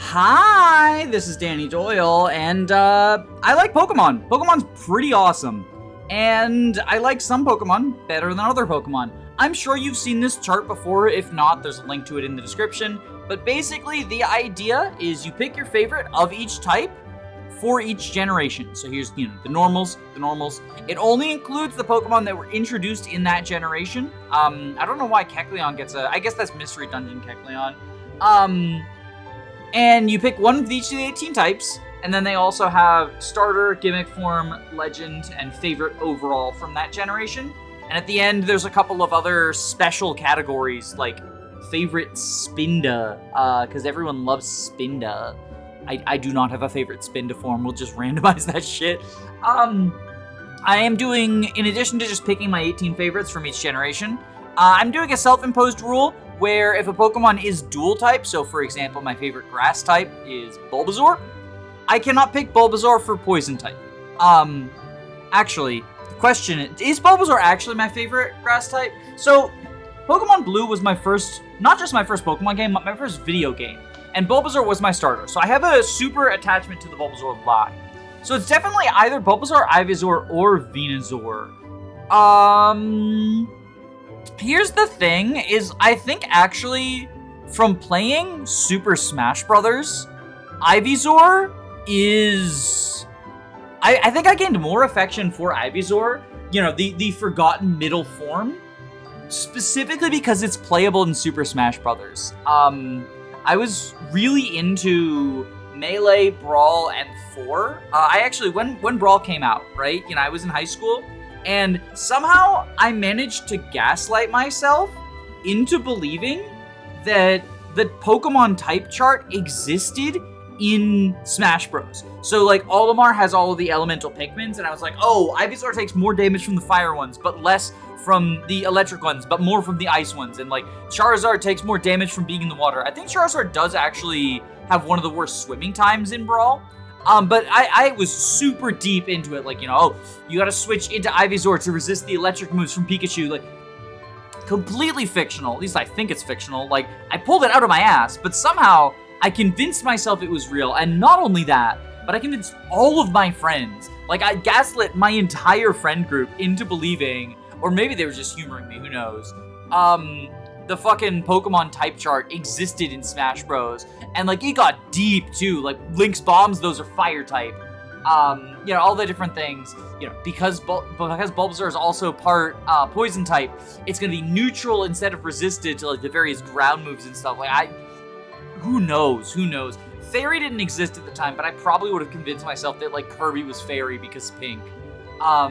Hi, this is Dani Doyle, and I like Pokemon. Pokemon's pretty awesome, and I like some Pokemon better than other Pokemon. I'm sure you've seen this chart before. If not, there's a link to it in the description. But basically, the idea is you pick your favorite of each type for each generation. So here's, the normals. It only includes the Pokemon that were introduced in that generation. I don't know why Kecleon gets I guess that's Mystery Dungeon Kecleon. And you pick one of each of the 18 types, and then they also have starter, gimmick form, legend, and favorite overall from that generation. And at the end, there's a couple of other special categories, like favorite Spinda, because everyone loves Spinda. I do not have a favorite Spinda form. We'll just randomize that shit. I am doing, in addition to just picking my 18 favorites from each generation, I'm doing a self-imposed rule where if a Pokemon is dual type, so for example, my favorite grass type is Bulbasaur, I cannot pick Bulbasaur for poison type. Actually, the question is Bulbasaur actually my favorite grass type? So, Pokemon Blue was my first, not just my first Pokemon game, but my first video game. And Bulbasaur was my starter, so I have a super attachment to the Bulbasaur line. So it's definitely either Bulbasaur, Ivysaur, or Venusaur. Here's the thing, is I think actually, from playing Super Smash Brothers, Ivysaur is... I think I gained more affection for Ivysaur, the forgotten middle form, specifically because it's playable in Super Smash Brothers. I was really into Melee, Brawl, and 4. I actually, when Brawl came out, right, I was in high school, and somehow I managed to gaslight myself into believing that the Pokemon type chart existed in Smash Bros. So, Olimar has all of the elemental Pikmins, and I was like, oh, Ivysaur takes more damage from the fire ones, but less from the electric ones, but more from the ice ones. And, Charizard takes more damage from being in the water. I think Charizard does actually have one of the worst swimming times in Brawl. But I was super deep into it, you gotta switch into Ivysaur to resist the electric moves from Pikachu, completely fictional, at least I think it's fictional, I pulled it out of my ass, but somehow I convinced myself it was real, and not only that, but I convinced all of my friends, I gaslit my entire friend group into believing, or maybe they were just humoring me, who knows, the fucking Pokemon type chart existed in Smash Bros. And, it got deep, too. Link's bombs, those are fire type. All the different things. Because Bulbasaur is also part poison type, it's gonna be neutral instead of resisted to, the various ground moves and stuff. Who knows? Fairy didn't exist at the time, but I probably would have convinced myself that, Kirby was Fairy because pink. I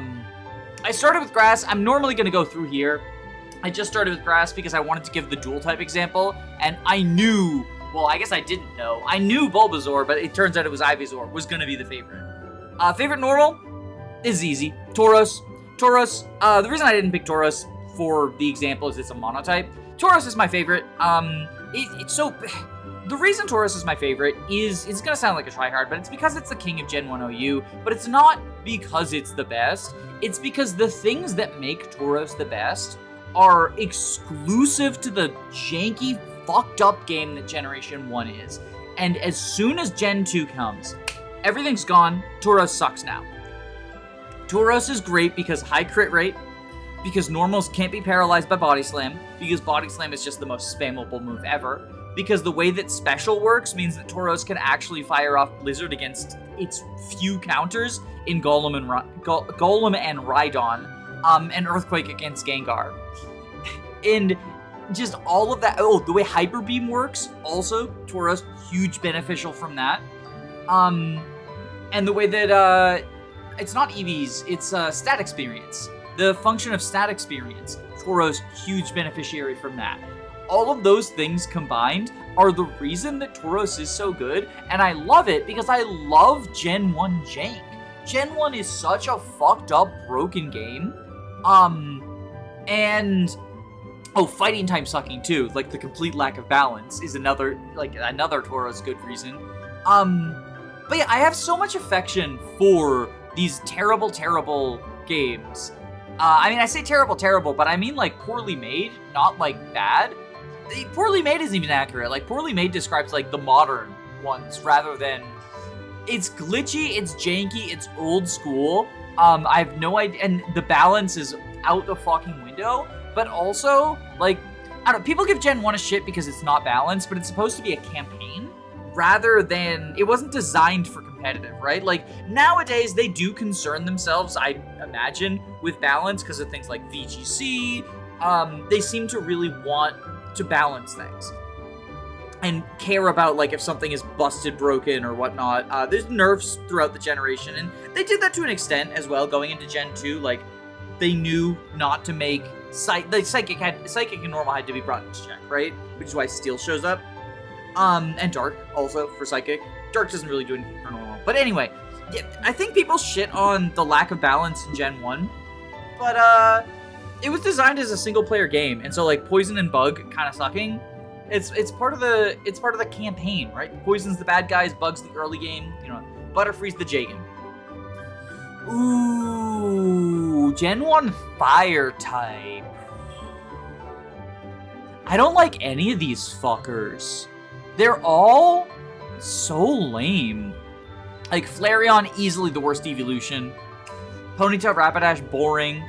started with Grass. I'm normally gonna go through here. I just started with Grass because I wanted to give the dual type example, and I knew, well, I guess I didn't know. I knew Bulbasaur, but it turns out it was Ivysaur, was gonna be the favorite. Favorite normal is easy. Tauros. The reason I didn't pick Tauros for the example is it's a monotype. Tauros is my favorite. The reason Tauros is my favorite is, it's gonna sound like a tryhard, but it's because it's the king of Gen 1 OU, but it's not because it's the best. It's because the things that make Tauros the best are exclusive to the janky, fucked up game that Generation 1 is. And as soon as Gen 2 comes, everything's gone. Tauros sucks now. Tauros is great because high crit rate, because normals can't be paralyzed by Body Slam, because Body Slam is just the most spammable move ever, because the way that Special works means that Tauros can actually fire off Blizzard against its few counters in Golem and Rhydon, and Earthquake against Gengar. And just all of that, the way Hyper Beam works, also, Tauros, huge beneficial from that. And the way that, it's not EVs, it's stat experience. The function of stat experience, Tauros, huge beneficiary from that. All of those things combined are the reason that Tauros is so good, and I love it because I love Gen 1 jank. Gen 1 is such a fucked up, broken game. Fighting time sucking too, the complete lack of balance is another Tauros good reason. But yeah, I have so much affection for these terrible, terrible games. I say terrible, but I mean poorly made, not bad. Poorly made isn't even accurate. Poorly made describes the modern ones rather than... It's glitchy, it's janky, it's old school. I have no idea, and the balance is out the fucking window, but also, like, I don't know, people give Gen 1 a shit because it's not balanced, but it's supposed to be a campaign rather than, it wasn't designed for competitive, right? Like, nowadays, they do concern themselves, I imagine, with balance because of things like VGC. They seem to really want to balance things and care about, like, if something is busted, broken, or whatnot. There's nerfs throughout the generation, and they did that to an extent as well, going into Gen 2. Like, they knew not to make... Psychic and Normal had to be brought into check, right? Which is why Steel shows up. And Dark, also, for Psychic. Dark doesn't really do anything for Normal. But anyway, yeah, I think people shit on the lack of balance in Gen 1, but, it was designed as a single-player game, and so, like, Poison and Bug kind of sucking... It's part of the campaign, right? Poison's the bad guys, Bug's the early game, you know, Butterfree's the Jagan. Ooh, Gen 1 Fire type. I don't like any of these fuckers. They're all so lame. Like, Flareon, easily the worst evolution. Ponytail Rapidash, boring.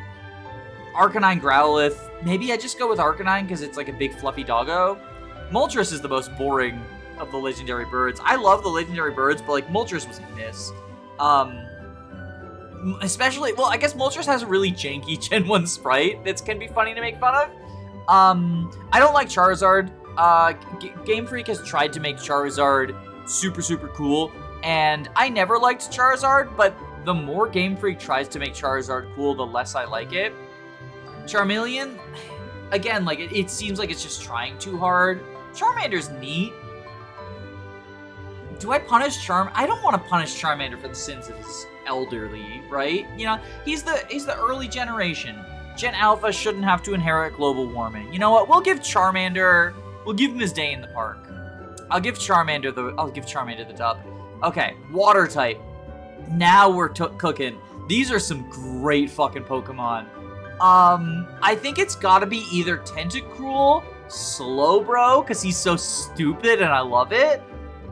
Arcanine Growlithe, maybe I just go with Arcanine because it's like a big fluffy doggo. Moltres is the most boring of the legendary birds. I love the legendary birds, but like Moltres was a miss. Especially, well, I guess Moltres has a really janky Gen 1 sprite that can be funny to make fun of. I don't like Charizard. Game Freak has tried to make Charizard super, super cool, and I never liked Charizard, but the more Game Freak tries to make Charizard cool, the less I like it. Charmeleon, again, like, it seems like it's just trying too hard. Charmander's neat. Do I punish I don't want to punish Charmander for the sins of his elderly, right? You know, he's the early generation. Gen Alpha shouldn't have to inherit global warming. You know what? We'll give him his day in the park. I'll give Charmander the dub. Okay, water type. Now we're cooking. These are some great fucking Pokemon. I think it's gotta be either Tentacruel, Slowbro, because he's so stupid and I love it,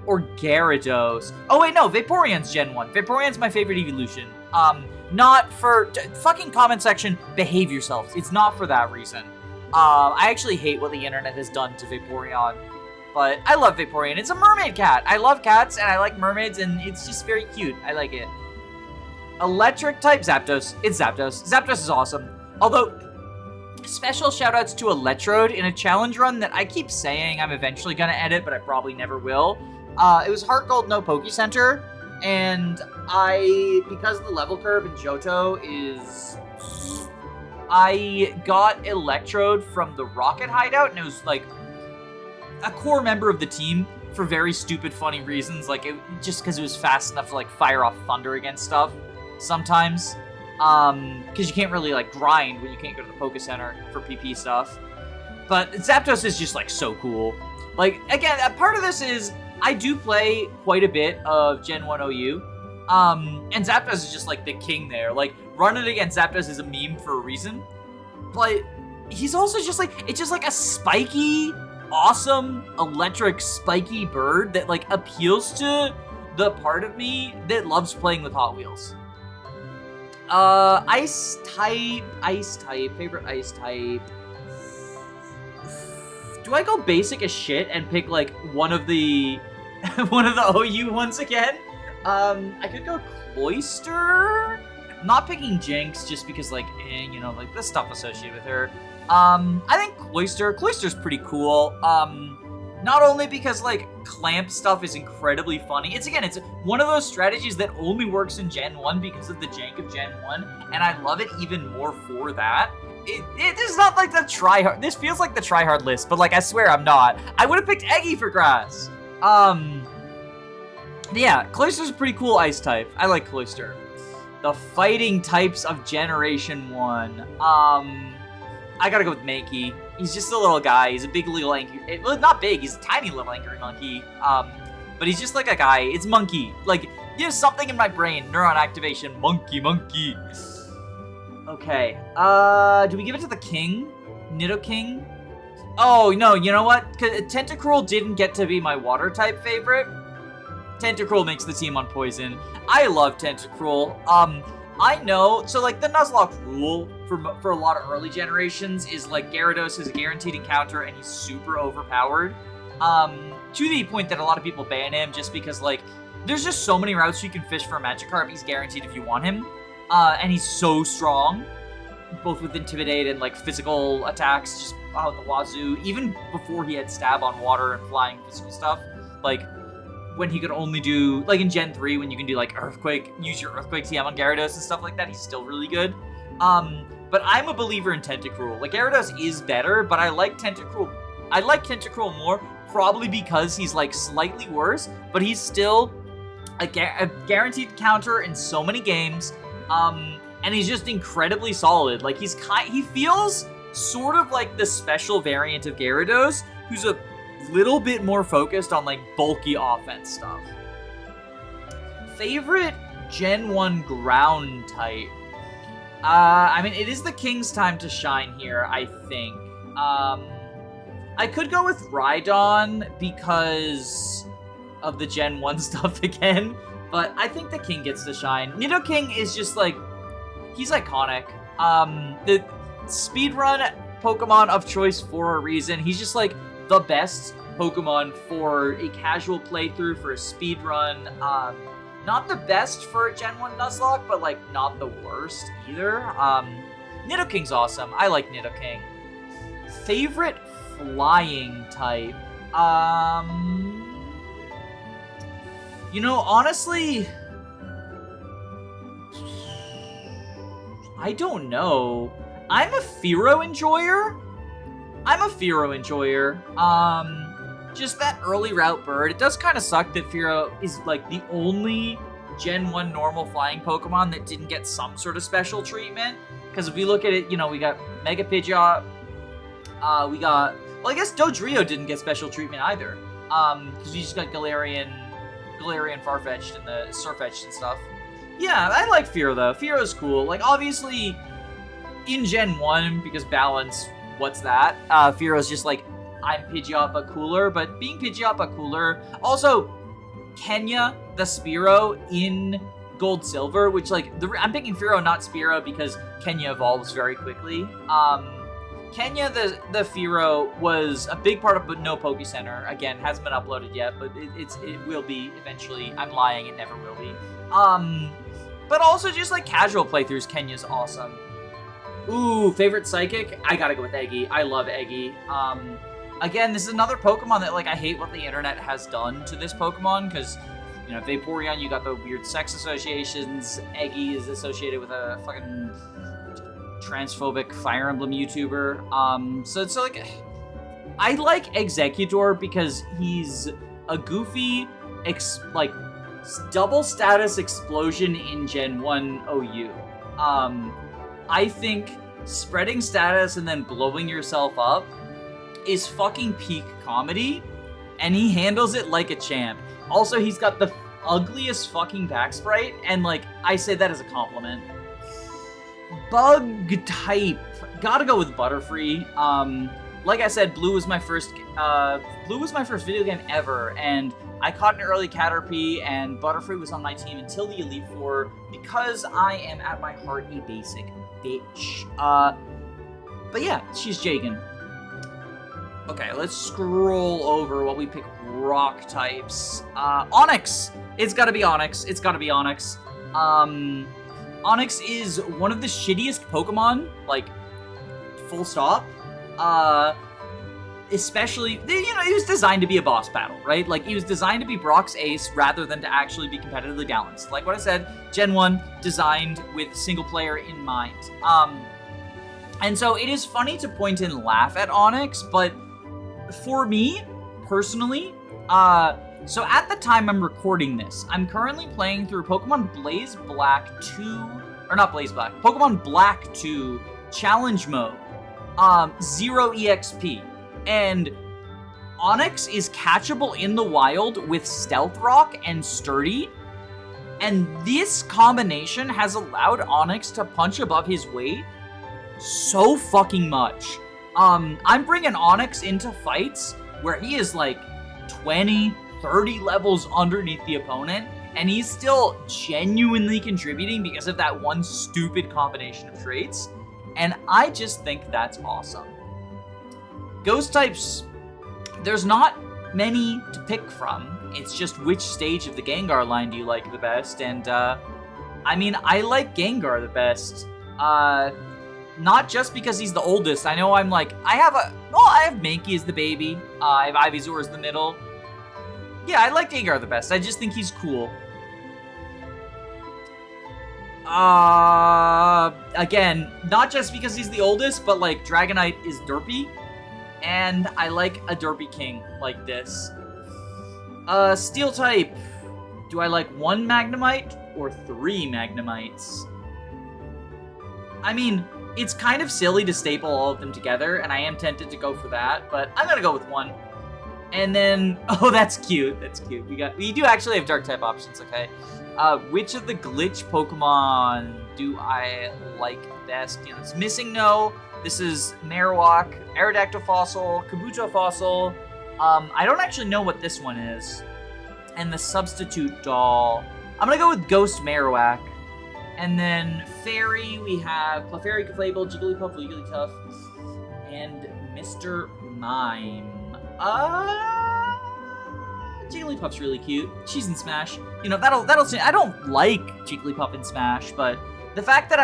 or Gyarados. Oh wait, no, Vaporeon's Gen 1. Vaporeon's my favorite evolution. Not for... fucking comment section, behave yourselves. It's not for that reason. I actually hate what the internet has done to Vaporeon, but I love Vaporeon. It's a mermaid cat. I love cats and I like mermaids and it's just very cute. I like it. Electric type, Zapdos. It's Zapdos. Zapdos is awesome. Although, special shoutouts to Electrode in a challenge run that I keep saying I'm eventually going to edit, but I probably never will. It was Heart Gold, no Poke Center, and because the level curve in Johto is... I got Electrode from the Rocket Hideout, and it was, like, a core member of the team for very stupid, funny reasons, like, just because it was fast enough to, like, fire off thunder against stuff sometimes. Because you can't really, like, grind when you can't go to the Poke Center for PP stuff. But Zapdos is just, like, so cool. Like, again, a part of this is I do play quite a bit of Gen 1 OU. And Zapdos is just, like, the king there. Like, running against Zapdos is a meme for a reason. But he's also just, like, it's just, like, a spiky, awesome, electric, spiky bird that, like, appeals to the part of me that loves playing with Hot Wheels. Ice type, favorite ice type. Do I go basic as shit and pick, like, one of the OU ones again? I could go Cloyster. I'm not picking Jinx just because, like, you know, like, the stuff associated with her. I think Cloyster's pretty cool. Not only because, like, clamp stuff is incredibly funny. It's one of those strategies that only works in Gen 1 because of the jank of Gen 1, and I love it even more for that. It is not like the tryhard. This feels like the tryhard list, but, like, I swear I'm not. I would have picked Eggy for grass. Yeah, Cloyster's a pretty cool ice type. I like Cloyster. The fighting types of Generation 1. I gotta go with Mankey. He's just a little guy. He's a big little angry... Well, not big. He's a tiny little angry monkey. But he's just like a guy. It's monkey. Like, there's something in my brain. Neuron activation. Monkey. Okay. Do we give it to the king? Nidoking? Oh, no. You know what? Tentacruel didn't get to be my water type favorite. Tentacruel makes the team on Poison. I love Tentacruel. I know, so like the Nuzlocke rule for a lot of early generations is like Gyarados is a guaranteed encounter and he's super overpowered. To the point that a lot of people ban him just because like there's just so many routes you can fish for a Magikarp. He's guaranteed if you want him. And he's so strong, both with Intimidate and like physical attacks just out the wazoo. Even before he had Stab on water and flying physical stuff, like when he could only do, like in Gen 3, when you can do like Earthquake, use your Earthquake TM on Gyarados and stuff like that, he's still really good. But I'm a believer in Tentacruel. Like, Gyarados is better, but I like Tentacruel. I like Tentacruel more, probably because he's like slightly worse, but he's still a guaranteed counter in so many games. And he's just incredibly solid. Like, he feels sort of like the special variant of Gyarados, who's a little bit more focused on like bulky offense stuff. Favorite Gen 1 ground type? I mean, it is the King's time to shine here, I think. I could go with Rhydon because of the Gen 1 stuff again, but I think the King gets to shine. Nidoking is just like, he's iconic. The speedrun Pokemon of choice for a reason. He's just like the best Pokemon for a casual playthrough, for a speedrun. Not the best for a Gen 1 Nuzlocke, but like not the worst either. Nidoking's awesome. I like Nidoking. Favorite flying type? You know, honestly, I don't know. I'm a Fearow enjoyer. Just that early route bird. It does kind of suck that Fearow is like the only Gen 1 normal flying Pokemon that didn't get some sort of special treatment. Because if we look at it, you know, we got Mega Pidgeot. Well, I guess Dodrio didn't get special treatment either. Because we just got Galarian Farfetch'd and the Surfetch'd and stuff. Yeah, I like Fearow though. Fearow's cool. Like, obviously, in Gen 1, because balance, what's that? Fearow's just like, I'm Pidgeot but cooler, but being Pidgeot but cooler. Also, Kenya, the Spearow in Gold Silver, which like, I'm picking Fearow, not Spearow, because Kenya evolves very quickly. Kenya, the Fearow, was a big part of No Poke Center. Again, hasn't been uploaded yet, but it will be eventually. I'm lying, it never will be. But also just like casual playthroughs, Kenya's awesome. Ooh, favorite Psychic? I gotta go with Eggy. I love Eggy. Again, this is another Pokemon that, like, I hate what the internet has done to this Pokemon, because, you know, Vaporeon, you got the weird sex associations. Eggy is associated with a fucking transphobic Fire Emblem YouTuber. So like, I like Exeggutor because he's a goofy, double status explosion in Gen 1 OU. I think spreading status and then blowing yourself up is fucking peak comedy, and he handles it like a champ. Also, he's got the ugliest fucking back sprite, and like, I say that as a compliment. Bug type, gotta go with Butterfree. Like I said, Blue was my first video game ever, and I caught an early Caterpie, and Butterfree was on my team until the Elite Four, because I am at my heart a basic bitch. But yeah, she's Jagan. Okay, let's scroll over while we pick rock types. Onix! It's gotta be Onix. Onix is one of the shittiest Pokemon, like, full stop. Especially, you know, he was designed to be a boss battle, right? Like, he was designed to be Brock's ace rather than to actually be competitively balanced. Like what I said, Gen 1, designed with single player in mind. And so it is funny to point and laugh at Onix, but for me, personally, so at the time I'm recording this, I'm currently playing through Pokemon Blaze Black 2, or not Blaze Black, Pokemon Black 2 Challenge Mode, 0 EXP, and Onix is catchable in the wild with Stealth Rock and Sturdy, and this combination has allowed Onix to punch above his weight so fucking much. I'm bringing Onix into fights where he is like 20, 30 levels underneath the opponent, and he's still genuinely contributing because of that one stupid combination of traits. And I just think that's awesome. Ghost types, there's not many to pick from. It's just which stage of the Gengar line do you like the best, and I mean, I like Gengar the best. Not just because he's the oldest. I know I have Mankey as the baby. I have Ivysaur as the middle. Yeah, I like Gengar the best. I just think he's cool. Again, not just because he's the oldest, but like Dragonite is derpy. And I like a derpy king like this. Steel type. Do I like 1 Magnemite or 3 Magnemites? I mean, it's kind of silly to staple all of them together, and I am tempted to go for that, but I'm gonna go with 1. And then, oh, that's cute. That's cute. We do actually have dark type options, okay? Which of the glitch Pokemon do I like best? You know, it's Missing No. This is Marowak, Aerodactyl Fossil, Kabuto Fossil. I don't actually know what this one is. And the substitute doll. I'm gonna go with Ghost Marowak. And then Fairy, we have Clefairy, Clefable, Jigglypuff, Wigglytuff, and Mr. Mime. Jigglypuff's really cute. She's in Smash. You know, that'll say I don't like Jigglypuff in Smash, but the fact that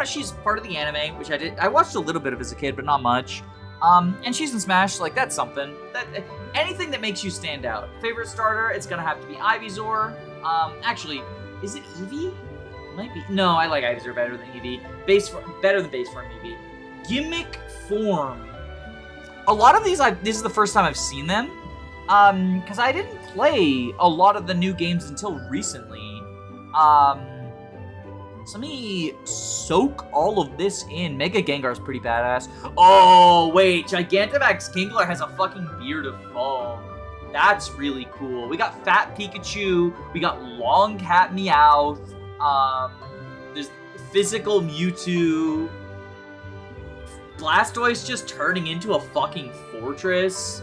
she's part of the anime, which I watched a little bit of as a kid, but not much. And she's in Smash, like that's something. Anything that makes you stand out. Favorite starter, it's gonna have to be Ivysaur. Actually, is it Eevee? Might be. No, I like Ivysaur better than Eevee. Better than base form Eevee. Gimmick form. A lot of these, this is the first time I've seen them. Because I didn't play a lot of the new games until recently. So let me soak all of this in. Mega Gengar's pretty badass. Oh, wait. Gigantamax Kingler has a fucking beard of foam. That's really cool. We got Fat Pikachu. We got Long Cat Meowth. There's Physical Mewtwo. Blastoise just turning into a fucking fortress.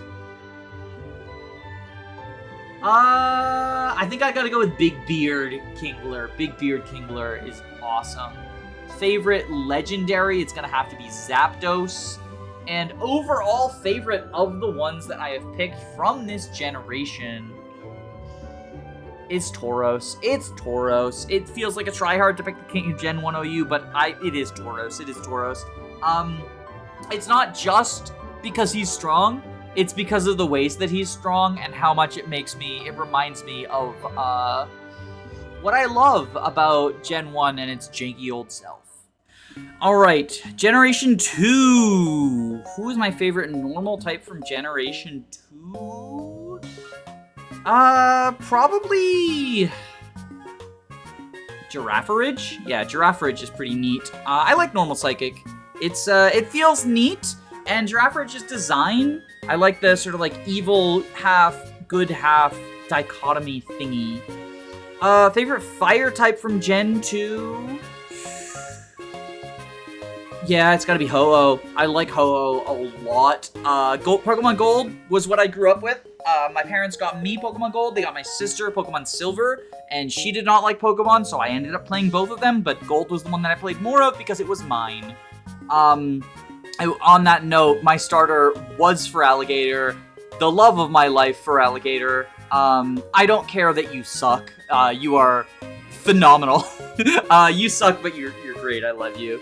I think I gotta go with Big Beard Kingler. Big Beard Kingler is awesome. Favorite legendary, it's gonna have to be Zapdos. And overall favorite of the ones that I have picked from this generation, it's Tauros. It's Tauros. It feels like a tryhard to pick the King of Gen 1 OU, but it is Tauros. It is Tauros. It's not just because he's strong. It's because of the ways that he's strong and how much it reminds me of what I love about Gen 1 and its janky old self. Alright, Generation 2. Who is my favorite normal type from Generation 2? Probably Girafarig? Yeah, Girafarig is pretty neat. I like normal Psychic. It feels neat, and Girafarig's design, I like the sort of like evil half, good half dichotomy thingy. Favorite fire type from Gen 2? Yeah, it's gotta be Ho-Oh. I like Ho-Oh a lot. Pokemon Gold was what I grew up with. My parents got me Pokemon Gold, they got my sister Pokemon Silver, and she did not like Pokemon, so I ended up playing both of them, but Gold was the one that I played more of because it was mine. On that note, my starter was for Alligator, the love of my life for Alligator. I don't care that you suck. You are phenomenal. You suck, but you're great. I love you.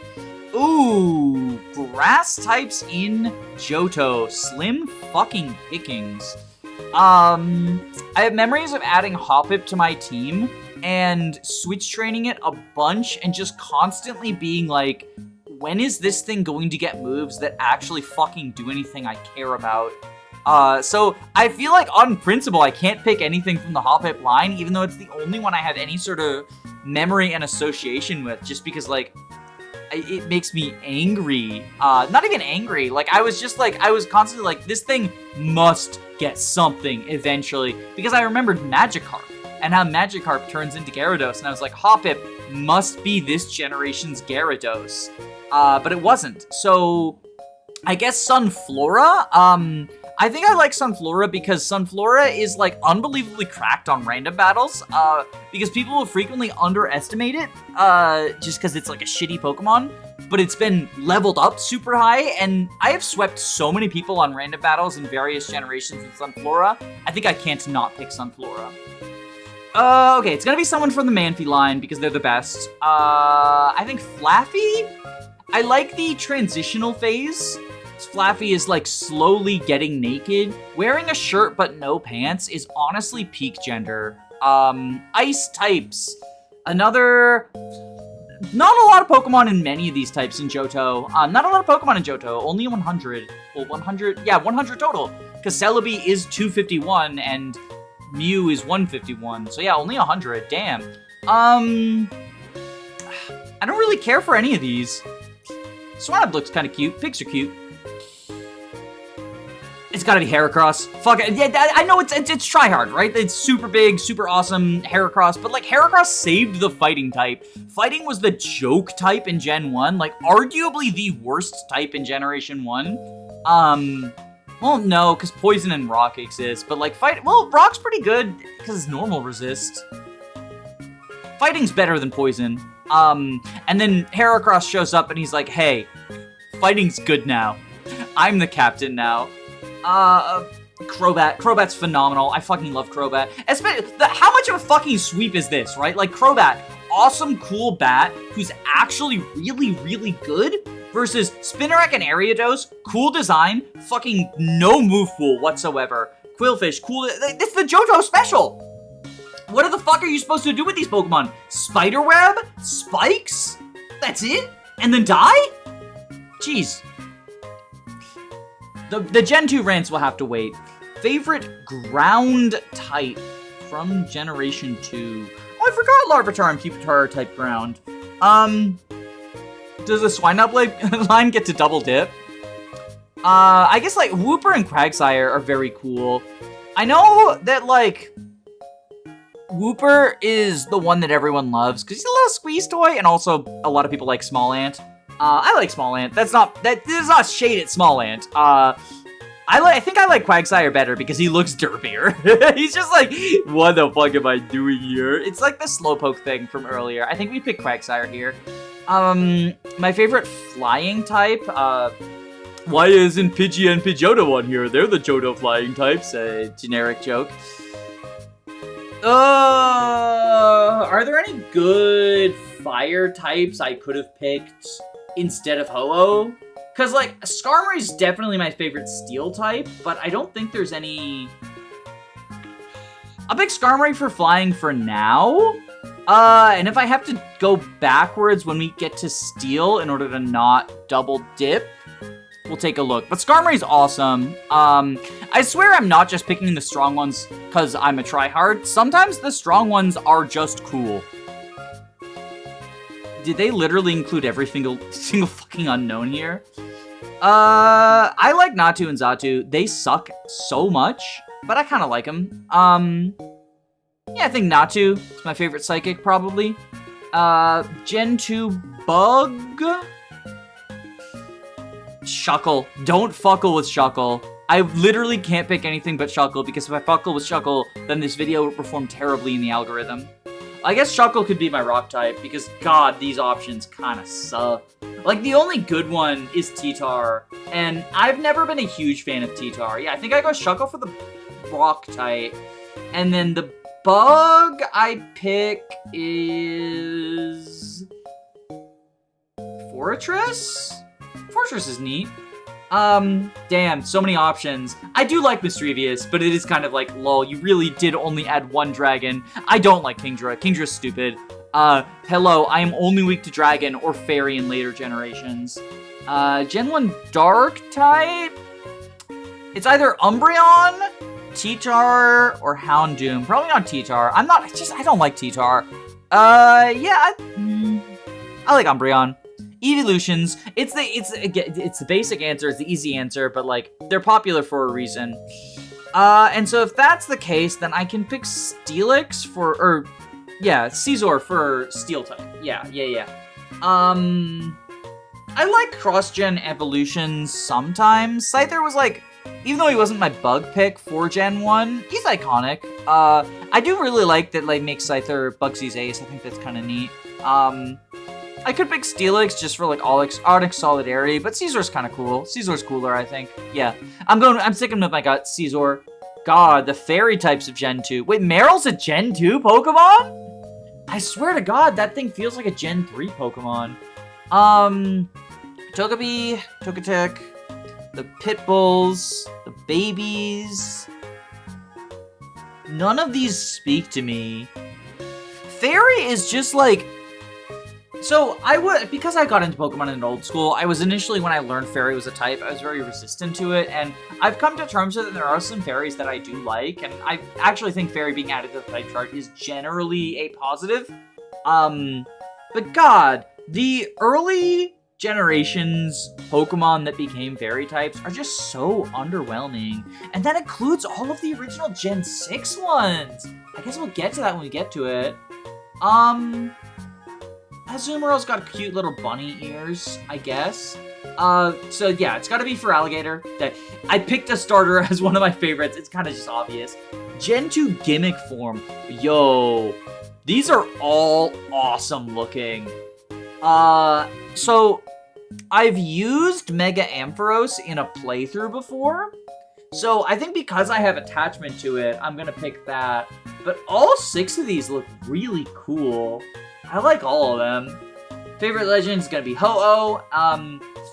Ooh, grass types in Johto. Slim fucking pickings. I have memories of adding Hoppip to my team and switch training it a bunch and just constantly being like, when is this thing going to get moves that actually fucking do anything I care about? So I feel like on principle, I can't pick anything from the Hoppip line, even though it's the only one I have any sort of memory and association with, just because like, it makes me angry. Not even angry. Like, I was constantly like, this thing must get something eventually. Because I remembered Magikarp and how Magikarp turns into Gyarados. And I was like, Hoppip must be this generation's Gyarados. But it wasn't. So, I guess Sunflora, I I think I like Sunflora because Sunflora is like unbelievably cracked on random battles, because people will frequently underestimate it, just because it's like a shitty Pokemon, but it's been leveled up super high, and I have swept so many people on random battles in various generations with Sunflora. I think I can't not pick Sunflora. Okay, it's gonna be someone from the Manphy line because they're the best. I think Flaffy? I like the transitional phase. Flaffy is like slowly getting naked. Wearing a shirt but no pants is honestly peak gender. Ice types. Another... Not a lot of Pokemon in many of these types in Johto. Not a lot of Pokemon in Johto, only 100. Well, 100, yeah, 100 total. Because Celebi is 251 and Mew is 151. So yeah, only 100, damn. I don't really care for any of these. Swab looks kind of cute. Pigs are cute. It's gotta be Heracross. Fuck it. Yeah, I know it's tryhard, right? It's super big, super awesome Heracross, but like Heracross saved the fighting type. Fighting was the joke type in Gen 1, like arguably the worst type in Generation 1. Well, no, because Poison and Rock exist, but like Rock's pretty good because it's normal resist. Fighting's better than Poison. And then Heracross shows up and he's like, hey, fighting's good now. I'm the captain now. Crobat. Crobat's phenomenal. I fucking love Crobat. Especially, how much of a fucking sweep is this, right? Like, Crobat, awesome, cool bat who's actually really, really good versus Spinarak and Ariados, cool design, fucking no move pool whatsoever. Quillfish, cool. It's the Johto special. What the fuck are you supposed to do with these Pokemon? Spiderweb? Spikes? That's it? And then die? Jeez. The Gen 2 rants will have to wait. Favorite ground type from Generation 2. Oh, I forgot Larvitar and Pupitar are type ground. Does the Swinub line get to double dip? I guess like Wooper and Quagsire are very cool. I know that like Wooper is the one that everyone loves because he's a little squeeze toy, and also a lot of people like Small Ant. I like Small Ant. This is not shade at Small Ant. I think I like Quagsire better because he looks derpier. He's just like, what the fuck am I doing here? It's like the Slowpoke thing from earlier. I think we picked Quagsire here. My favorite flying type, why isn't Pidgey and Pidgeotto on here? They're the Johto flying types, a generic joke. Are there any good fire types I could have picked instead of Ho-Oh? Because, like, Skarmory's definitely my favorite steel type, but I don't think there's any... I'll pick Skarmory for flying for now. And if I have to go backwards when we get to steel in order to not double dip, we'll take a look. But Skarmory's awesome. I swear I'm not just picking the strong ones because I'm a tryhard. Sometimes the strong ones are just cool. Did they literally include every single fucking unknown here? I like Natu and Xatu. They suck so much, but I kind of like them. Yeah, I think Natu is my favorite psychic, probably. Gen 2 Bug? Shuckle. Don't fuckle with Shuckle. I literally can't pick anything but Shuckle, because if I fuckle with Shuckle, then this video will perform terribly in the algorithm. I guess Shuckle could be my rock type, because god, these options kind of suck. Like, the only good one is T-Tar, and I've never been a huge fan of T-Tar. Yeah, I think I go Shuckle for the rock type. And then the bug I pick is... Fortress? Fortress is neat. Damn, so many options. I do like Mischievous, but it is kind of like, lol, you really did only add one dragon. I don't like Kingdra. Kindra's stupid. Hello, I am only weak to dragon or fairy in later generations. Gen 1 dark type? It's either Umbreon, T-Tar, or Houndoom. Probably not T-Tar. I don't like T-Tar. Yeah, I like Umbreon. Evolutions, it's the basic answer, it's the easy answer, but like, they're popular for a reason. And so if that's the case, then I can pick Steelix Caesar for Steel type. Yeah. I like cross-gen evolutions sometimes. Scyther was like even though he wasn't my bug pick for Gen 1, he's iconic. I do really like that like makes Scyther Bugsy's ace. I think that's kind of neat. I could pick Steelix just for like Onyx Solidarity, but Caesar's kind of cool. Caesar's cooler, I think. Yeah, I'm sticking with my gut. Caesar. God, the fairy types of Gen 2. Wait, Meryl's a Gen 2 Pokemon? I swear to God, that thing feels like a Gen 3 Pokemon. Togepi, Togetic, the Pitbulls, the babies. None of these speak to me. Fairy is just like... So, because I got into Pokemon in old school, I was initially, when I learned Fairy was a type, I was very resistant to it, and I've come to terms with it, and there are some fairies that I do like, and I actually think Fairy being added to the type chart is generally a positive. But God, the early generations Pokemon that became fairy types are just so underwhelming, and that includes all of the original Gen 6 ones. I guess we'll get to that when we get to it. Azumarill's got cute little bunny ears, I guess. So yeah, it's gotta be for Alligator. I picked a starter as one of my favorites. It's kind of just obvious. Gen 2 gimmick form. Yo, these are all awesome looking. So I've used Mega Ampharos in a playthrough before. So I think because I have attachment to it, I'm gonna pick that. But all 6 of these look really cool. I like all of them. Favorite legend is gonna be Ho-Oh.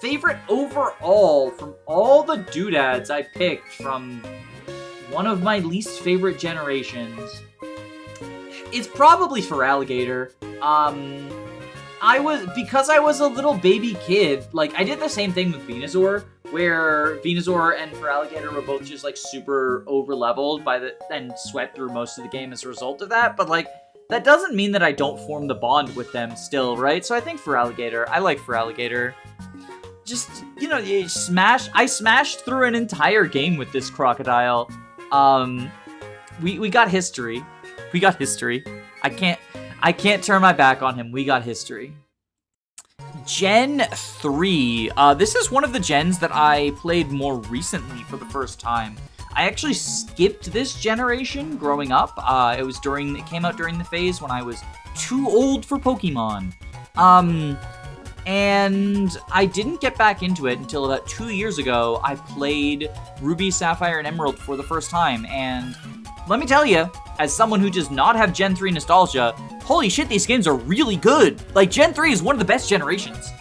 Favorite overall from all the doodads I picked from one of my least favorite generations. It's probably for Alligator. Because I was a little baby kid, like, I did the same thing with Venusaur, where Venusaur and Feraligatr were both just, like, super over-leveled and sweat through most of the game as a result of that, but, like, that doesn't mean that I don't form the bond with them still, right? So I think Feraligatr. I like Feraligatr. Just, you know, I smashed through an entire game with this crocodile. We got history. We got history. I can't turn my back on him. We got history. Gen 3. This is one of the gens that I played more recently for the first time. I actually skipped this generation growing up. It came out during the phase when I was too old for Pokemon. And I didn't get back into it until about 2 years ago. I played Ruby, Sapphire, and Emerald for the first time, and let me tell you, as someone who does not have Gen 3 nostalgia, holy shit, these games are really good. Like, Gen 3 is one of the best generations.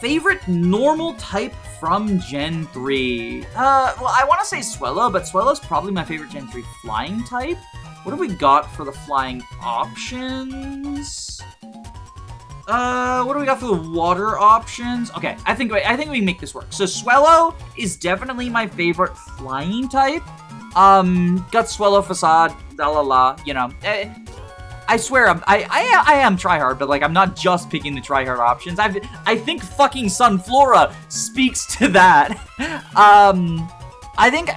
Favorite normal type from Gen 3? Well, I want to say Swellow, but Swellow's probably my favorite Gen 3 flying type. What have we got for the flying options? What do we got for the water options? Okay, I think we can make this work. So Swellow is definitely my favorite flying type. Got Swellow Facade, you know. I swear, I am tryhard, but, like, I'm not just picking the tryhard options. I think fucking Sunflora speaks to that. I think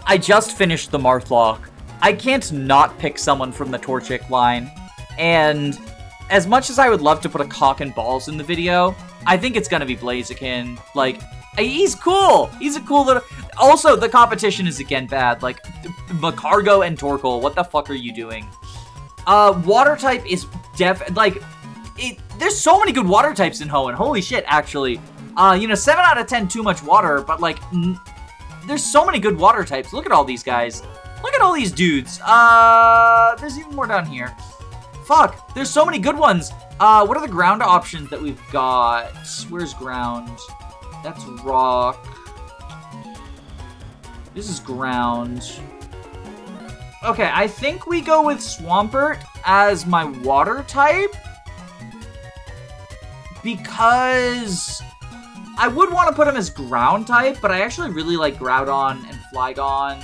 I just finished the Marthlock. I can't not pick someone from the Torchic line, and as much as I would love to put a cock and balls in the video, I think it's gonna be Blaziken. Like, he's cool. He's a cool little... Also, the competition is again bad. Like, Macargo and Torkoal, what the fuck are you doing? Water type is there's so many good water types in Hoenn. Holy shit, actually. 7 out of 10 too much water, but, like, there's so many good water types. Look at all these guys. Look at all these dudes. There's even more down here. Fuck, there's so many good ones. What are the ground options that we've got? Where's ground? That's rock. This is ground. Okay, I think we go with Swampert as my water type. Because I would want to put him as ground type, but I actually really like Groudon and Flygon.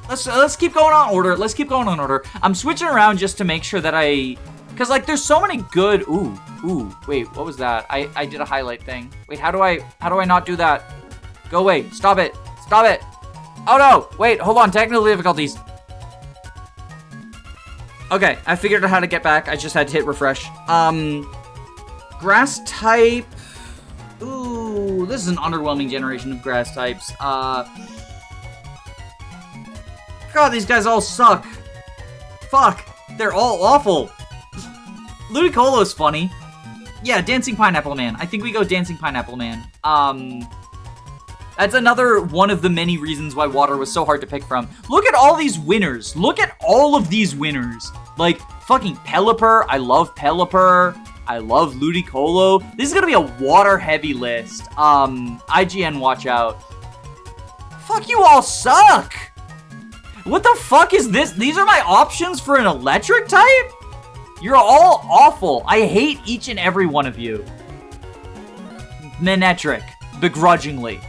Let's keep going on order. Let's keep going on order. I'm switching around just to make sure that because, like, there's so many good... Ooh, wait, what was that? I did a highlight thing. Wait, how do I not do that? Go away. Stop it. Stop it. Oh, no. Wait, hold on. Technical difficulties. Okay, I figured out how to get back. I just had to hit refresh. Grass type... Ooh, this is an underwhelming generation of grass types. God, these guys all suck. Fuck, they're all awful. Ludicolo's funny. Yeah, Dancing Pineapple Man. I think we go Dancing Pineapple Man. That's another one of the many reasons why water was so hard to pick from. Look at all these winners. Look at all of these winners. Like, fucking Pelipper. I love Pelipper. I love Ludicolo. This is gonna be a water-heavy list. IGN, watch out. Fuck, you all suck! What the fuck is this? These are my options for an electric type? You're all awful. I hate each and every one of you. Manectric, begrudgingly.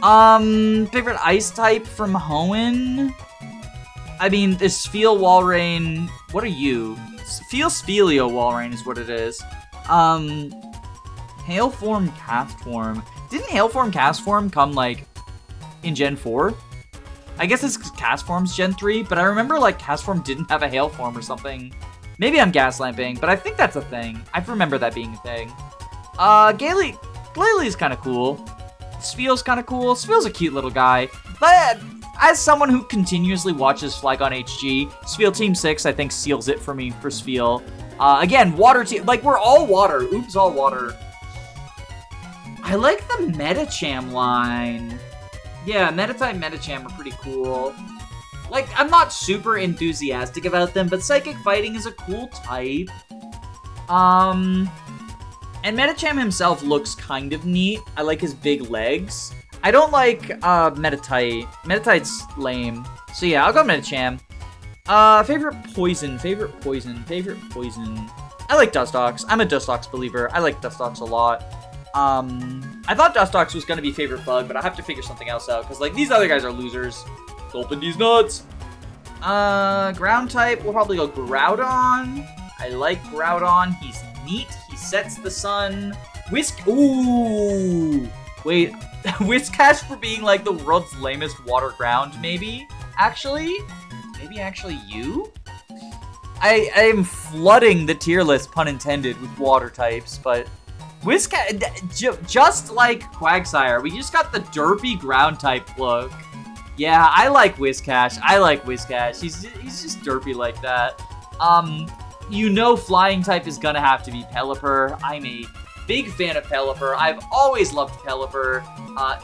Favorite ice type from Hoenn? I mean, this Spheal Walrein. What are you? Sphelio Walrein is what it is. Hailform Castform. Didn't Hailform Castform come, like, in Gen 4? I guess it's Castform's Gen 3, but I remember, like, Castform didn't have a Hailform or something. Maybe I'm gaslamping, but I think that's a thing. I remember that being a thing. Glalie is kind of cool. Spheal's kind of cool. Spheal's a cute little guy. But as someone who continuously watches Flygon HG, Spheal Team 6, I think, seals it for me for Spheal. Again, water team. Like, we're all water. Oops, all water. I like the Metacham line. Yeah, Metatype Metacham are pretty cool. Like, I'm not super enthusiastic about them, but Psychic Fighting is a cool type. And Metacham himself looks kind of neat. I like his big legs. I don't like, Metatite. Metatite's lame. So yeah, I'll go Metacham. Favorite poison. I like Dustox. I'm a Dustox believer. I like Dustox a lot. I thought Dustox was gonna be favorite bug, but I have to figure something else out, because, like, these other guys are losers. Open these nuts. Ground type, we'll probably go Groudon. I like Groudon. He's neat. He sets the sun. Ooh. Wait, Whiscash for being, like, the world's lamest water ground, maybe? Actually? Maybe actually you? I am flooding the tier list, pun intended, with water types, but Whiscash, just like Quagsire, we just got the derpy ground type look. Yeah, I like Whiscash. He's just derpy like that. You know flying type is gonna have to be Pelipper. I'm a big fan of Pelipper. I've always loved Pelipper.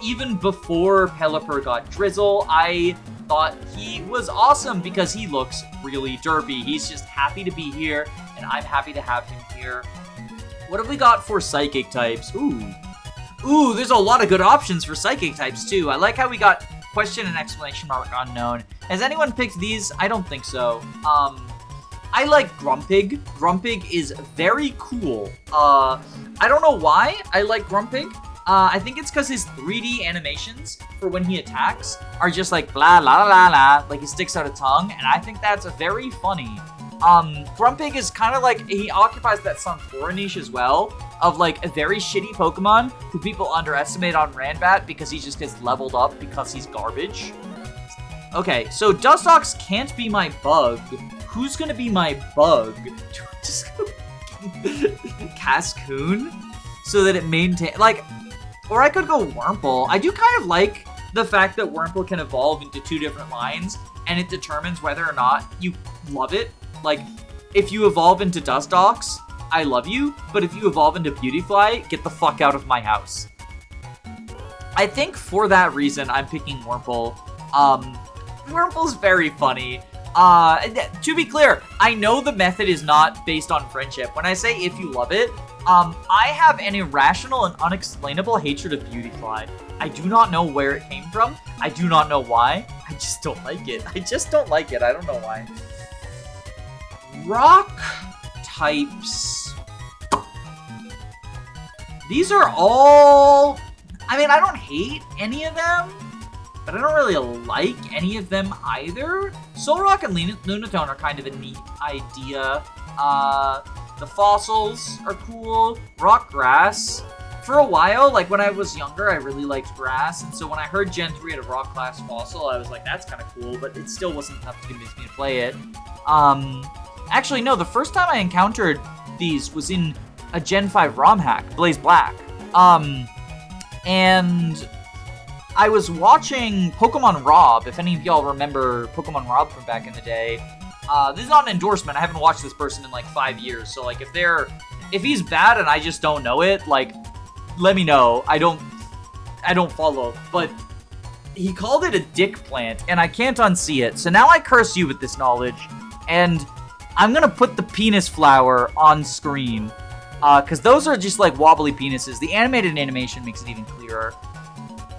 Even before Pelipper got Drizzle, I thought he was awesome because he looks really derpy. He's just happy to be here, and I'm happy to have him here. What have we got for Psychic types? Ooh, there's a lot of good options for Psychic types, too. I like how we got question and exclamation mark unknown. Has anyone picked these? I don't think so. I like Grumpig. Grumpig is very cool. I don't know why I like Grumpig. I think it's because his 3D animations for when he attacks are just like blah, la, la, la, la, like he sticks out a tongue, and I think that's very funny. Grumpig is kind of like, he occupies that Sunflora niche as well, of like a very shitty Pokemon who people underestimate on Ranbat because he just gets leveled up because he's garbage. Okay, so Dustox can't be my bug. Who's gonna be my bug? Just go Cascoon? So that it maintains, like, or I could go Wurmple. I do kind of like the fact that Wurmple can evolve into 2 different lines, and it determines whether or not you love it. Like, if you evolve into Dustox, I love you, but if you evolve into Beautyfly, get the fuck out of my house. I think for that reason, I'm picking Wurmple. Wurmple's very funny. To be clear, I know the method is not based on friendship. When I say if you love it, I have an irrational and unexplainable hatred of Beautyfly. I do not know where it came from. I do not know why. I just don't like it. I don't know why. Rock types. These are all, I mean, I don't hate any of them, but I don't really like any of them either. Solrock and Lunatone are kind of a neat idea. The fossils are cool. Rock grass. For a while, like when I was younger, I really liked grass, and so when I heard Gen 3 had a rock class fossil, I was like, that's kind of cool, but it still wasn't enough to convince me to play it. Actually, no, the first time I encountered these was in a Gen 5 ROM hack, Blaze Black. And I was watching Pokemon Rob, if any of y'all remember Pokemon Rob from back in the day. This is not an endorsement, I haven't watched this person in like 5 years, so like if he's bad and I just don't know it, like, let me know. I don't follow, but he called it a dick plant, and I can't unsee it, so now I curse you with this knowledge, and I'm gonna put the penis flower on screen. Because those are just like wobbly penises. The animated animation makes it even clearer.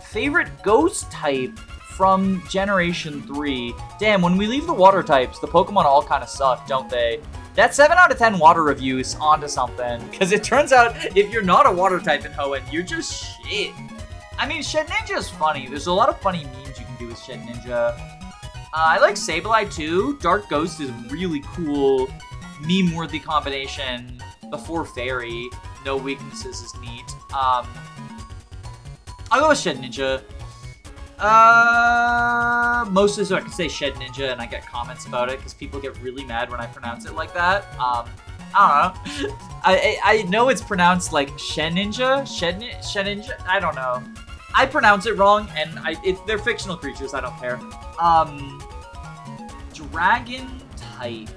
Favorite ghost type from Generation 3. Damn, when we leave the water types, the Pokemon all kind of suck, don't they? That 7 out of 10 water review is onto something. Because it turns out, if you're not a water type in Hoenn, you're just shit. I mean, Shed Ninja is funny. There's a lot of funny memes you can do with Shed Ninja. I like Sableye too. Dark Ghost is a really cool, meme-worthy combination. Before Fairy, no weaknesses is neat. I'll go with Shed Ninja. Mostly so I can say Shed Ninja and I get comments about it because people get really mad when I pronounce it like that. I don't know. I know it's pronounced like Shed Ninja, Shed Ninja. I don't know. I pronounce it wrong, and they're fictional creatures. I don't care. Dragon type.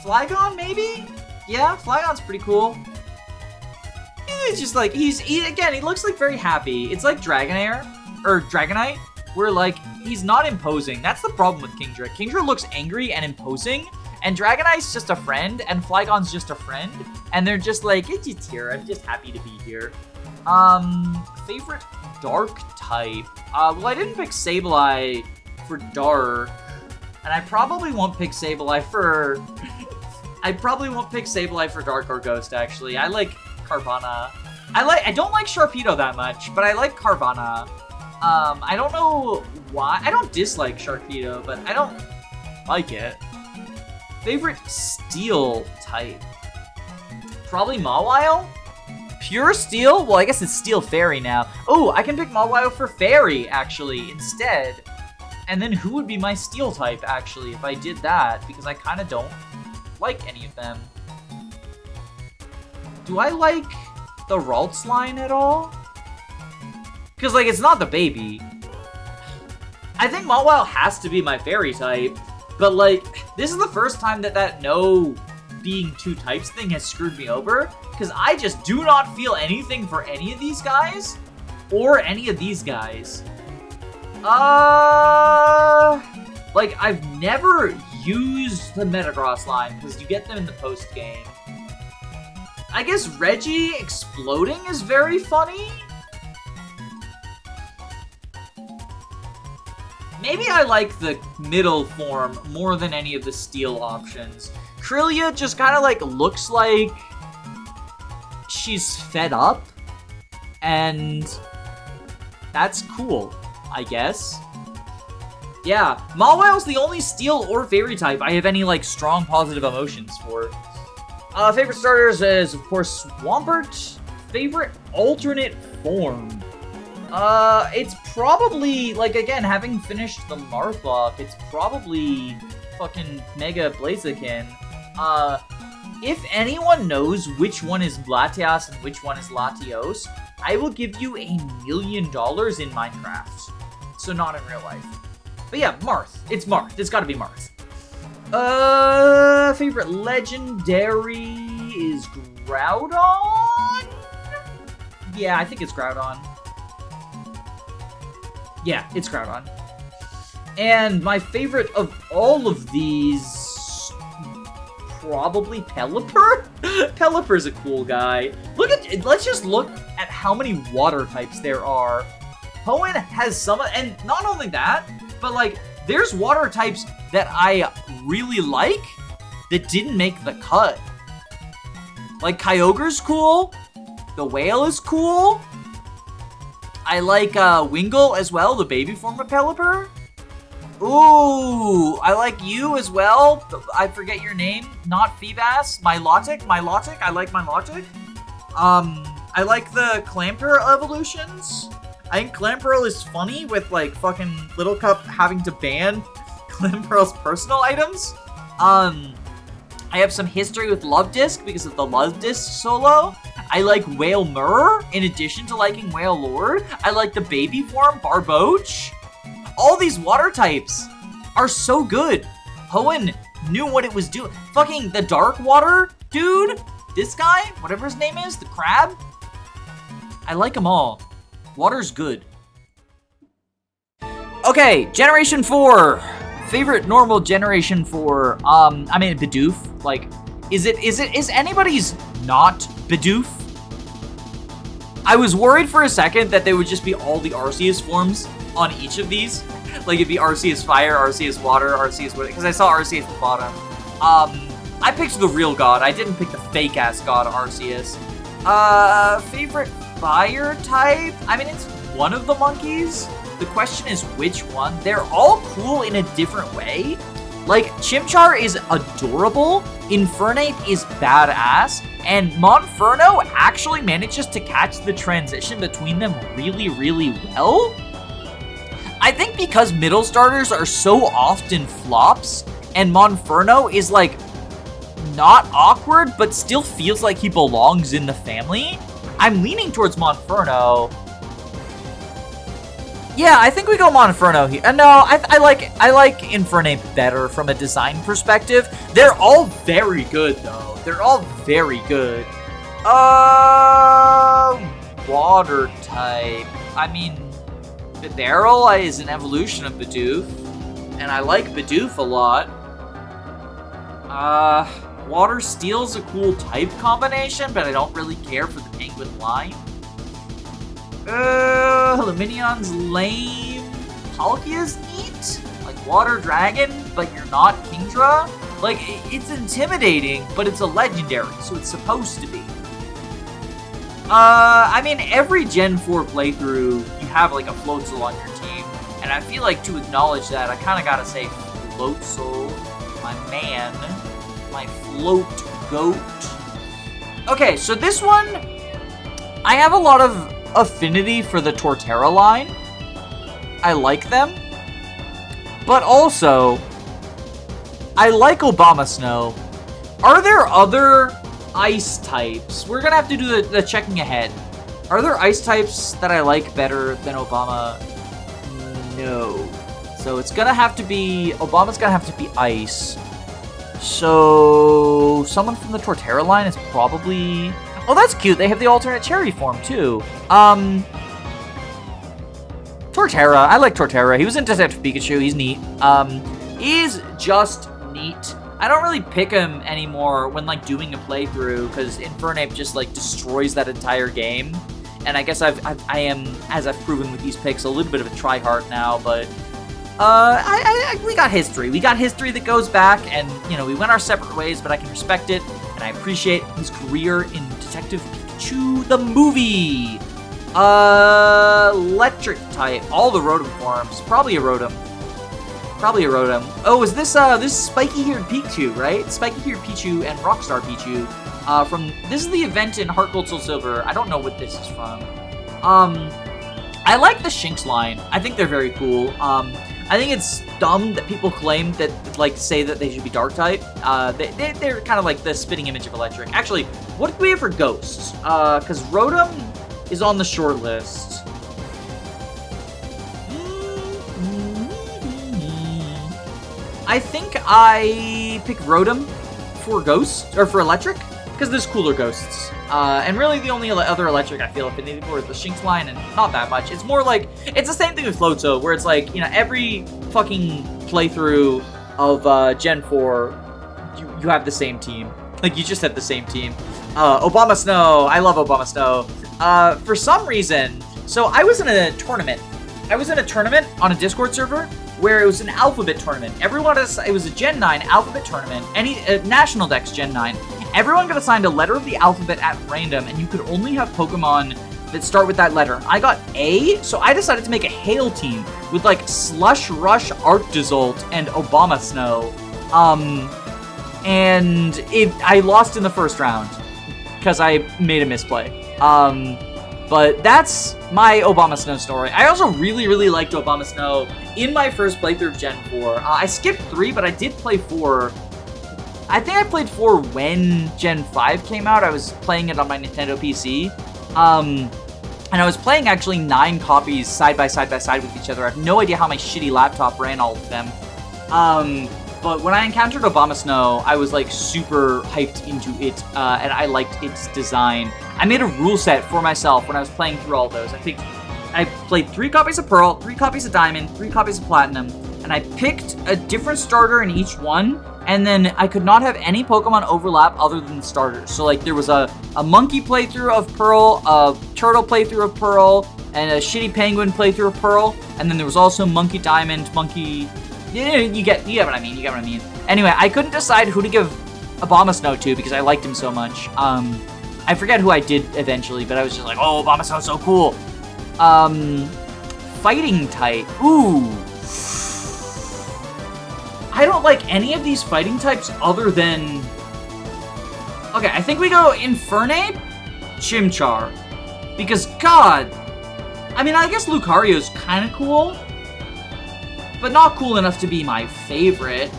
Flygon, maybe? Yeah, Flygon's pretty cool. It's just like, he looks like very happy. It's like Dragonair, or Dragonite, where like, he's not imposing. That's the problem with Kingdra. Kingdra looks angry and imposing, and Dragonite's just a friend, and Flygon's just a friend, and they're just like, it's just here, I'm just happy to be here. Favorite dark type? Well, I didn't pick Sableye for dark, and I probably won't pick Sableye for... Dark or Ghost, actually. I like Carvanha. I don't like Sharpedo that much, but I like Carvanha. I don't know why. I don't dislike Sharpedo, but I don't like it. Favorite Steel type? Probably Mawile? Pure Steel? Well, I guess it's Steel Fairy now. Oh, I can pick Mawile for Fairy, actually, instead. And then who would be my Steel type, actually, if I did that? Because I kind of don't like any of them. Do I like the Ralts line at all? Because, like, it's not the baby. I think Mawile has to be my Fairy type, but, like, this is the first time that no being two types thing has screwed me over, because I just do not feel anything for any of these guys, or any of these guys. Like, I've never used the Metagross line, because you get them in the post-game. I guess Reggie exploding is very funny. Maybe I like the middle form more than any of the Steel options. Trillia just kind of like looks like she's fed up, and that's cool, I guess. Yeah, Mawile's the only Steel or Fairy type I have any like strong positive emotions for. Favorite starters is of course Swampert. Favorite alternate form. It's probably, like, again, having finished the Marthok, it's probably fucking Mega Blaziken. If anyone knows which one is Latias and which one is Latios, I will give you $1 million in Minecraft. So not in real life. But yeah, Marth. It's Marth. It's gotta be Marth. Favorite legendary is Groudon? Yeah, I think it's Groudon. Yeah, it's Groudon. And my favorite of all of these, probably Pelipper? Pelipper's a cool guy. Let's just look at how many water types there are. Hoenn has some, and not only that, but like, there's water types that I really like that didn't make the cut. Like, Kyogre's cool. The whale is cool. I like Wingull as well, the baby form of Pelipper. Ooh, I like you as well. I forget your name. Not Feebas. Milotic. I like Milotic. I like the Clamperl evolutions. I think Clamperl is funny with like fucking Little Cup having to ban Clamperl's personal items. I have some history with Love Disc because of the Love Disc solo. I like Whale Murr, in addition to liking Whale Lord. I like the baby form, Barboach. All these water types are so good. Hoenn knew what it was doing. Fucking the dark water dude, this guy, whatever his name is, the crab. I like them all. Water's good. Okay, Generation 4. Favorite normal Generation 4. I mean, Bidoof. Like, is anybody's not Bidoof? I was worried for a second that they would just be all the Arceus forms on each of these. Like, it'd be Arceus Fire, Arceus Water, Arceus Wood, because I saw Arceus at the bottom. I picked the real god. I didn't pick the fake-ass god Arceus. Favorite fire type? I mean, it's one of the monkeys. The question is which one. They're all cool in a different way. Like, Chimchar is adorable, Infernape is badass, and Monferno actually manages to catch the transition between them really, really well. I think because middle starters are so often flops, and Monferno is, like, not awkward, but still feels like he belongs in the family, I'm leaning towards Monferno. Yeah, I think we go Monferno here. No, I like Infernape better from a design perspective. They're all very good, though. They're all very good. Water type. I mean, Bibarel is an evolution of Bidoof, and I like Bidoof a lot. Water Steel's a cool type combination, but I don't really care for the Penguin line. Luminion's lame. Palkia's neat. Like Water Dragon, but you're not Kingdra. Like, it's intimidating, but it's a legendary, so it's supposed to be. I mean, every Gen 4 playthrough, you have like a Floatzel on your team, and I feel like to acknowledge that, I kind of gotta say Floatzel, my man, my float goat. Okay, so this one, I have a lot of affinity for the Torterra line. I like them. But also, I like Obamasnow. Are there other ice types? We're gonna have to do the checking ahead. Are there ice types that I like better than Obama? No. So it's gonna have to be, Obama's gonna have to be ice. So someone from the Torterra line is probably, oh, that's cute. They have the alternate cherry form, too. Torterra. I like Torterra. He was in Detective Pikachu. He's neat. He's just neat. I don't really pick him anymore when, like, doing a playthrough, because Infernape just, like, destroys that entire game. And I guess I am, as I've proven with these picks, a little bit of a tryhard now, but we got history. We got history that goes back, and, you know, we went our separate ways, but I can respect it, and I appreciate his career in Detective Pikachu, the movie. Electric type. All the Rotom forms. Probably a Rotom. Probably a Rotom. Oh, is this spiky-haired Pikachu, right? Spiky-haired Pichu and Rockstar Pichu. This is the event in Heart Gold Soul Silver. I don't know what this is from. I like the Shinx line. I think they're very cool. I think it's dumb that people claim that, like, say that they should be dark type. They're kind of like the spitting image of electric. Actually, what do we have for ghosts? Because Rotom is on the short list. I think I pick Rotom for ghost, or for electric, because there's cooler ghosts. And really the only other electric I feel affinity for is the Shinx line, and not that much. It's more like, it's the same thing with Floatzel, where it's like, you know, every fucking playthrough of Gen 4, you have the same team. Like, you just have the same team. Obamasnow, I love Obamasnow. For some reason, so I was in a tournament. On a Discord server where it was an alphabet tournament. It was a Gen 9 alphabet tournament, National Dex Gen 9. Everyone got assigned a letter of the alphabet at random, and you could only have Pokemon that start with that letter. I got A, so I decided to make a Hail team with, like, Slush Rush, Arctozolt, and Obamasnow. And I lost in the first round because I made a misplay. But that's my Obamasnow story. I also really, really liked Obamasnow in my first playthrough of Gen 4. I skipped 3, but I did play 4 I think I played 4 when Gen 5 came out. I was playing it on my Nintendo PC. And I was playing actually 9 copies side by side with each other. I have no idea how my shitty laptop ran all of them. But when I encountered Obama Snow, I was like super hyped into it, and I liked its design. I made a rule set for myself when I was playing through all those. I played 3 copies of Pearl, 3 copies of Diamond, 3 copies of Platinum, and I picked a different starter in each one, and then I could not have any Pokemon overlap other than the starters. So like there was a monkey playthrough of Pearl, a turtle playthrough of Pearl, and a shitty penguin playthrough of Pearl, and then there was also Monkey Diamond, Monkey... You get what I mean, Anyway, I couldn't decide who to give Obama Snow to because I liked him so much. I forget who I did eventually, but I was just like, oh, Obama Snow's so cool. Fighting type. Ooh. I don't like any of these fighting types other than... Okay, I think we go Infernape, Chimchar. Because, God... I mean, I guess Lucario's kind of cool, but not cool enough to be my favorite.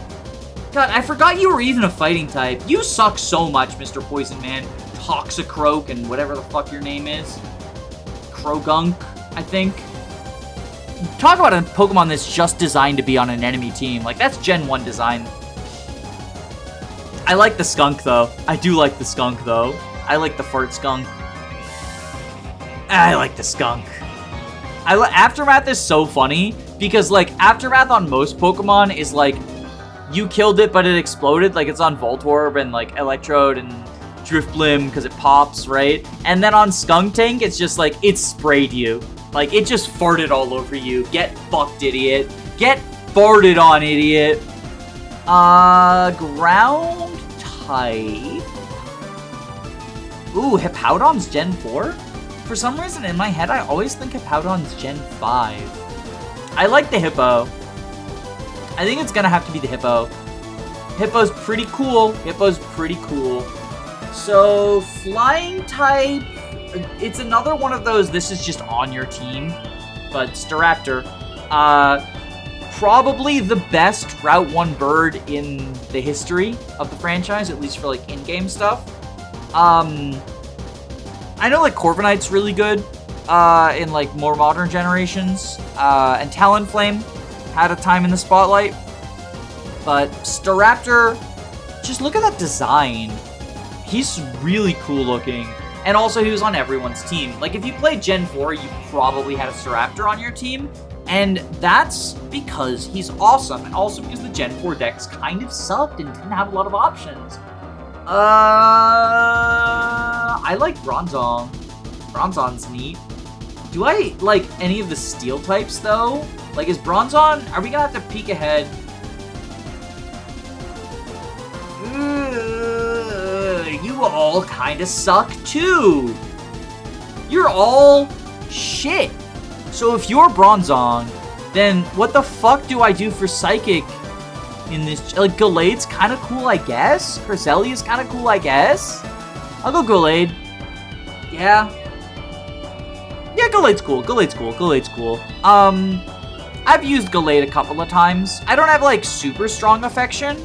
God, I forgot you were even a fighting type. You suck so much, Mr. Poison Man. Toxicroak and whatever the fuck your name is. Krogunk, I think. Talk about a Pokemon that's just designed to be on an enemy team. Like, that's Gen 1 design. I like the skunk, though. I do like the skunk, though. I like the fart skunk. I like the skunk. Aftermath is so funny, because, like, Aftermath on most Pokemon is, like, you killed it, but it exploded. Like, it's on Voltorb and, like, Electrode and Drifblim, because it pops, right? And then on Skuntank, it's just, like, it sprayed you. Like, it just farted all over you. Get fucked, idiot. Get farted on, idiot. Ground type. Ooh, Hippowdon's Gen 4? For some reason, in my head, I always think Hippowdon's Gen 5. I like the Hippo. I think it's gonna have to be the Hippo. Hippo's pretty cool. Hippo's pretty cool. So, Flying type... It's another one of those, this is just on your team, but Staraptor. Probably the best Route 1 bird in the history of the franchise, at least for, like, in-game stuff. I know, like, Corviknight's really good in, like, more modern generations, and Talonflame had a time in the spotlight, but Staraptor, just look at that design. He's really cool looking. And also, he was on everyone's team. Like, if you played Gen 4, you probably had a Staraptor on your team. And that's because he's awesome. And also because the Gen 4 decks kind of sucked and didn't have a lot of options. I like Bronzong. Bronzong's neat. Do I like any of the Steel types, though? Like, is Bronzong... Are we gonna have to peek ahead? You all kind of suck, too. You're all shit. So if you're Bronzong, then what the fuck do I do for Psychic in this? Like, Gallade's kind of cool, I guess? Cresselia's kind of cool, I guess? I'll go Gallade. Yeah. Yeah, Gallade's cool. Gallade's cool. Gallade's cool. I've used Gallade a couple of times. I don't have, like, super strong affection.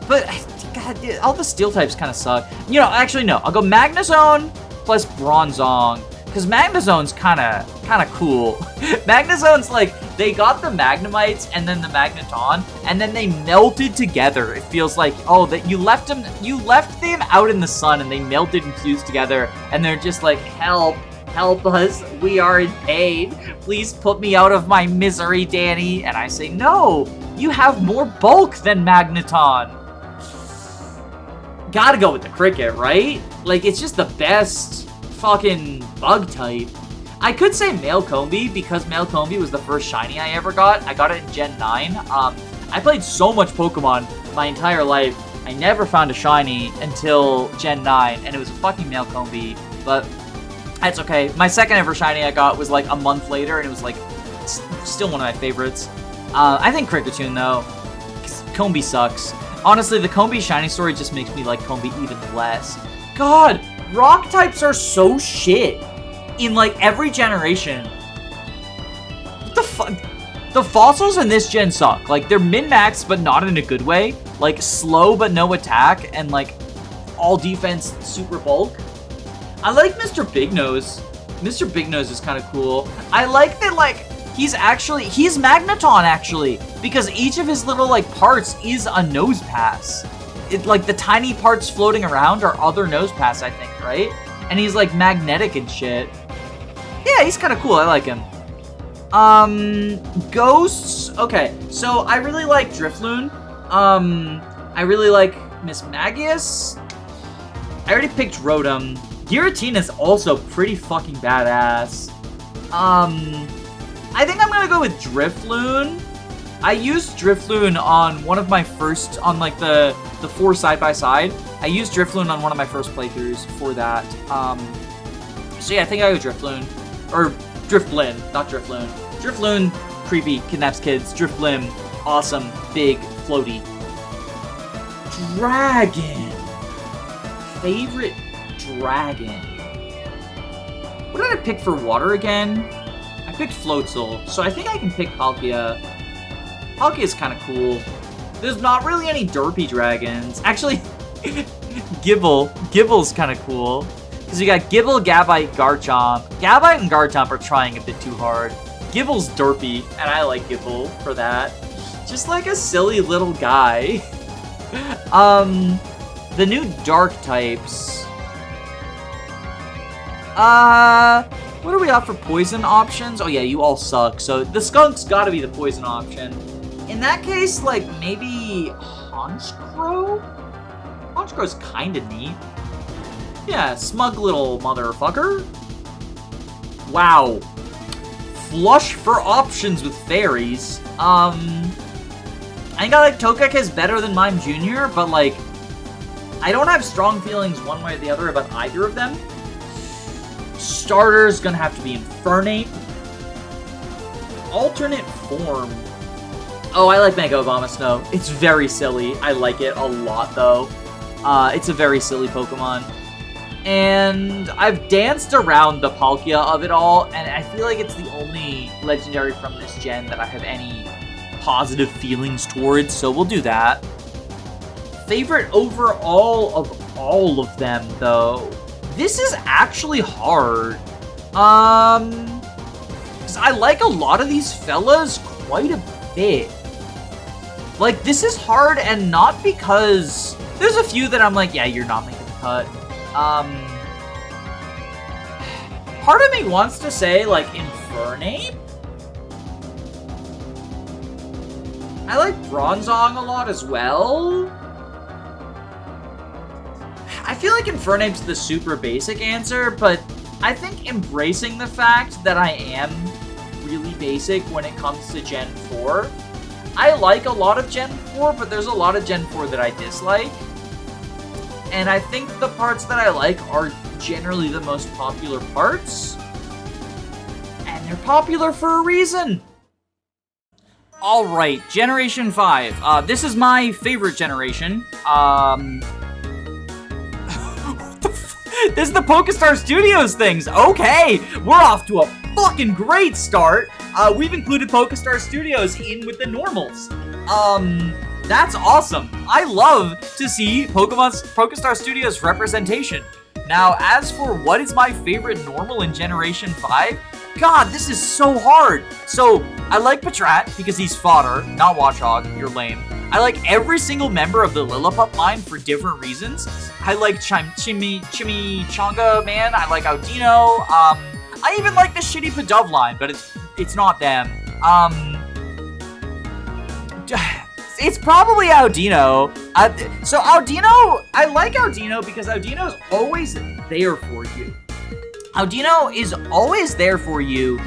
But... God, all the Steel types kind of suck. You know, actually, no. I'll go Magnezone plus Bronzong. Because Magnezone's kind of cool. Magnezone's like, they got the Magnemites and then the Magneton, and then they melted together. It feels like, oh, that you left them out in the sun, and they melted and fused together, and they're just like, help us, we are in pain. Please put me out of my misery, Dani. And I say, no, you have more bulk than Magneton. Gotta go with the Cricket, right? Like, it's just the best fucking bug type. I could say Mailcombi, because Mailcombi was the first shiny I ever got. I got it in Gen 9. I played so much Pokemon my entire life. I never found a shiny until Gen 9, and it was a fucking Mailcombi, but that's okay. My second ever shiny I got was like a month later, and it was like still one of my favorites. I think Kricketune, though, because Combi sucks. Honestly, the Combi shiny story just makes me like Combi even less. God, rock types are so shit in like every generation. What the fuck? The fossils in this gen suck. Like, they're min-max, but not in a good way. like slow but no attack, and like all defense super bulk. I like Mr. Big Nose. Mr. Big Nose is kind of cool. I like that like he's Magneton actually, because each of his little like parts is a nose pass. It like the tiny parts floating around are other nose pass, I think, right? And he's like magnetic and shit. Yeah, he's kind of cool. I like him. Ghosts. Okay, so I really like Drifloon. I really like Miss Magius. I already picked Rotom. Giratina is also pretty fucking badass. I think I'm gonna go with Drifloon. I used Drifloon on one of my first, on like the 4 side-by-side. I used Drifloon on one of my first playthroughs for that. So yeah, I think I go Drifloon. Or Drifblim, not Drifloon. Drifloon, creepy, kidnaps kids. Drifblim, awesome, big, floaty. Dragon. Favorite dragon. What did I pick for water again? I picked Floatzel, so I think I can pick Palkia. Palkia's kind of cool. There's not really any derpy dragons. Actually, Gibble's kind of cool. Because you got Gibble, Gabite, Garchomp. Gabite and Garchomp are trying a bit too hard. Gibble's derpy, and I like Gibble for that. Just like a silly little guy. The new dark types. What do we got for poison options? Oh yeah, you all suck. So the skunk's gotta be the poison option. In that case, like, maybe Honchkrow? Honchkrow's kinda neat. Yeah, smug little motherfucker. Wow. Flush for options with fairies. I think I like Togekiss better than Mime Jr., but like, I don't have strong feelings one way or the other about either of them. Starter's gonna have to be Infernape. Alternate form. Oh, I like Mega Abomasnow. It's very silly. I like it a lot, though. It's a very silly Pokemon. And I've danced around the Palkia of it all, and I feel like it's the only legendary from this gen that I have any positive feelings towards, so we'll do that. Favorite overall of all of them, though. This is actually hard. Because I like a lot of these fellas quite a bit. Like, this is hard, and not because... There's a few that I'm like, yeah, you're not making the cut. Part of me wants to say, like, Infernape? I like Bronzong a lot as well. I feel like Infernape's the super basic answer, but I think embracing the fact that I am really basic when it comes to Gen 4. I like a lot of Gen 4, but there's a lot of Gen 4 that I dislike. And I think the parts that I like are generally the most popular parts. And they're popular for a reason. Alright, Generation 5. This is my favorite generation. This is the Pokestar Studios things. Okay, we're off to a fucking great start. We've included Pokestar Studios in with the normals. That's awesome. I love to see Pokestar Studios representation. Now, as for what is my favorite normal in Generation 5, God, this is so hard. So, I like Patrat because he's fodder, not Watchog. You're lame. I like every single member of the Lillipup line for different reasons. I like Chimichanga Man. I like Audino. I even like the shitty Pidove line, but it's not them. It's probably Audino. So Audino, I like Audino because Audino's always there for you. Audino is always there for you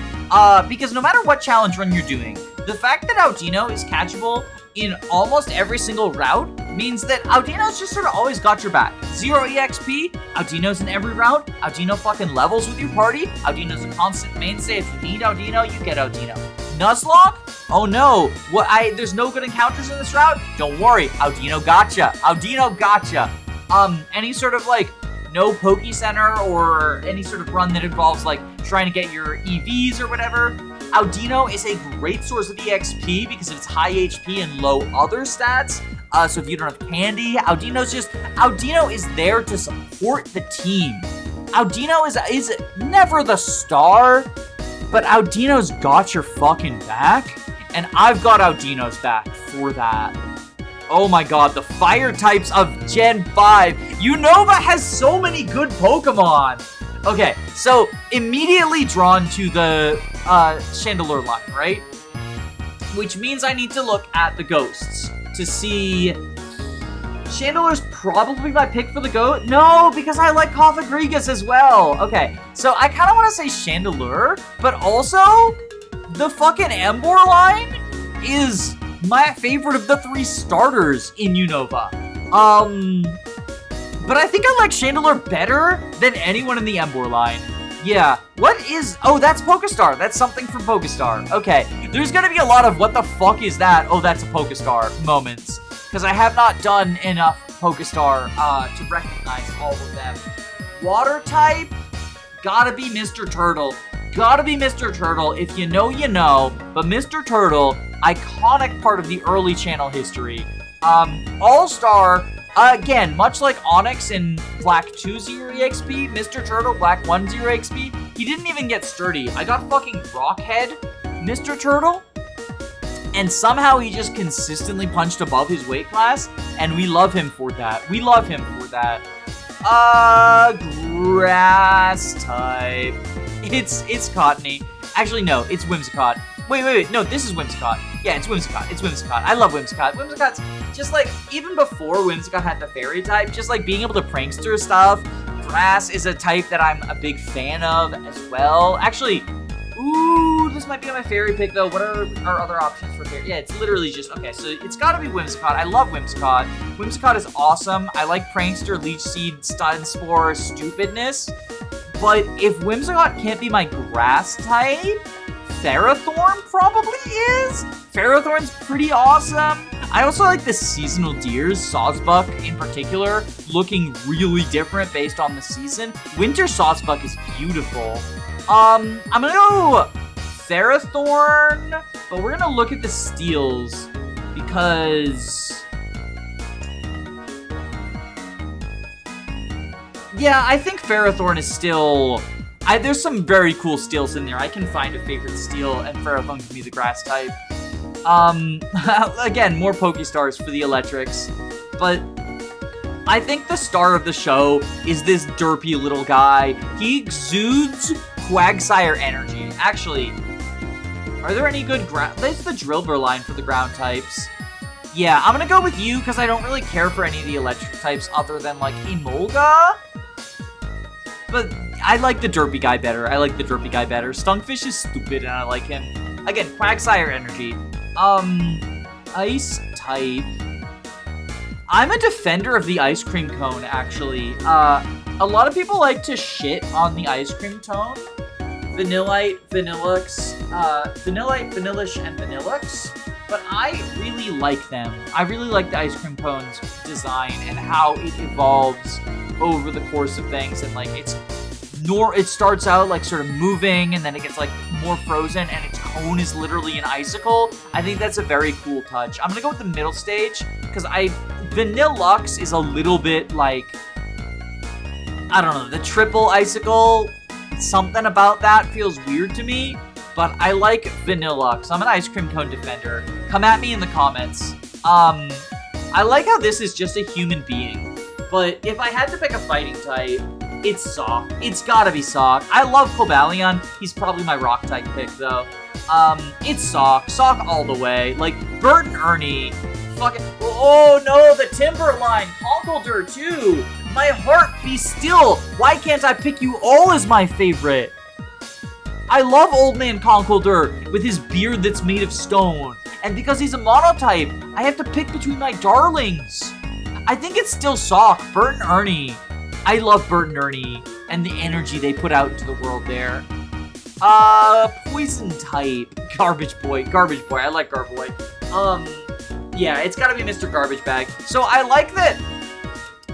because no matter what challenge run you're doing, the fact that Audino is catchable in almost every single route means that Audino's just sort of always got your back. 0 EXP, Audino's in every route, Audino fucking levels with your party, Audino's a constant mainstay. If you need Audino, you get Audino. Nuzlocke? Oh no, there's no good encounters in this route? Don't worry, Audino gotcha. Audino gotcha. Any sort of like no Poke Center or any sort of run that involves like trying to get your EVs or whatever, Audino is a great source of EXP because of its high HP and low other stats. So if you don't have candy, Audino is there to support the team. Audino is never the star, but Audino's got your fucking back, and I've got Audino's back for that. Oh my god, the fire types of Gen 5. Unova has so many good Pokemon. Okay, so immediately drawn to the Chandelure line, right? Which means I need to look at the ghosts to see... Chandelure's probably my pick for the GOAT. No, because I like Cofagrigus as well. Okay, so I kind of want to say Chandelure, but also the fucking Emboar line is my favorite of the 3 starters in Unova. But I think I like Chandelure better than anyone in the Emboar line. Yeah, oh, that's Pokestar. That's something from Pokestar. Okay, there's gonna be a lot of what the fuck is that? Oh, that's a Pokestar moments. Because I have not done enough Pokestar to recognize all of them. Water type, gotta be Mr. Turtle. Gotta be Mr. Turtle. If you know, you know. But Mr. Turtle, iconic part of the early channel history. All-Star, again, much like Onyx in Black 2 0 EXP, Mr. Turtle, Black 1 0 EXP, he didn't even get sturdy. I got fucking Rockhead, Mr. Turtle, and somehow he just consistently punched above his weight class, and we love him for that. We love him for that. Grass type. It's Cottony. Actually, no, it's Whimsicott. Wait, no, this is Whimsicott. Yeah, it's Whimsicott. It's Whimsicott. I love Whimsicott. Whimsicott's just like, even before Whimsicott had the fairy type, just like being able to prankster stuff. Grass is a type that I'm a big fan of as well. Actually, ooh, this might be my fairy pick though. What are our other options for fairy? Yeah, it's literally just, okay, so it's gotta be Whimsicott. I love Whimsicott. Whimsicott is awesome. I like prankster, leech seed, stun spore, stupidness. But if Whimsicott can't be my grass type, Ferrothorn probably is. Ferrothorn's pretty awesome. I also like the seasonal deers, Sawsbuck in particular, looking really different based on the season. Winter Sawsbuck is beautiful. I'm gonna go Ferrothorn, but we're gonna look at the steals because... yeah, I think Ferrothorn is still... there's some very cool steals in there. I can find a favorite steal, and Ferrothorn can be the grass type. Again, more Pokestars for the electrics. But I think the star of the show is this derpy little guy. He exudes Quagsire energy. Actually, are there any good ground... that's the Drillbur line for the ground types. Yeah, I'm gonna go with you, because I don't really care for any of the electric types other than, like, Emolga? But I like the derpy guy better. Stunkfish is stupid and I like him. Again, Quagsire energy. Ice type. I'm a defender of the ice cream cone, actually. A lot of people like to shit on the ice cream tone. Vanillite, Vanillux, Vanillish, and Vanillux. But I really like them. I really like the ice cream cone's design and how it evolves over the course of things, and like it starts out like sort of moving and then it gets like more frozen and its cone is literally an icicle. I think that's a very cool touch. I'm gonna go with the middle stage because Vanillux is a little bit like, I don't know, the triple icicle, something about that feels weird to me, but I like Vanillux. I'm an ice cream cone defender. Come at me in the comments. I like how this is just a human being. But if I had to pick a fighting type, it's Sock. It's gotta be Sock. I love Cobalion. He's probably my rock type pick, though. It's Sock. Sock all the way. Like, Bert and Ernie. Fucking... oh, no, the Timberline. Conkeldurr, too. My heart be still. Why can't I pick you all as my favorite? I love Old Man Conkeldurr with his beard that's made of stone. And because he's a monotype, I have to pick between my darlings. I think it's still Sock, Bert and Ernie. I love Bert and Ernie and the energy they put out into the world there. Poison type. Garbage Boy. I like Garboy. Yeah, it's gotta be Mr. Garbage Bag. So I like that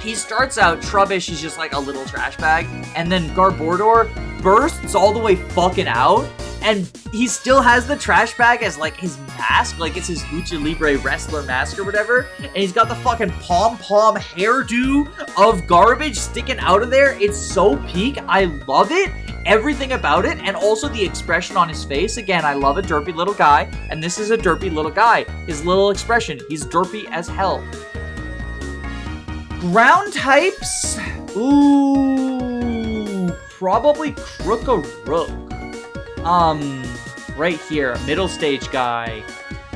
he starts out, Trubbish is just like a little trash bag, and then Garbodor bursts all the way fucking out, And he still has the trash bag as, like, his mask. Like, it's his Lucha Libre wrestler mask or whatever. And he's got the fucking pom-pom hairdo of garbage sticking out of there. It's so peak. I love it. Everything about it. And also the expression on his face. Again, I love a derpy little guy. And this is a derpy little guy. His little expression. He's derpy as hell. Ground types. Ooh. Probably Krookarok. Right here, middle stage guy.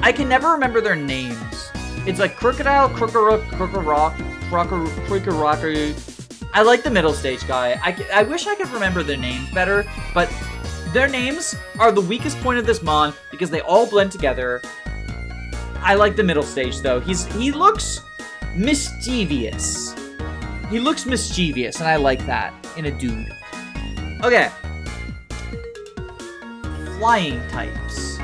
I can never remember their names. It's like Crocodile, Krookarok, Krookarok. I like the middle stage guy. I wish I could remember their names better, but their names are the weakest point of this mon because they all blend together. I like the middle stage though. He looks mischievous. He looks mischievous, and I like that in a dude. Okay. Flying types.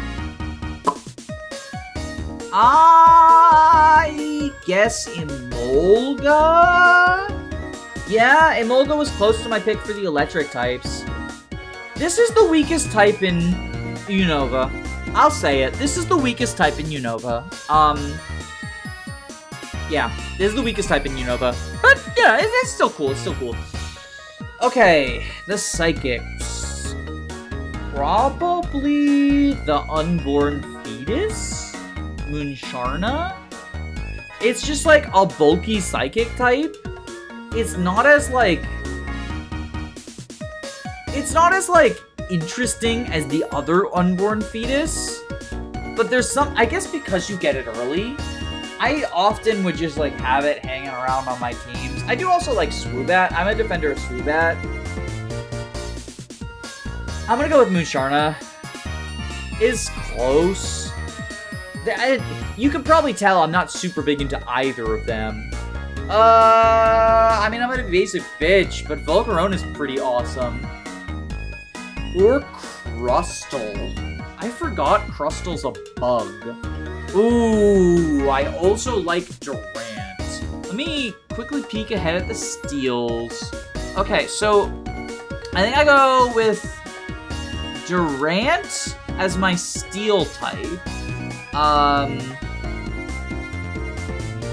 I guess Emolga? Yeah, Emolga was close to my pick for the electric types. This is the weakest type in Unova. I'll say it. This is the weakest type in Unova. Yeah, this is the weakest type in Unova. But, yeah, it's still cool. It's still cool. Okay, the psychics. Probably the unborn fetus? Moonsharna? It's just like a bulky psychic type. It's not as like interesting as the other unborn fetus. But there's some, I guess because you get it early, I often would just like have it hanging around on my teams. I do also like Swoobat. I'm a defender of Swoobat. I'm gonna go with Moonsharna. Is close. You can probably tell I'm not super big into either of them. I mean, I'm gonna be basic bitch, but Volcarona is pretty awesome. Or Crustle. I forgot Crustle's a bug. Ooh, I also like Durant. Let me quickly peek ahead at the steals. Okay, so I think I go with Durant as my steel type.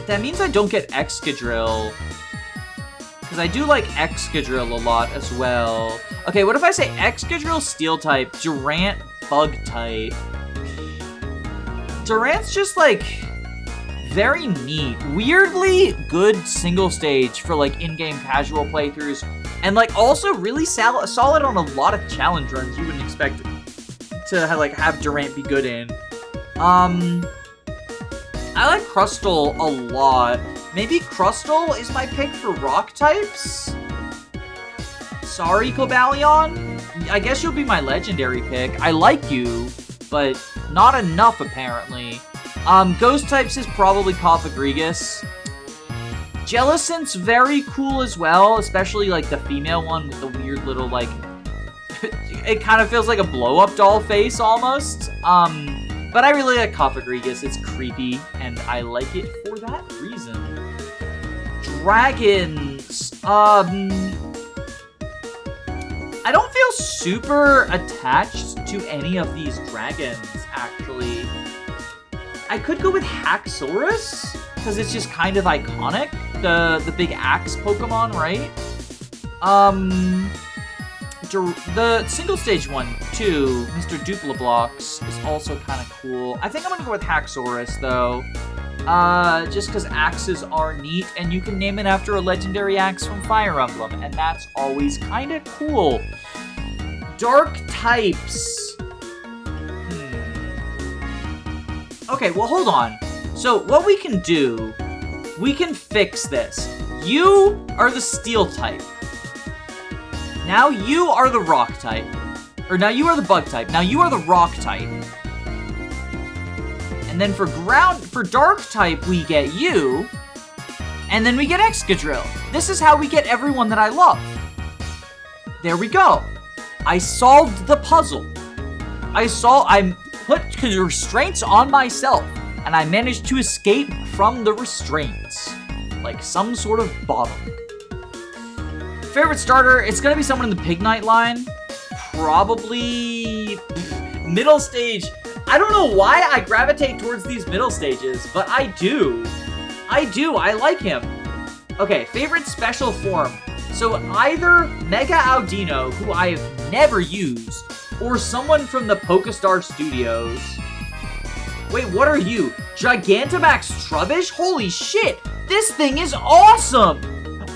That means I don't get Excadrill. Because I do like Excadrill a lot as well. Okay, what if I say Excadrill steel type, Durant bug type? Durant's just like very neat. Weirdly good single stage for like in-game casual playthroughs. And like also really solid on a lot of challenge runs you wouldn't expect to have Durant be good in. I like Crustle a lot. Maybe Crustle is my pick for rock types? Sorry, Cobalion. I guess you'll be my legendary pick. I like you, but not enough apparently. Ghost types is probably Cofagrigus. Jellicent's very cool as well, especially like the female one with the weird little like, it kind of feels like a blow-up doll face almost. But I really like Cofagrigus. It's creepy, and I like it for that reason. Dragons. I don't feel super attached to any of these dragons, actually. I could go with Haxorus, because it's just kind of iconic. The big axe Pokemon, right? The single stage one, too, Mr. Duplablox, is also kind of cool. I think I'm going to go with Haxorus, though. Just because axes are neat, and you can name it after a legendary axe from Fire Emblem, and that's always kind of cool. Dark types. Okay, well, hold on. So, what we can do, we can fix this. You are the steel type. Now you are the rock type. Or now you are the bug type. Now you are the rock type. And then for dark type, we get you. And then we get Excadrill. This is how we get everyone that I love. There we go. I solved the puzzle. I put restraints on myself. And I managed to escape from the restraints. Like some sort of bottom. Favorite starter, it's gonna be someone in the Pignite line. Probably middle stage. I don't know why I gravitate towards these middle stages, but I do. I like him. Okay, favorite special form. So either Mega Audino, who I've never used, or someone from the Pokestar Studios. Wait, what are you? Gigantamax Trubbish? Holy shit! This thing is awesome!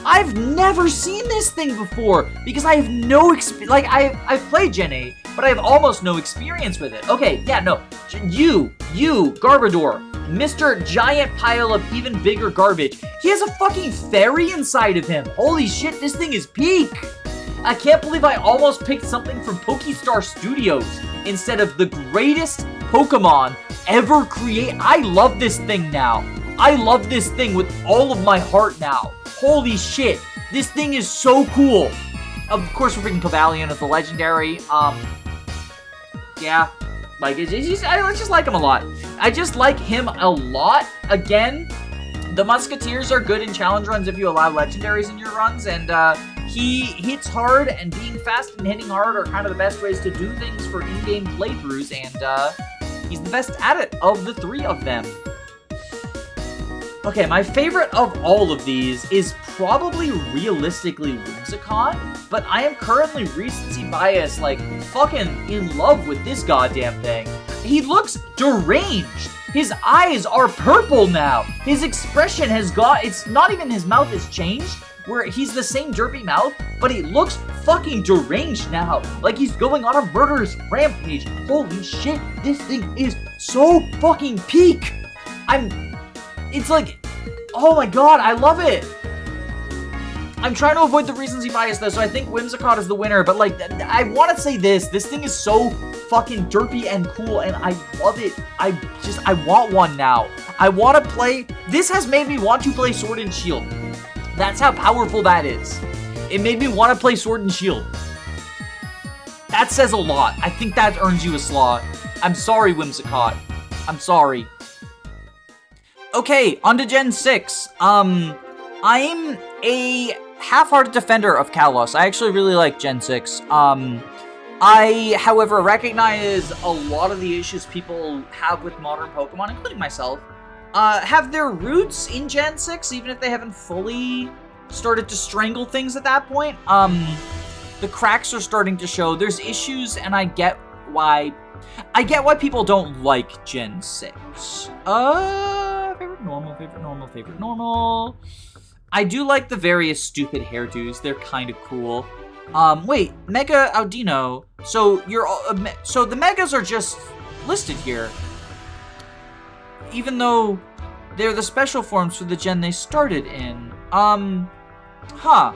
I've never seen this thing before because I have no experience. Like, I've played Gen 8, but I have almost no experience with it. Okay, yeah, no. You, Garbodor, Mr. Giant Pile of even bigger garbage. He has a fucking fairy inside of him. Holy shit, this thing is peak. I can't believe I almost picked something from Pokestar Studios instead of the greatest Pokemon ever created. I love this thing now. I love this thing with all of my heart now. Holy shit, this thing is so cool. Of course, we're picking Cobalion as the legendary. Yeah, like, I just like him a lot. I just like him a lot. Again, the Musketeers are good in challenge runs if you allow legendaries in your runs, and he hits hard, and being fast and hitting hard are kind of the best ways to do things for in-game playthroughs, and he's the best at it of the three of them. Okay, my favorite of all of these is probably realistically Whimsicott, but I am currently recency bias, like, fucking in love with this goddamn thing. He looks deranged. His eyes are purple now. His expression has it's not even his mouth has changed, where he's the same derpy mouth, but he looks fucking deranged now. Like he's going on a murderous rampage. Holy shit, this thing is so fucking peak. It's like, oh my god, I love it. I'm trying to avoid the recency bias though, so I think Whimsicott is the winner, but like, I want to say this thing is so fucking derpy and cool, and I love it. I want one now. I want to play, this has made me want to play Sword and Shield. That's how powerful that is. It made me want to play Sword and Shield. That says a lot. I think that earns you a slot. I'm sorry, Whimsicott. I'm sorry. Okay, on to Gen 6. I'm a half-hearted defender of Kalos. I actually really like Gen 6. I, however, recognize a lot of the issues people have with modern Pokemon, including myself, have their roots in Gen 6, even if they haven't fully started to strangle things at that point. The cracks are starting to show. There's issues, and I get why people don't like Gen 6. Favorite normal. I do like the various stupid hairdos. They're kind of cool. Wait, Mega Audino. So so the Megas are just listed here, even though they're the special forms for the gen they started in. Huh.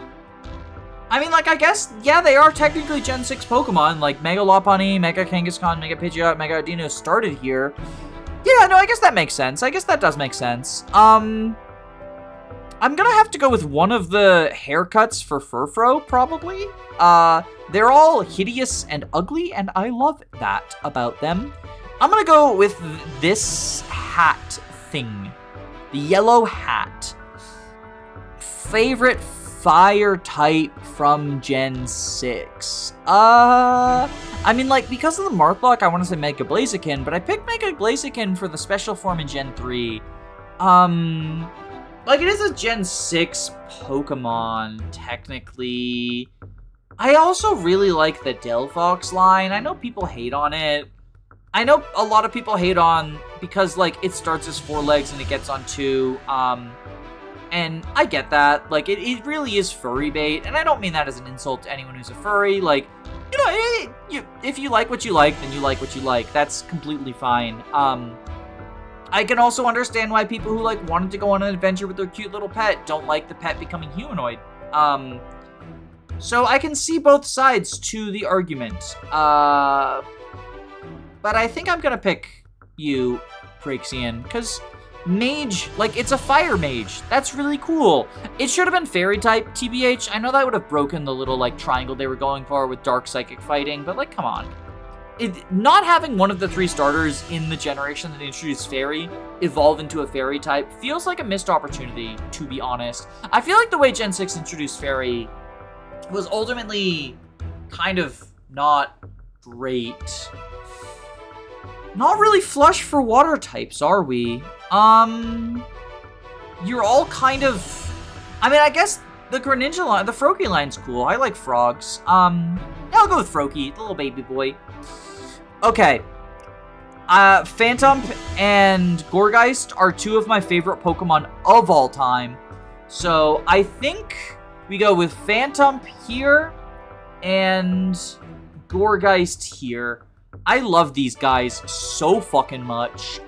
I mean, like, I guess, yeah, they are technically Gen 6 Pokemon, like Mega Lopunny, Mega Kangaskhan, Mega Pidgeot, Mega Audino started here. Yeah, no, I guess that makes sense. I guess that does make sense. I'm gonna have to go with one of the haircuts for Furfro, probably. They're all hideous and ugly, and I love that about them. I'm gonna go with this hat thing. The yellow hat. Favorite fire type from Gen 6. I mean, like, because of the Marthlock, I want to say Mega Blaziken, but I picked Mega Blaziken for the special form in Gen 3. Like, it is a Gen 6 Pokemon, technically. I also really like the Delphox line. I know people hate on it. I know a lot of people hate on, because, like, it starts as 4 legs and it gets on 2, and I get that. Like, it really is furry bait, and I don't mean that as an insult to anyone who's a furry. Like, you know, if you like what you like, then you like what you like. That's completely fine. I can also understand why people who, like, wanted to go on an adventure with their cute little pet don't like the pet becoming humanoid. So I can see both sides to the argument. But I think I'm gonna pick you, Praxian, because Mage, like, it's a fire mage. That's really cool. It should have been fairy type, TBH. I know that would have broken the little, like, triangle they were going for with dark psychic fighting, but, like, come on. Not having one of the 3 starters in the generation that introduced fairy evolve into a fairy type feels like a missed opportunity, to be honest. I feel like the way Gen 6 introduced fairy was ultimately kind of not great. Not really flush for water types, are we? You're all kind of... I mean, I guess the Greninja line, the Froakie line's cool. I like frogs. Yeah, I'll go with Froakie, the little baby boy. Okay. Phantom and Gourgeist are two of my favorite Pokemon of all time. So I think we go with Phantom here and Gourgeist here. I love these guys so fucking much.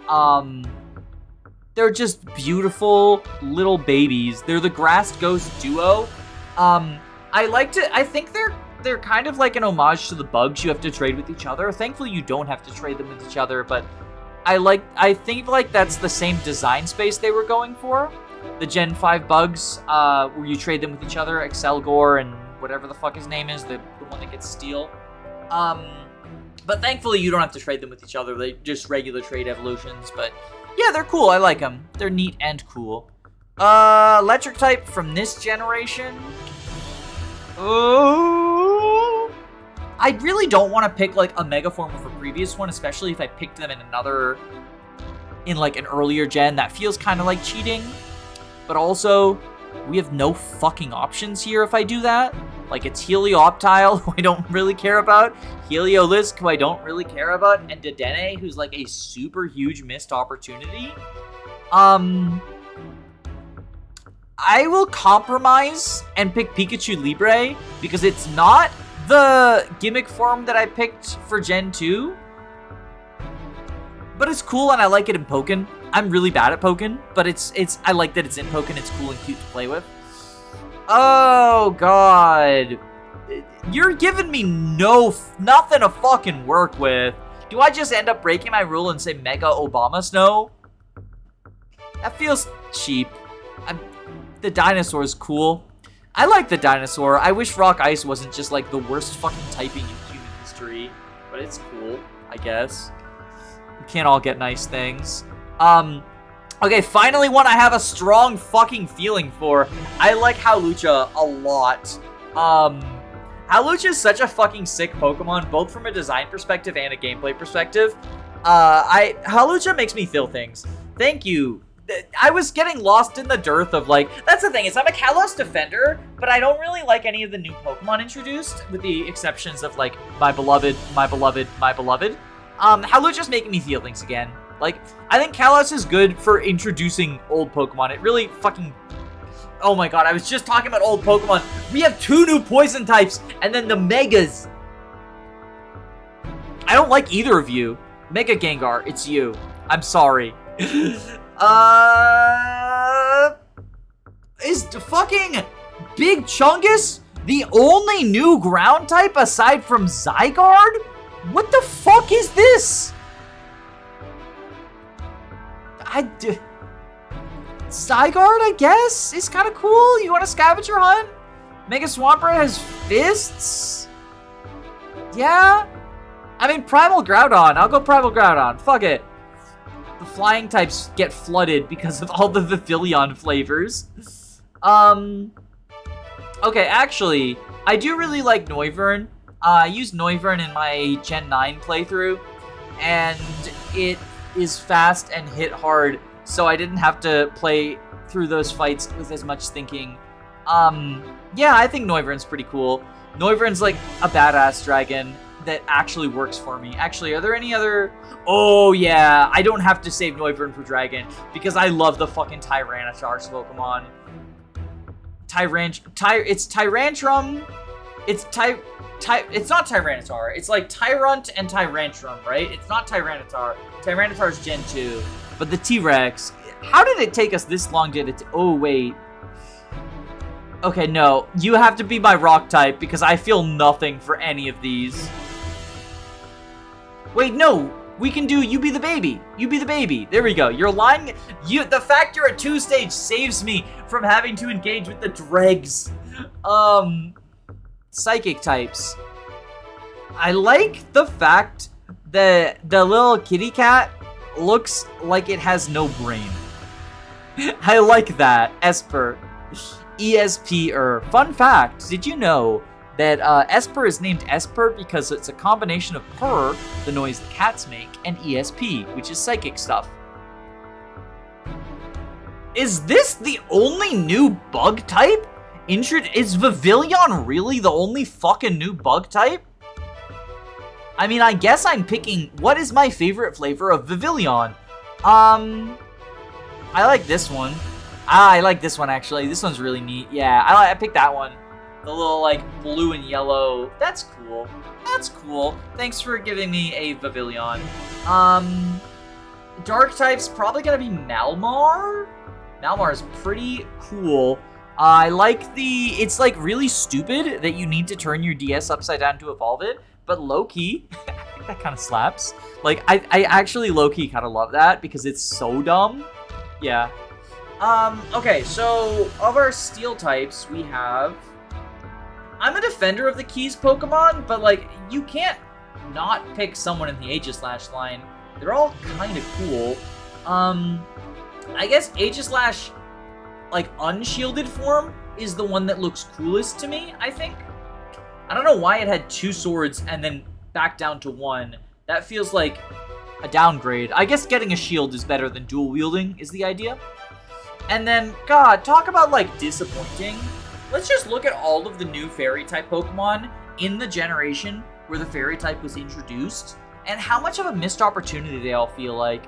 They're just beautiful little babies. They're the Grass Ghost duo. I think they're kind of like an homage to the bugs you have to trade with each other. Thankfully, you don't have to trade them with each other, but I think like that's the same design space they were going for. The Gen 5 bugs, where you trade them with each other, Excelgor and whatever the fuck his name is, the one that gets steel. But thankfully, you don't have to trade them with each other. They're just regular trade evolutions, but yeah, they're cool. I like them. They're neat and cool. Electric type from this generation. Oh, I really don't want to pick like a mega form of a previous one, especially if I picked them in like an earlier gen. That feels kind of like cheating. But also, we have no fucking options here if I do that. Like, it's Helioptile, who I don't really care about, Heliolisk, who I don't really care about, and Dedenne, who's like a super huge missed opportunity. I will compromise and pick Pikachu Libre, because it's not the gimmick form that I picked for Gen 2. But it's cool and I like it in Pokken. I'm really bad at Pokken, but I like that it's in Pokken. It's cool and cute to play with. Oh, God. You're giving me nothing to fucking work with. Do I just end up breaking my rule and say Mega Obama Snow? That feels cheap. The dinosaur's cool. I like the dinosaur. I wish Rock Ice wasn't just like the worst fucking typing in human history, but it's cool, I guess. We can't all get nice things. Okay, finally one I have a strong fucking feeling for. I like Hawlucha a lot. Hawlucha is such a fucking sick Pokemon, both from a design perspective and a gameplay perspective. Hawlucha makes me feel things. Thank you. I was getting lost in the dearth of like, that's the thing, is I'm a Kalos defender, but I don't really like any of the new Pokemon introduced, with the exceptions of like, my beloved. Hawlucha's making me feel things again. Like, I think Kalos is good for introducing old Pokemon. It really fucking... Oh my god, I was just talking about old Pokemon. We have 2 new poison types, and then the Megas. I don't like either of you. Mega Gengar, it's you. I'm sorry. Is fucking Big Chungus the only new ground type aside from Zygarde? What the fuck is this? Zygarde, I guess, is kind of cool. You want a scavenger hunt? Mega Swampert has fists? Yeah? I mean, Primal Groudon. I'll go Primal Groudon. Fuck it. The flying types get flooded because of all the Vivillon flavors. Okay, actually, I do really like Noivern. I used Noivern in my Gen 9 playthrough, and it is fast and hit hard, so I didn't have to play through those fights with as much thinking. Yeah, I think Noivern's pretty cool. Noivern's like a badass dragon that actually works for me. Actually, are there any other... Oh, yeah, I don't have to save Noivern for dragon, because I love the fucking Tyranitar's Pokemon. It's Tyrantrum. It's not Tyranitar. It's like Tyrunt and Tyrantrum, right? It's not Tyranitar. Tyranitar's Gen 2. But the T-Rex... How did it take us this long to... Oh, wait. Okay, no. You have to be my rock type, because I feel nothing for any of these. Wait, no. We can do You Be the Baby. You Be the Baby. There we go. You're lying. The fact you're a 2-stage saves me from having to engage with the dregs. Psychic types. I like the fact that the little kitty cat looks like it has no brain. I like that. Esper. ESP-er. Fun fact, did you know that Esper is named Esper because it's a combination of purr, the noise the cats make, and ESP, which is psychic stuff. Is this the only new bug type? Is Vivillon really the only fucking new bug type? I mean, I guess I'm picking... What is my favorite flavor of Vivillon? I like this one. I like this one, actually. This one's really neat. Yeah, I picked that one. The little, like, blue and yellow. That's cool. That's cool. Thanks for giving me a Vivillon. Dark type's probably gonna be Malmar. Malmar is pretty cool. I like the... It's, like, really stupid that you need to turn your DS upside down to evolve it. But low-key, I think that kind of slaps. Like, I actually low-key kind of love that because it's so dumb. Yeah. Okay, so of our steel types, we have... I'm a defender of the Keys Pokemon, but, like, you can't not pick someone in the Aegislash line. They're all kind of cool. I guess Aegislash, like, unshielded form is the one that looks coolest to me, I think. I don't know why it had 2 swords and then back down to 1. That feels like a downgrade. I guess getting a shield is better than dual wielding is the idea. And then, God, talk about, like, disappointing. Let's just look at all of the new Fairy-type Pokemon in the generation where the Fairy-type was introduced and how much of a missed opportunity they all feel like.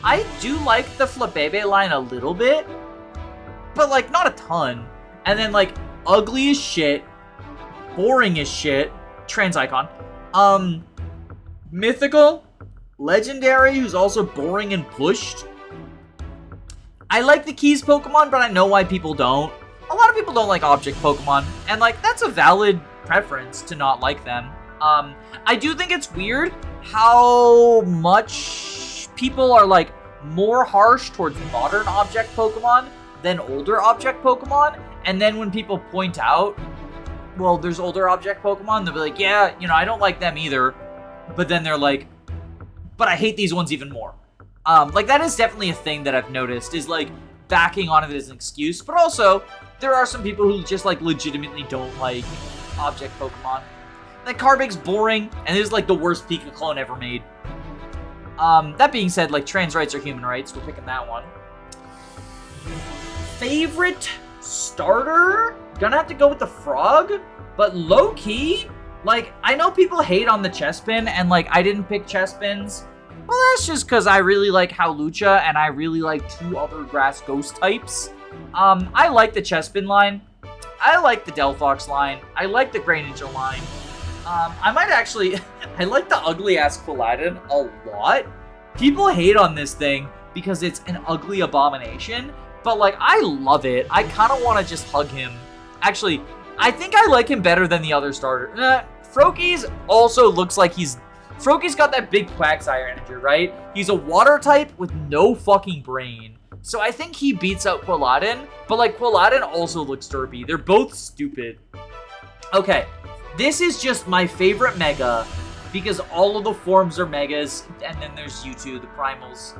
I do like the Flabebe line a little bit, but, like, not a ton. And then, like, ugly as shit, boring as shit, trans icon, mythical, legendary, who's also boring and pushed. I like the Keys Pokemon, but I know why people don't. A lot of people don't like object Pokemon, and, like, that's a valid preference to not like them. I do think it's weird how much people are, like, more harsh towards modern object Pokemon than older object Pokemon, and then when people point out, well, there's older object Pokemon, they'll be like, yeah, you know, I don't like them either. But then they're like, but I hate these ones even more. Like, that is definitely a thing that I've noticed, is, like, backing on it as an excuse. But also, there are some people who just, like, legitimately don't like object Pokemon. Like, Carbig's boring, and it is, like, the worst Pika clone ever made. That being said, like, trans rights are human rights. We're picking that one. Favorite starter? Gonna have to go with the frog, but low-key, like, I know people hate on the Chespin, and, like, I didn't pick Chespins. Well, that's just because I really like Howlucha, and I really like 2 other grass ghost types. I like the Chespin line. I like the Delphox line. I like the Greninja line. I might actually... I like the ugly-ass Quilladin a lot. People hate on this thing because it's an ugly abomination, but, like, I love it. I kind of want to just hug him. Actually, I think I like him better than the other starter. Froakie's also looks like he's... Froakie's got that big Quagsire energy, right? He's a water type with no fucking brain. So I think he beats out Quilladin, but, like, Quilladin also looks derpy. They're both stupid. Okay, this is just my favorite Mega because all of the forms are Megas, and then there's Mewtwo, the Primals.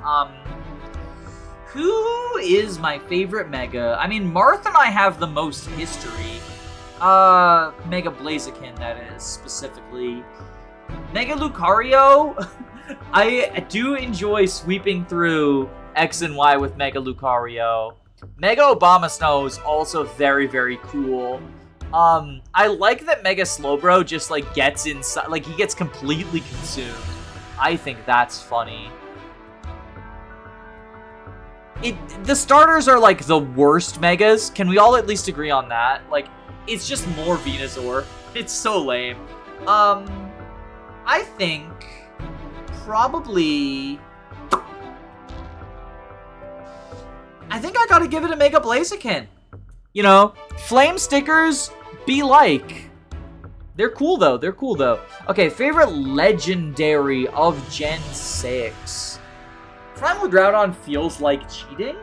Who is my favorite Mega? I mean, Marth and I have the most history. Mega Blaziken, that is, specifically. Mega Lucario? I do enjoy sweeping through X and Y with Mega Lucario. Mega Abomasnow is also very, very cool. I like that Mega Slowbro just, like, gets inside, like, he gets completely consumed. I think that's funny. The starters are, like, the worst Megas. Can we all at least agree on that? Like, it's just more Venusaur. It's so lame. I think probably... I think I gotta give it a Mega Blaziken. You know, flame stickers be like. They're cool though, they're cool though. Okay, favorite legendary of Gen 6. Primal Groudon feels like cheating,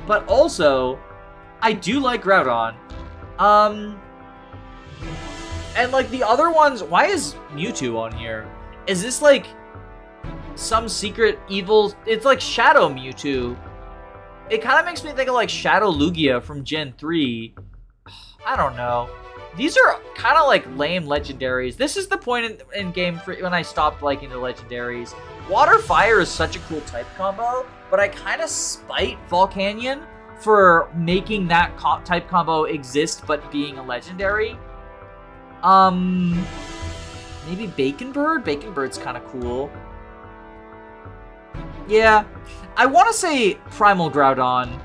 but also, I do like Groudon. And, like, the other ones, why is Mewtwo on here? Is this, like, some secret evil? It's like Shadow Mewtwo. It kind of makes me think of, like, Shadow Lugia from Gen 3. I don't know. These are kind of like lame legendaries. This is the point in game when I stopped liking the legendaries. Water Fire is such a cool type combo, but I kind of spite Volcanion for making that type combo exist but being a legendary. Maybe Bacon Bird? Bacon Bird's kind of cool. Yeah, I want to say Primal Groudon.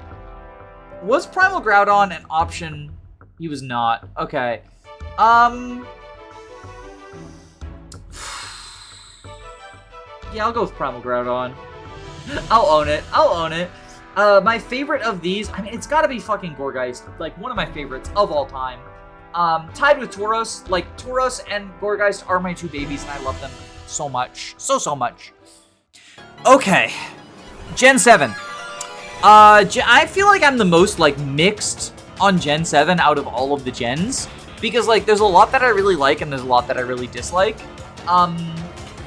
Was Primal Groudon an option? He was not. Okay. Yeah, I'll go with Primal Groudon. I'll own it. I'll own it. My favorite of these, I mean, it's gotta be fucking Gourgeist. Like, one of my favorites of all time. Tied with Tauros. Like, Tauros and Gourgeist are my two babies, and I love them so much. So much. Okay. Gen 7. I feel like I'm the most, like, mixed on Gen 7 out of all of the gens. Because, like, there's a lot that I really like, and there's a lot that I really dislike.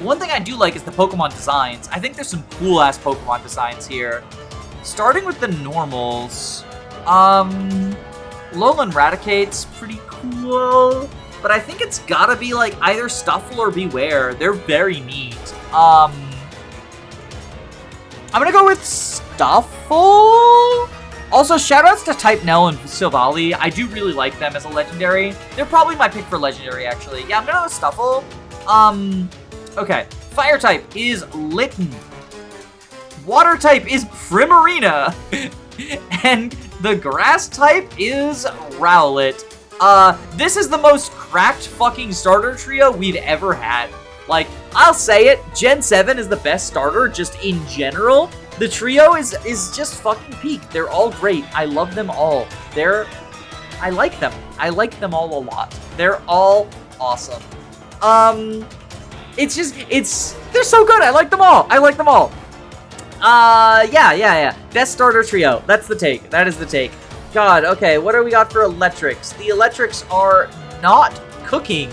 One thing I do like is the Pokemon designs. I think there's some cool-ass Pokemon designs here. Starting with the normals, Alolan Raticate's pretty cool, but I think it's gotta be like either Stuffle or Beware. They're very neat. I'm gonna go with Stuffle. Also, shoutouts to Type Nell and Silvally. I do really like them as a legendary. They're probably my pick for legendary, actually. Yeah, I'm gonna go with Stuffle. Okay. Fire type is Litten. Water type is Primarina. And the grass type is Rowlet. This is the most cracked fucking starter trio we've ever had. Like, I'll say it, Gen 7 is the best starter just in general. The trio is just fucking peak. They're all great. I love them all. I like them. I like them all a lot. They're all awesome. They're so good. I like them all. Yeah. Best starter trio. That's the take. That is the take. God, okay, what do we got for electrics? The electrics are not cooking.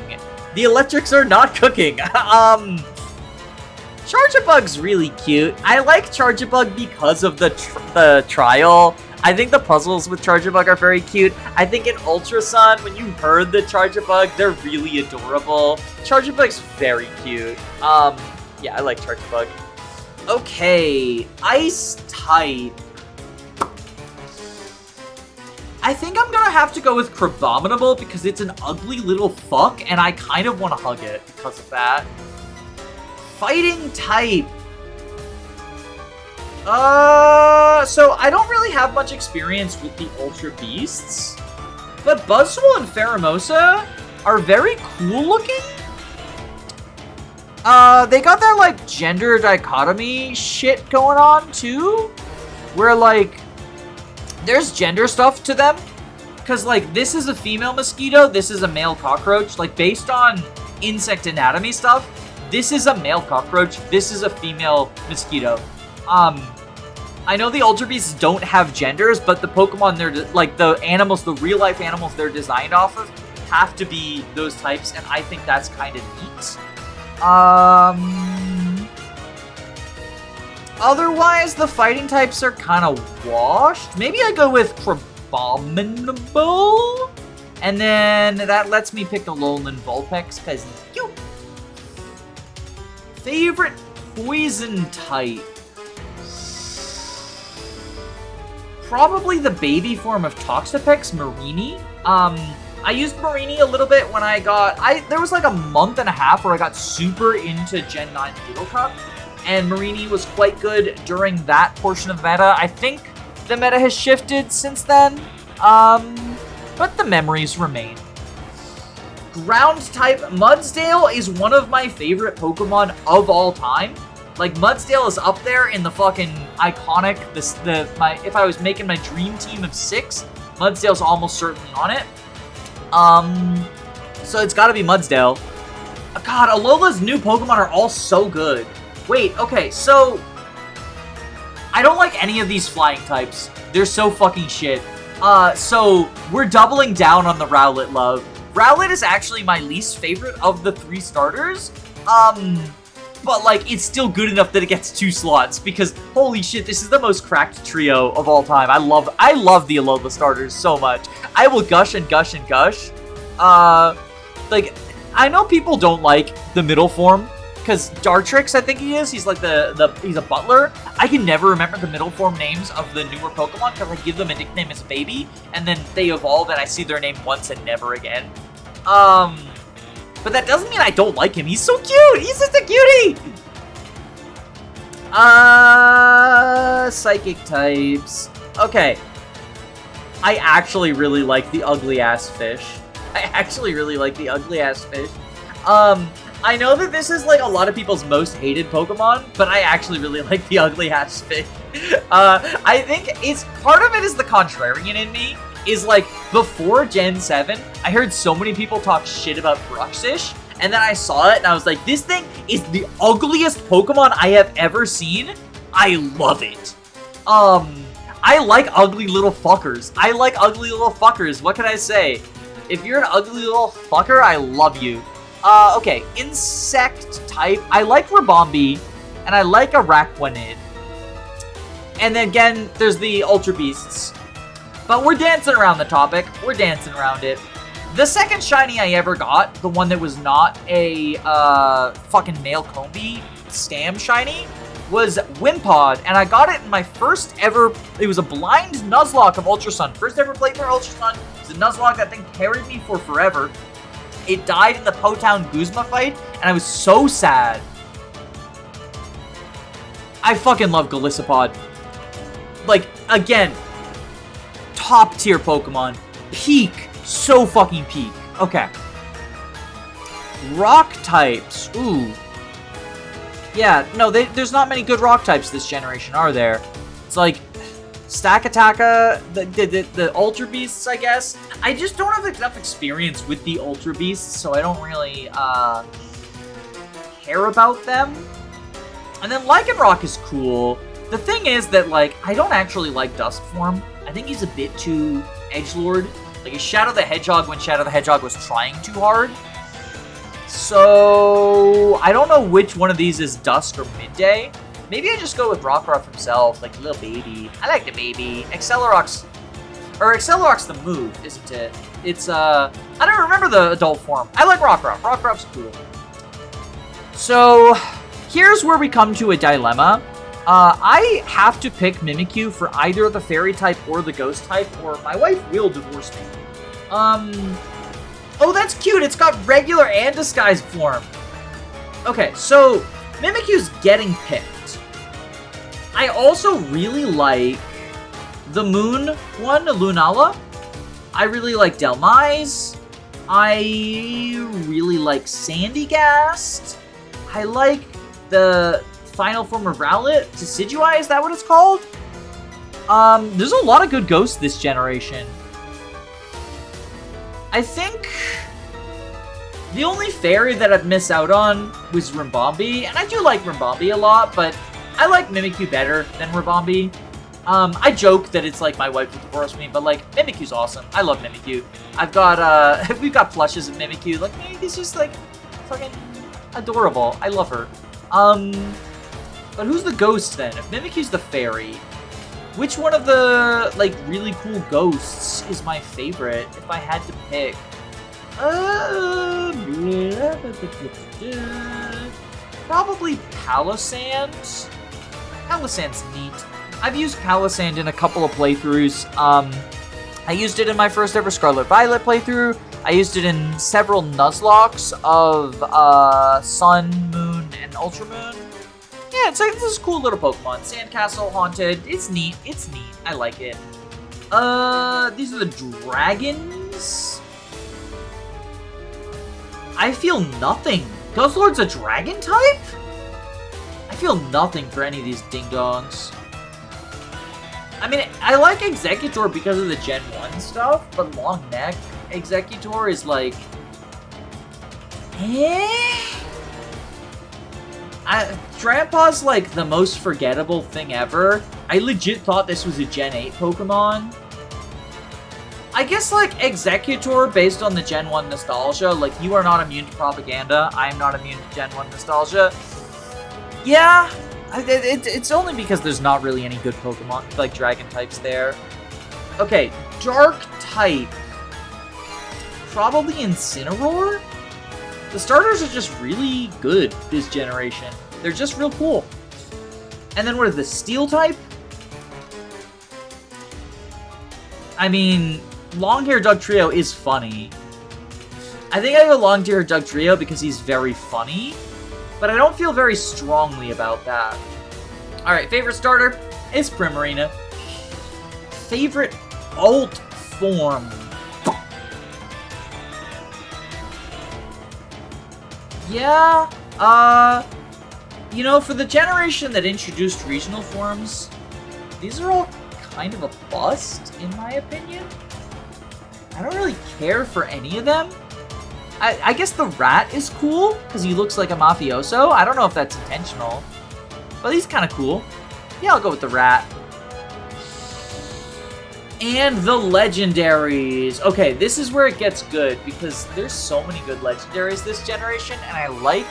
Charjabug's really cute. I like Charjabug because of the trial. I think the puzzles with Charjabug are very cute. I think in Ultra Sun, when you heard the Charjabug, they're really adorable. Charjabug's very cute. Yeah, I like Charjabug. Okay, Ice type. I think I'm gonna have to go with Crabominable because it's an ugly little fuck, and I kind of want to hug it because of that. Fighting type. So I don't really have much experience with the Ultra Beasts, but Buzzwole and Pheromosa are very cool looking. They got that, like, gender dichotomy shit going on, too, where, like, there's gender stuff to them, because, like, this is a female mosquito, this is a male cockroach, like, based on insect anatomy stuff, this is a male cockroach, this is a female mosquito. I know the Ultra Beasts don't have genders, but the Pokemon like, the animals, the real-life animals they're designed off of have to be those types, and I think that's kind of neat. Otherwise, the fighting types are kind of washed. Maybe I go with Crabominable, and then that lets me pick Alolan Vulpix, because he's cute. Favorite poison type? Probably the baby form of Toxapex, Marini. I used Marini a little bit when there was like a month and a half where I got super into Gen 9 Doodle Cup, and Marini was quite good during that portion of the meta. I think the meta has shifted since then, but the memories remain. Ground type, Mudsdale is one of my favorite Pokemon of all time. Like, Mudsdale is up there in the fucking iconic, if I was making my dream team of 6, Mudsdale's almost certainly on it. So it's gotta be Mudsdale. God, Alola's new Pokemon are all so good. Wait, okay, so I don't like any of these flying types. They're so fucking shit. So we're doubling down on the Rowlet love. Rowlet is actually my least favorite of the 3 starters. But, like, it's still good enough that it gets 2 slots, because, holy shit, this is the most cracked trio of all time. I love the Alola starters so much. I will gush and gush and gush. Like, I know people don't like the middle form, because Dartrix, I think he is. He's like he's a butler. I can never remember the middle form names of the newer Pokemon because I give them a nickname as a baby, and then they evolve and I see their name once and never again. But that doesn't mean I don't like him. He's so cute. He's just a cutie. Psychic types. Okay. I actually really like the ugly ass fish. I know that this is like a lot of people's most hated Pokemon, but I actually really like the ugly ass fish. I think it's part of it is the contrarian in me. Is like before Gen 7, I heard so many people talk shit about Bruxish, and then I saw it and I was like, this thing is the ugliest Pokemon I have ever seen. I love it. I like ugly little fuckers. What can I say? If you're an ugly little fucker, I love you. Okay, insect type. I like Ribombee, and I like Araquanid. And then again, there's the Ultra Beasts. But we're dancing around the topic. We're dancing around it. The second shiny I ever got, the one that was not a fucking Mailcombi Stam shiny, was Wimpod, and I got it in my first ever, it was a blind Nuzlocke of Ultra Sun. First ever playthrough of Ultra Sun. It was a Nuzlocke. That thing carried me for forever. It died in the Potown Guzma fight, and I was so sad. I fucking love Golisopod. Like, again, top tier Pokemon. Peak. So fucking peak. Okay. Rock types. Ooh. Yeah, no, there's not many good rock types this generation, are there? It's like Stakataka, the Ultra Beasts, I guess. I just don't have enough experience with the Ultra Beasts, so I don't really care about them. And then Lycanroc is cool. The thing is that, like, I don't actually like Dusk form. I think he's a bit too edgelord. Like, he's Shadow the Hedgehog when Shadow the Hedgehog was trying too hard. So, I don't know which one of these is Dusk or Midday. Maybe I just go with Rockruff himself, like a little baby. I like the baby. Acceleroc's the move, isn't it? It's, I don't remember the adult form. I like Rockruff. Rockruff's cool. So, here's where we come to a dilemma. I have to pick Mimikyu for either the Fairy type or the Ghost type, or my wife will divorce me. Oh, that's cute. It's got regular and disguised form. Okay, so Mimikyu's getting picked. I also really like the Moon one, Lunala. I really like Delmise. I really like Sandygast. I like the final form of Rowlet. Decidueye, is that what it's called? There's a lot of good ghosts this generation. I think the only fairy that I'd miss out on was Ribombee, and I do like Ribombee a lot, but I like Mimikyu better than Ribombee. I joke that it's like my wife would divorce me, but like Mimikyu's awesome. I love Mimikyu. I've got we've got plushes of Mimikyu. Like Mimikyu's just like fucking adorable. I love her. But who's the ghost then? If Mimikyu's the fairy, which one of the like really cool ghosts is my favorite? If I had to pick, probably Palossand. Palossand's neat. I've used Palossand in a couple of playthroughs. I used it in my first ever Scarlet Violet playthrough. I used it in several Nuzlocks of Sun, Moon, and Ultra Moon. Yeah, it's like this is a cool little Pokemon. Sandcastle, Haunted. It's neat. It's neat. I like it. These are the dragons. I feel nothing. Guzzlord's a dragon type? I feel nothing for any of these ding-dongs. I mean, I like Executor because of the Gen 1 stuff, but Long Neck Executor is like... Grandpa's like the most forgettable thing ever. I legit thought this was a Gen 8 Pokemon. I guess like Executor based on the Gen 1 nostalgia, like you are not immune to propaganda, I am not immune to Gen 1 nostalgia. Yeah, it's only because there's not really any good Pokemon, like Dragon types there. Okay, Dark type. probably Incineroar. The starters are just really good this generation. They're just real cool. And then what is the Steel type? I mean, Long-Hair Dugtrio is funny. I think I go Long-Hair Dugtrio because he's very funny, but I don't feel very strongly about that. Alright, favorite starter is Primarina. Favorite alt form. Yeah, you know, for the generation that introduced regional forms, these are all kind of a bust, in my opinion. I don't really care for any of them. I guess the rat is cool, because he looks like a mafioso. I don't know if that's intentional, but he's kind of cool. Yeah, I'll go with the rat. And the legendaries. Okay, this is where it gets good, because there's so many good legendaries this generation, and I like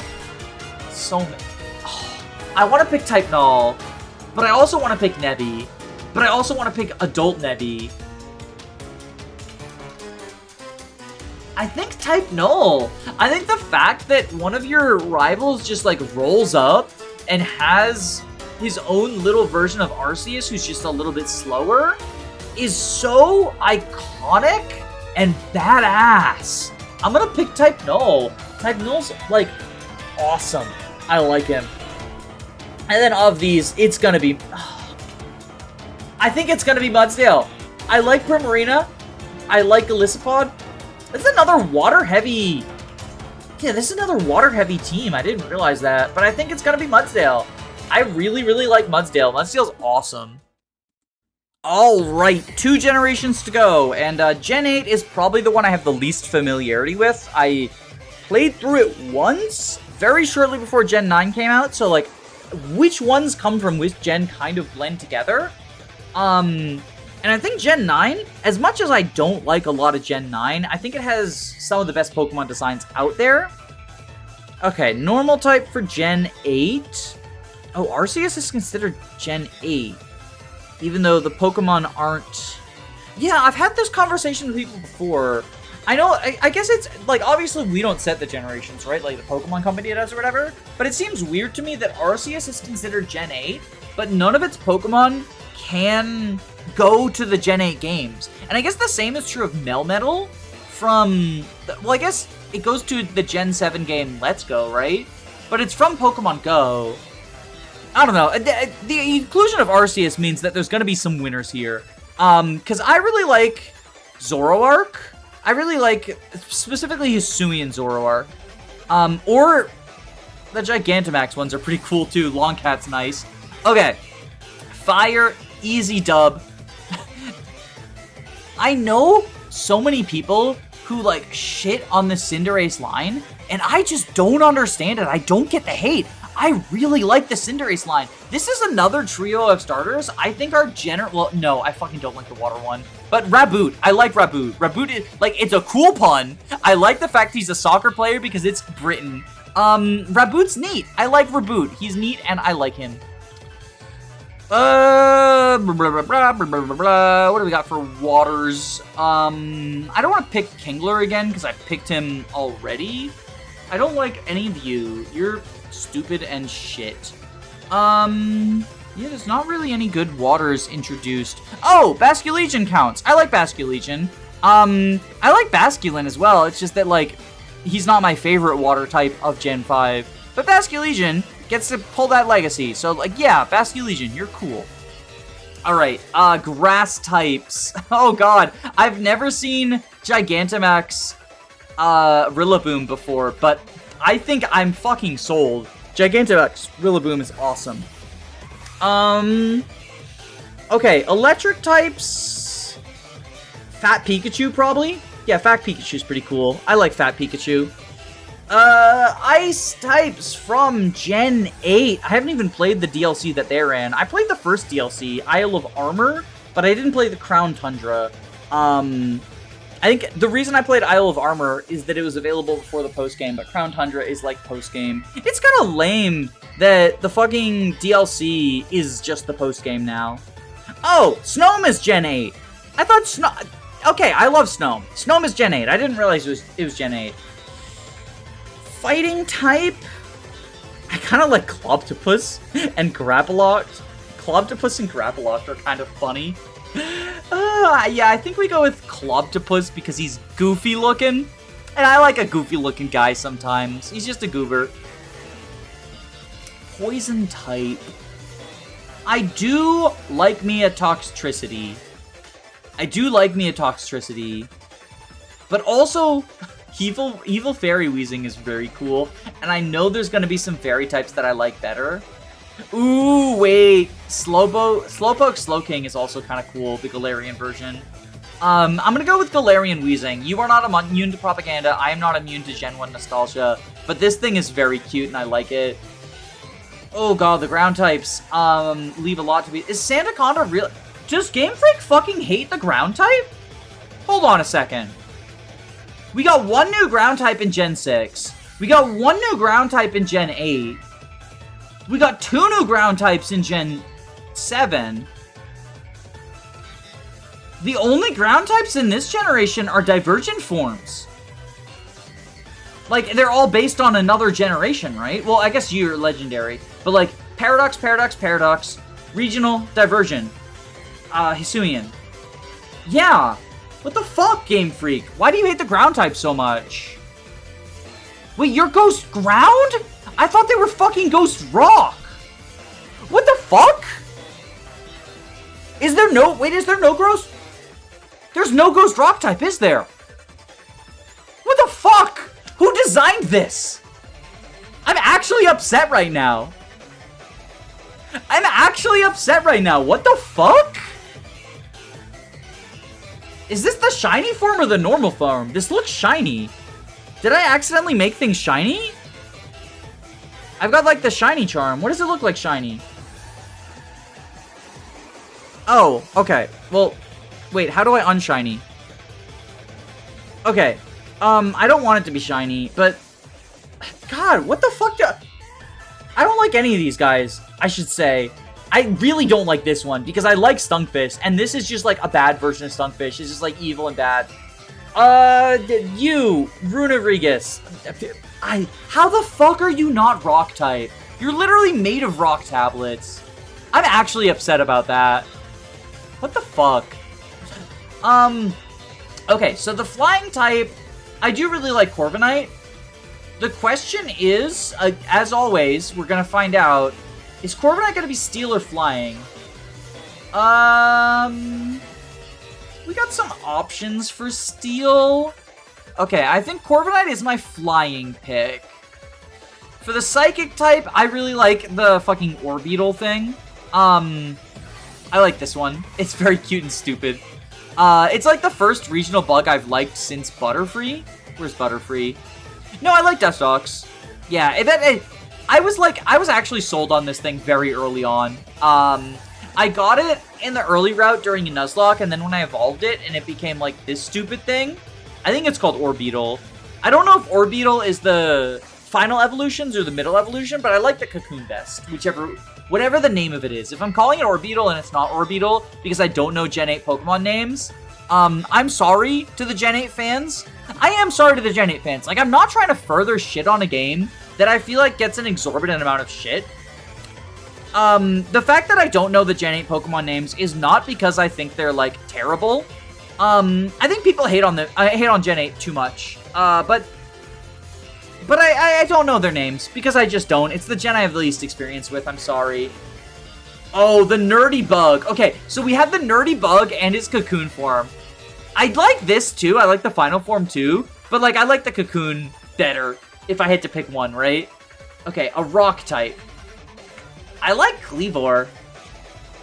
so many. Oh, I want to pick Type Null, but I also want to pick Nebby, but I also want to pick Adult Nebby. I think Type Null. I think the fact that one of your rivals just like rolls up and has his own little version of Arceus who's just a little bit slower is so iconic and badass. I'm gonna pick Type Null. Type Null's like awesome. I like him. And then of these, it's gonna be... I think it's gonna be Mudsdale. I like Primarina. I like Elisipod. This is another water-heavy... Yeah, this is another water-heavy team. I didn't realize that. But I think it's gonna be Mudsdale. I really, really like Mudsdale. Mudsdale's awesome. Alright, 2 generations to go. And Gen 8 is probably the one I have the least familiarity with. I played through it once, very shortly before Gen 9 came out. So, like, which ones come from which gen kind of blend together. And I think Gen 9, as much as I don't like a lot of Gen 9, I think it has some of the best Pokemon designs out there. Okay, normal type for Gen 8. Oh, Arceus is considered Gen 8. Even though the Pokemon aren't... Yeah, I've had this conversation with people before. I know, I guess it's, like, obviously we don't set the generations, right? Like, the Pokemon Company does or whatever. But it seems weird to me that Arceus is considered Gen 8, but none of its Pokemon can go to the Gen 8 games. And I guess the same is true of Melmetal from... Well, I guess it goes to the Gen 7 game Let's Go, right? But it's from Pokemon Go. I don't know. The inclusion of Arceus means that there's going to be some winners here. Because I really like Zoroark. I really like, specifically Hisuian Zoroark. Or the Gigantamax ones are pretty cool too. Longcat's nice. Okay. Fire, easy dub. I know so many people who like shit on the Cinderace line, and I just don't understand it. I don't get the hate. I really like the Cinderace line. This is another trio of starters I think are well, no, I fucking don't like the water one. But Raboot, I like Raboot. Raboot is, like, it's a cool pun. I like the fact he's a soccer player because it's Britain. Raboot's neat. I like Raboot. He's neat and I like him. What do we got for waters? I don't want to pick Kingler again because I picked him already. I don't like any of you. You're stupid and shit. Yeah, there's not really any good waters introduced. Oh, Basculegion counts. I like Basculegion. I like Basculin as well. It's just that, like, he's not my favorite water type of Gen 5. But Basculegion gets to pull that legacy. So, like, yeah, Basculegion, you're cool. Alright, grass types. Oh, God. I've never seen Gigantamax Rillaboom before, but I think I'm fucking sold. Gigantamax Rillaboom is awesome. Okay, electric types. Fat Pikachu, probably? Yeah, Fat Pikachu's pretty cool. I like Fat Pikachu. Ice types from Gen 8. I haven't even played the DLC that they're in. I played the first DLC, Isle of Armor, but I didn't play the Crown Tundra. I think the reason I played Isle of Armor is that it was available before the post-game, but Crown Tundra is like post-game. It's kind of lame that the fucking DLC is just the post-game now. Oh, Snom is Gen 8. I thought Okay, I love Snom. Snom is Gen 8. I didn't realize it was Gen 8. Fighting type? I kind of like Clobtopus and Grappaloct. Clobtopus and Grappaloct are kind of funny. Yeah, I think we go with Clobtopus because he's goofy looking. And I like a goofy looking guy sometimes. He's just a goober. Poison type. I do like me a Toxtricity. But also, Evil Fairy Weezing is very cool. And I know there's going to be some fairy types that I like better. Ooh, wait. Slowpoke Slowking is also kind of cool, the Galarian version. I'm going to go with Galarian Weezing. You are not immune to propaganda. I am not immune to Gen 1 nostalgia. But this thing is very cute and I like it. Oh god, the ground types leave a lot to be... Is Sandaconda real... Does Game Freak fucking hate the ground type? Hold on a second. We got one new ground type in Gen 6. We got one new ground type in Gen 8. We got 2 new ground types in Gen 7. The only ground types in this generation are divergent forms. Like, they're all based on another generation, right? Well, I guess you're legendary. But, like, Paradox, Regional, Divergent, Hisuian. Yeah. What the fuck, Game Freak? Why do you hate the ground type so much? Wait, you're Ghost Ground? I thought they were fucking Ghost Rock. What the fuck? Is there no Ghost? There's no Ghost Rock type, is there? What the fuck? Who designed this? I'm actually upset right now. What the fuck? Is this the shiny form or the normal form? This looks shiny. Did I accidentally make things shiny? I've got like the shiny charm. What does it look like shiny? Oh, okay. Well, wait, how do I unshiny? Okay. I don't want it to be shiny, but... God, what the fuck I don't like any of these guys, I should say. I really don't like this one, because I like Stunfisk, and this is just like a bad version of Stunfisk. It's just like evil and bad. You, Runerigus. How the fuck are you not rock type? You're literally made of rock tablets. I'm actually upset about that. What the fuck? Okay, so the flying type, I do really like Corviknight. The question is, as always, we're gonna find out, is Corviknight gonna be steel or flying? We got some options for steel. Okay, I think Corviknight is my flying pick. For the psychic type, I really like the fucking Orbeetle thing. I like this one. It's very cute and stupid. It's like the first regional bug I've liked since Butterfree. Where's Butterfree? No, I like Dustox. Yeah, I was actually sold on this thing very early on. I got it in the early route during a Nuzlocke, and then when I evolved it, and it became like this stupid thing, I think it's called Orbeetle. I don't know if Orbeetle is the final evolutions or the middle evolution, but I like the Cocoon best, whatever the name of it is. If I'm calling it Orbeetle and it's not Orbeetle because I don't know Gen 8 Pokemon names, I'm sorry to the Gen 8 fans. I am sorry to the Gen 8 fans. Like, I'm not trying to further shit on a game that I feel like gets an exorbitant amount of shit. The fact that I don't know the Gen 8 Pokemon names is not because I think they're, like, terrible. I think people hate on Gen 8 too much. But I don't know their names, because I just don't. It's the gen I have the least experience with, I'm sorry. Oh, the Nerdy Bug. Okay, so we have the Nerdy Bug and its Cocoon form. I like this too, I like the final form too, but like I like the Cocoon better if I had to pick one, right? Okay, a rock type. I like Kleavor.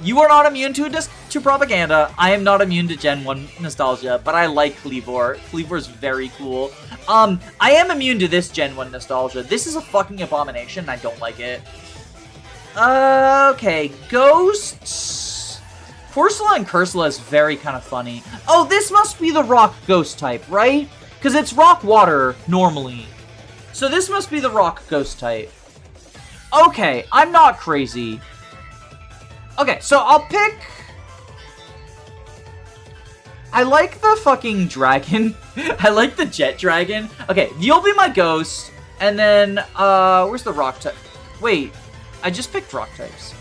You are not immune to propaganda. I am not immune to Gen 1 nostalgia, but I like Kleavor. Kleavor's very cool. I am immune to this Gen 1 nostalgia. This is a fucking abomination, and I don't like it. Okay, Ghosts. Corsola and Cursula is very kind of funny. Oh, this must be the rock ghost type, right? Because it's rock water, normally. So this must be the rock ghost type. Okay, I'm not crazy. Okay, so I'll pick I like the fucking dragon. I like the jet dragon. Okay, you'll be my ghost. And then, where's the rock type? Wait, I just picked rock types.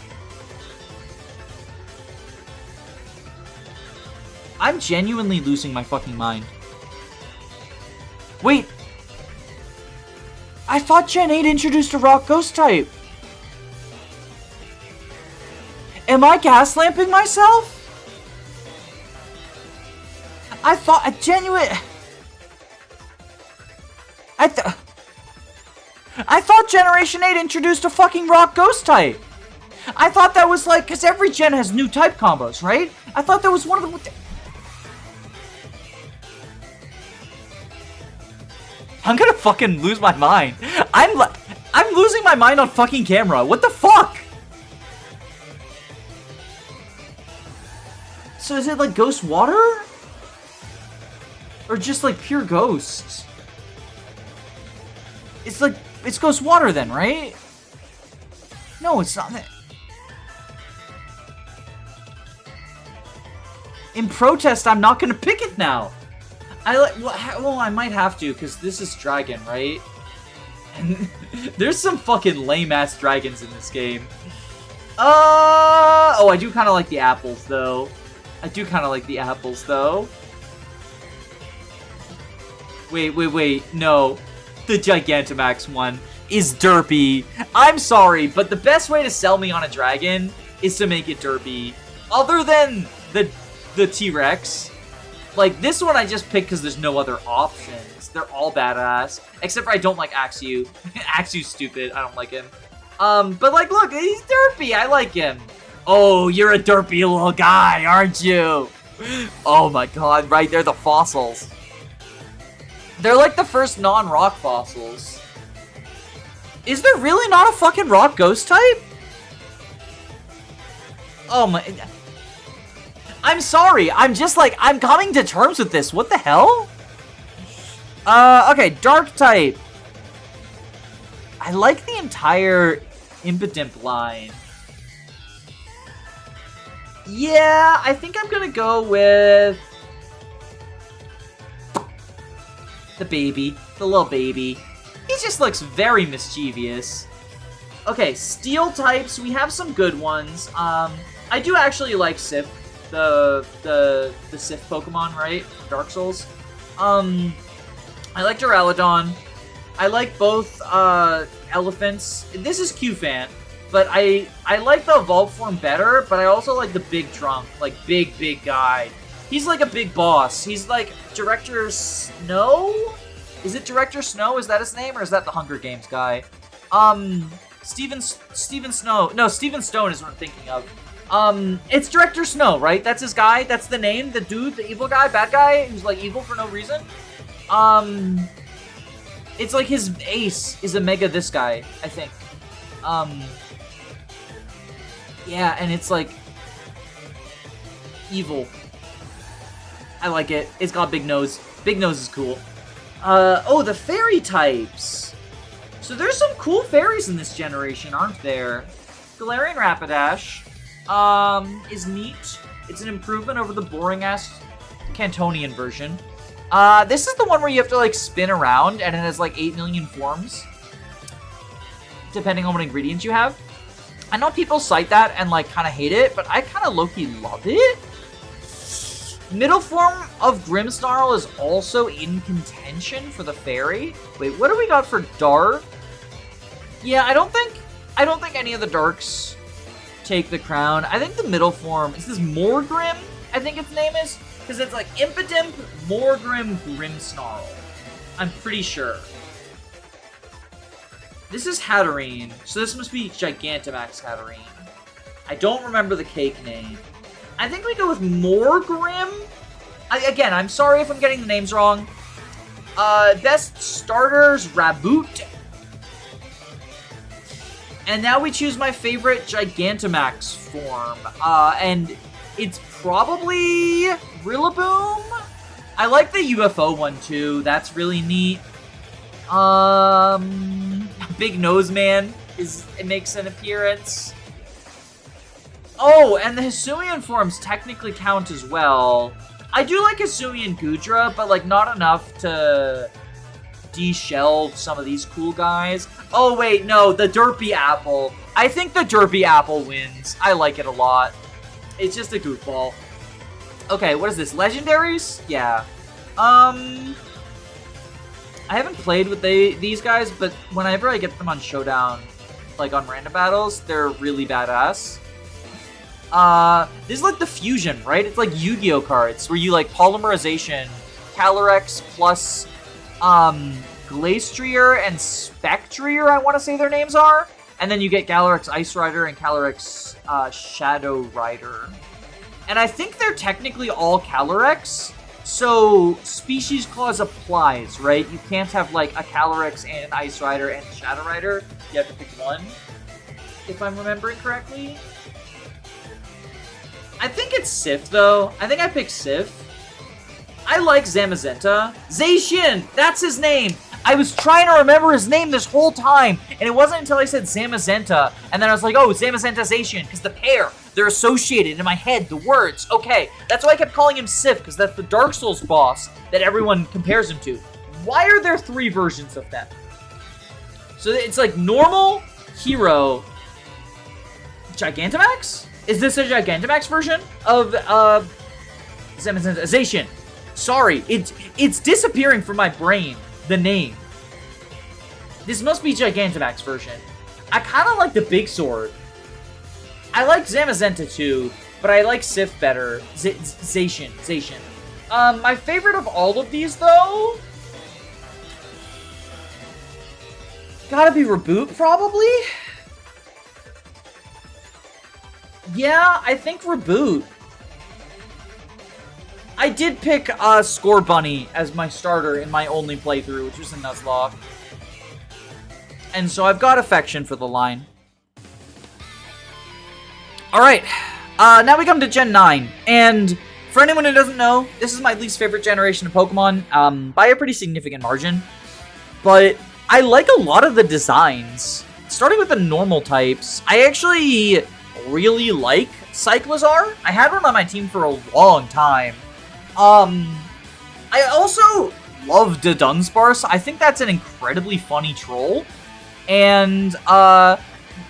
I'm genuinely losing my fucking mind. Wait. I thought Gen 8 introduced a rock ghost type. Am I gaslamping myself? I thought a genuine... I thought Generation 8 introduced a fucking rock ghost type. I thought that was like, because every gen has new type combos, right? I thought that was one of them. I'm gonna fucking lose my mind. I'm losing my mind on fucking camera. What the fuck? So is it like ghost water? Or just like pure ghosts? It's like, it's ghost water then, right? No, it's not that. In protest, I'm not gonna pick it now. Well, I might have to, because this is dragon, right? And there's some fucking lame-ass dragons in this game. Oh, I do kind of like the apples, though. Wait. No. The Gigantamax one is derpy. I'm sorry, but the best way to sell me on a dragon is to make it derpy. Other than the T-Rex. Like, this one I just picked because there's no other options. They're all badass. Except for I don't like Axew. Axew's stupid. I don't like him. But like, look, he's derpy. I like him. Oh, you're a derpy little guy, aren't you? Oh my god, right, they're the fossils. They're like the first non-rock fossils. Is there really not a fucking rock ghost type? Oh my... I'm sorry, I'm just like, I'm coming to terms with this. What the hell? Okay, dark type. I like the entire Impidimp line. Yeah, I think I'm gonna go with the baby, the little baby. He just looks very mischievous. Okay, steel types, we have some good ones. I do actually like Sif, the Sif Pokemon, right? Dark Souls. I like Duraludon. I like both elephants. This is Q-Fan. But I like the evolved form better, but I also like the big trunk, like big guy. He's like a big boss. He's like Director Snow? Is it Director Snow? Is that his name, or is that the Hunger Games guy? Steven Snow. No, Steven Stone is what I'm thinking of. It's Director Snow, right? That's his guy? That's the name? The dude, the evil guy, bad guy, who's like evil for no reason? It's like his ace is a mega this guy, I think. Yeah, and it's like evil. I like it. It's got big nose. Big nose is cool. Oh, the fairy types. So there's some cool fairies in this generation, aren't there? Galarian Rapidash is neat. It's an improvement over the boring-ass Cantonian version. This is the one where you have to, like, spin around, and it has, like, 8 million forms. Depending on what ingredients you have. I know people cite that and, like, kind of hate it, but I kind of low-key love it. Middle form of Grimmsnarl is also in contention for the fairy. Wait, what do we got for dark? Yeah, I don't think any of the darks take the crown. I think the middle form, is this Morgrim? I think its name is? Because it's like Impidimp, Morgrim, Grimmsnarl. I'm pretty sure. This is Hatterene, so this must be Gigantamax Hatterene. I don't remember the cake name. I think we go with Morgrim. Again, I'm sorry if I'm getting the names wrong. Best starters, Raboot. And now we choose my favorite Gigantamax form. And it's probably Rillaboom. I like the UFO one too. That's really neat. Big Nose Man it makes an appearance. Oh, and the Hisuian forms technically count as well. I do like Kasumi and Gudra, but like not enough to de-shelve some of these cool guys. Oh wait, no, the Derpy Apple. I think the Derpy Apple wins. I like it a lot. It's just a goofball. Okay, what is this? Legendaries? Yeah. I haven't played with these guys, but whenever I get them on Showdown, like on random battles, they're really badass. This is like the fusion, right? It's like Yu-Gi-Oh cards where you like polymerization, Calyrex plus Glastrier and Spectrier, I want to say their names are. And then you get Calyrex Ice Rider and Calyrex Shadow Rider. And I think they're technically all Calyrex, so Species Clause applies, right? You can't have like a Calyrex and an Ice Rider and a Shadow Rider. You have to pick one, if I'm remembering correctly. I think it's Sif, though. I think I picked Sif. I like Zamazenta. Zacian! That's his name! I was trying to remember his name this whole time, and it wasn't until I said Zamazenta, and then I was like, oh, Zamazenta Zacian, because the pair, they're associated in my head, the words. Okay, that's why I kept calling him Sif, because that's the Dark Souls boss that everyone compares him to. Why are there 3 versions of them? So it's like normal, hero, Gigantamax? Is this a Gigantamax version of Zamazenta Zacian? Sorry, it's disappearing from my brain, the name. This must be Gigantamax version. I kind of like the big sword. I like Zamazenta too, but I like Sif better. Zacian. My favorite of all of these, though, gotta be Reboot, probably? Yeah, I think Reboot. I did pick Score Bunny as my starter in my only playthrough, which was a Nuzlocke. And so I've got affection for the line. Alright, now we come to Gen 9. And for anyone who doesn't know, this is my least favorite generation of Pokemon, by a pretty significant margin. But I like a lot of the designs. Starting with the normal types, I actually really like Cyclizar. I had one on my team for a long time. I also love the Dunsparce. I think that's an incredibly funny troll. And,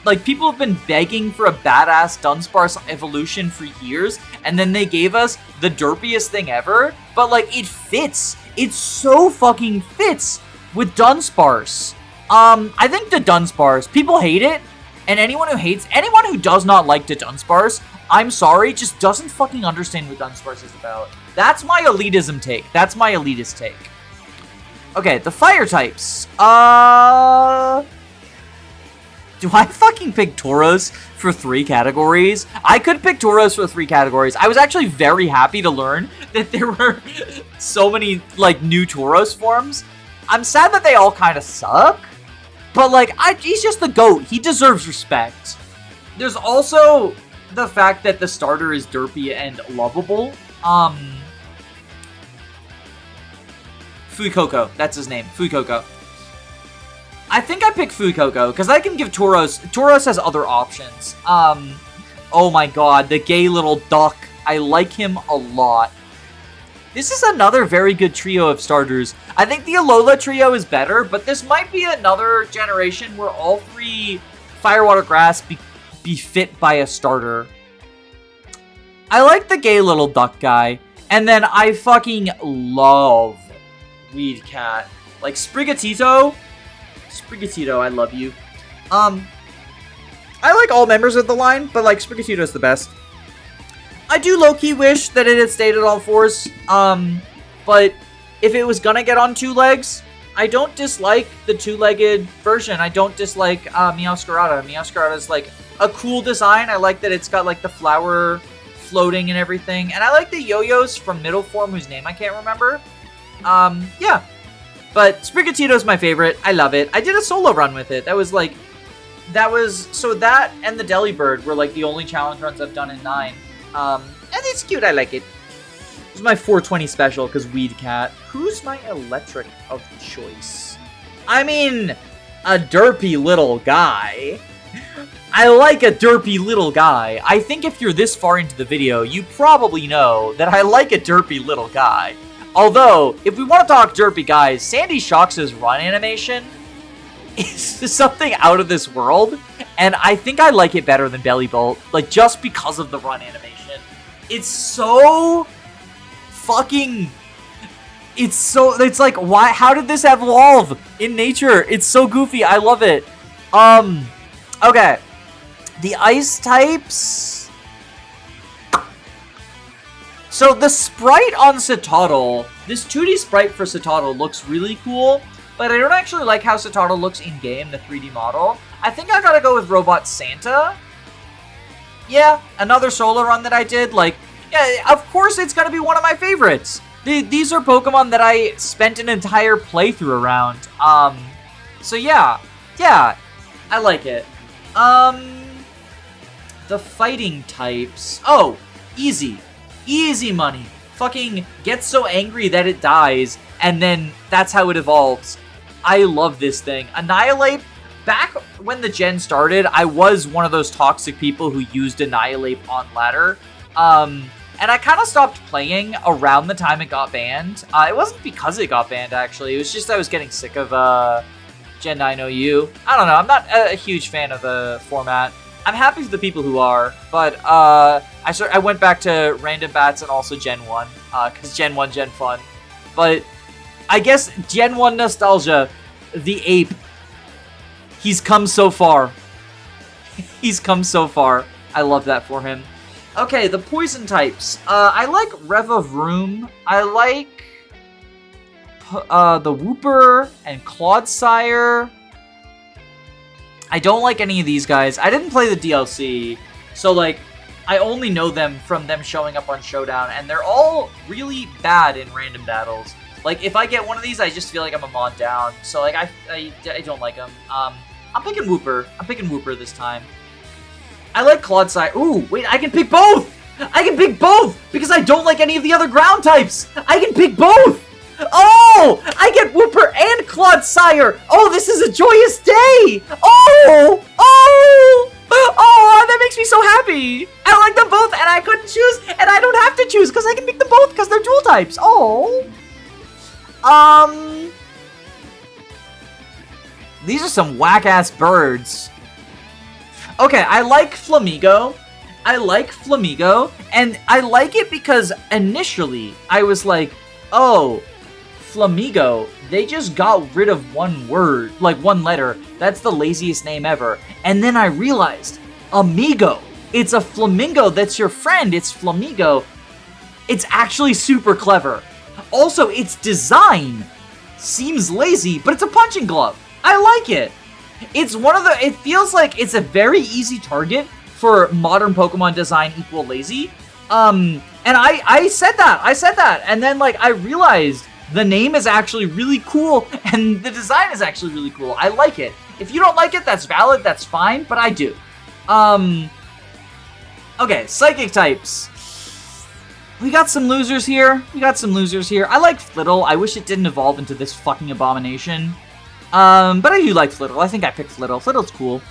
like, people have been begging for a badass Dunsparce evolution for years, and then they gave us the derpiest thing ever. But, like, it fits. It so fucking fits with Dunsparce. I think the Dunsparce, people hate it, and anyone who does not like the Dunsparce, I'm sorry, just doesn't fucking understand what Dunsparce is about. That's my elitism take. That's my elitist take. Okay, the fire types. Do I fucking pick Tauros for 3 categories? I could pick Tauros for 3 categories. I was actually very happy to learn that there were so many, like, new Tauros forms. I'm sad that they all kind of suck. But, like, he's just the GOAT. He deserves respect. There's also the fact that the starter is derpy and lovable. Fuecoco. That's his name. Fuecoco. I think I picked Fuecoco because I can give Tauros. Tauros has other options. Oh my god, the gay little duck. I like him a lot. This is another very good trio of starters. I think the Alola trio is better, but this might be another generation where all 3 Fire, Water, Grass be fit by a starter. I like the gay little duck guy. And then I fucking love Weed Cat. Like Sprigatito. Sprigatito, I love you. I like all members of the line, but like Sprigatito's the best. I do low-key wish that it had stayed at all 4s. But if it was gonna get on 2 legs, I don't dislike the 2-legged version. I don't dislike Meowscarada. Meowscarada's like a cool design. I like that it's got like the flower floating and everything. And I like the yo-yos from Middle Form, whose name I can't remember. Yeah. But Sprigatito's my favorite. I love it. I did a solo run with it. So that and the Delibird were like the only challenge runs I've done in 9. And it's cute. I like it. This is my 420 special because Weed Cat. Who's my electric of choice? I mean, a derpy little guy. I like a derpy little guy. I think if you're this far into the video, you probably know that I like a derpy little guy. Although, if we want to talk derpy guys, Sandy Shocks' run animation is something out of this world, and I think I like it better than Bellybolt, like, just because of the run animation. It's so fucking... It's like, why? How did this evolve in nature? It's so goofy. I love it. Okay. The ice types... So the sprite on Citadel, this 2D sprite for Citadel looks really cool, but I don't actually like how Citadel looks in-game, the 3D model. I think I gotta go with Robot Santa. Yeah, another solo run that I did. Like, yeah, of course it's gonna be one of my favorites. These are Pokemon that I spent an entire playthrough around. So yeah, I like it. The fighting types. Oh, easy. Easy money. Fucking gets so angry that it dies, and then that's how it evolves. I love this thing. Annihilate, back when the gen started, I was one of those toxic people who used Annihilate on ladder. And I kind of stopped playing around the time it got banned. It wasn't because it got banned, actually. It was just I was getting sick of Gen 9 OU. I don't know. I'm not a huge fan of the format. I'm happy for the people who are, but I went back to random bats and also Gen 1, because Gen 1, Gen fun. But I guess Gen 1 nostalgia, the ape, he's come so far. He's come so far. I love that for him. Okay, the poison types. I like Revavroom. I like the Wooper and Clodsire. I don't like any of these guys. I didn't play the DLC, so like, I only know them from them showing up on Showdown, and they're all really bad in random battles. Like, if I get one of these, I just feel like I'm a mod down. So like, I don't like them. I'm picking Wooper. I'm picking Wooper this time. I like Clodsire. Ooh, wait, I can pick both! I can pick both! Because I don't like any of the other ground types! I can pick both! Oh! I get Wooper and Clodsire! Oh, this is a joyous day! Oh! Oh! Oh, that makes me so happy! I like them both, and I couldn't choose, and I don't have to choose, because I can pick them both, because they're dual types. Oh! These are some whack-ass birds. Okay, I like Flamigo. And I like it because initially I was like, oh, Flamigo, they just got rid of one word, like one letter. That's the laziest name ever. And then I realized, Amigo, it's a flamingo that's your friend. It's Flamigo. It's actually super clever. Also, its design seems lazy, but it's a punching glove. I like it. It's one of the, it feels like it's a very easy target for modern Pokemon design equal lazy. And I said that. And then like, I realized the name is actually really cool and the design is actually really cool. I like it. If you don't like it, that's valid, that's fine, but I do. Okay, psychic types. We got some losers here. I like Flittle. I wish it didn't evolve into this fucking abomination. But I do like Flittle. I think I picked Flittle. Flittle's cool.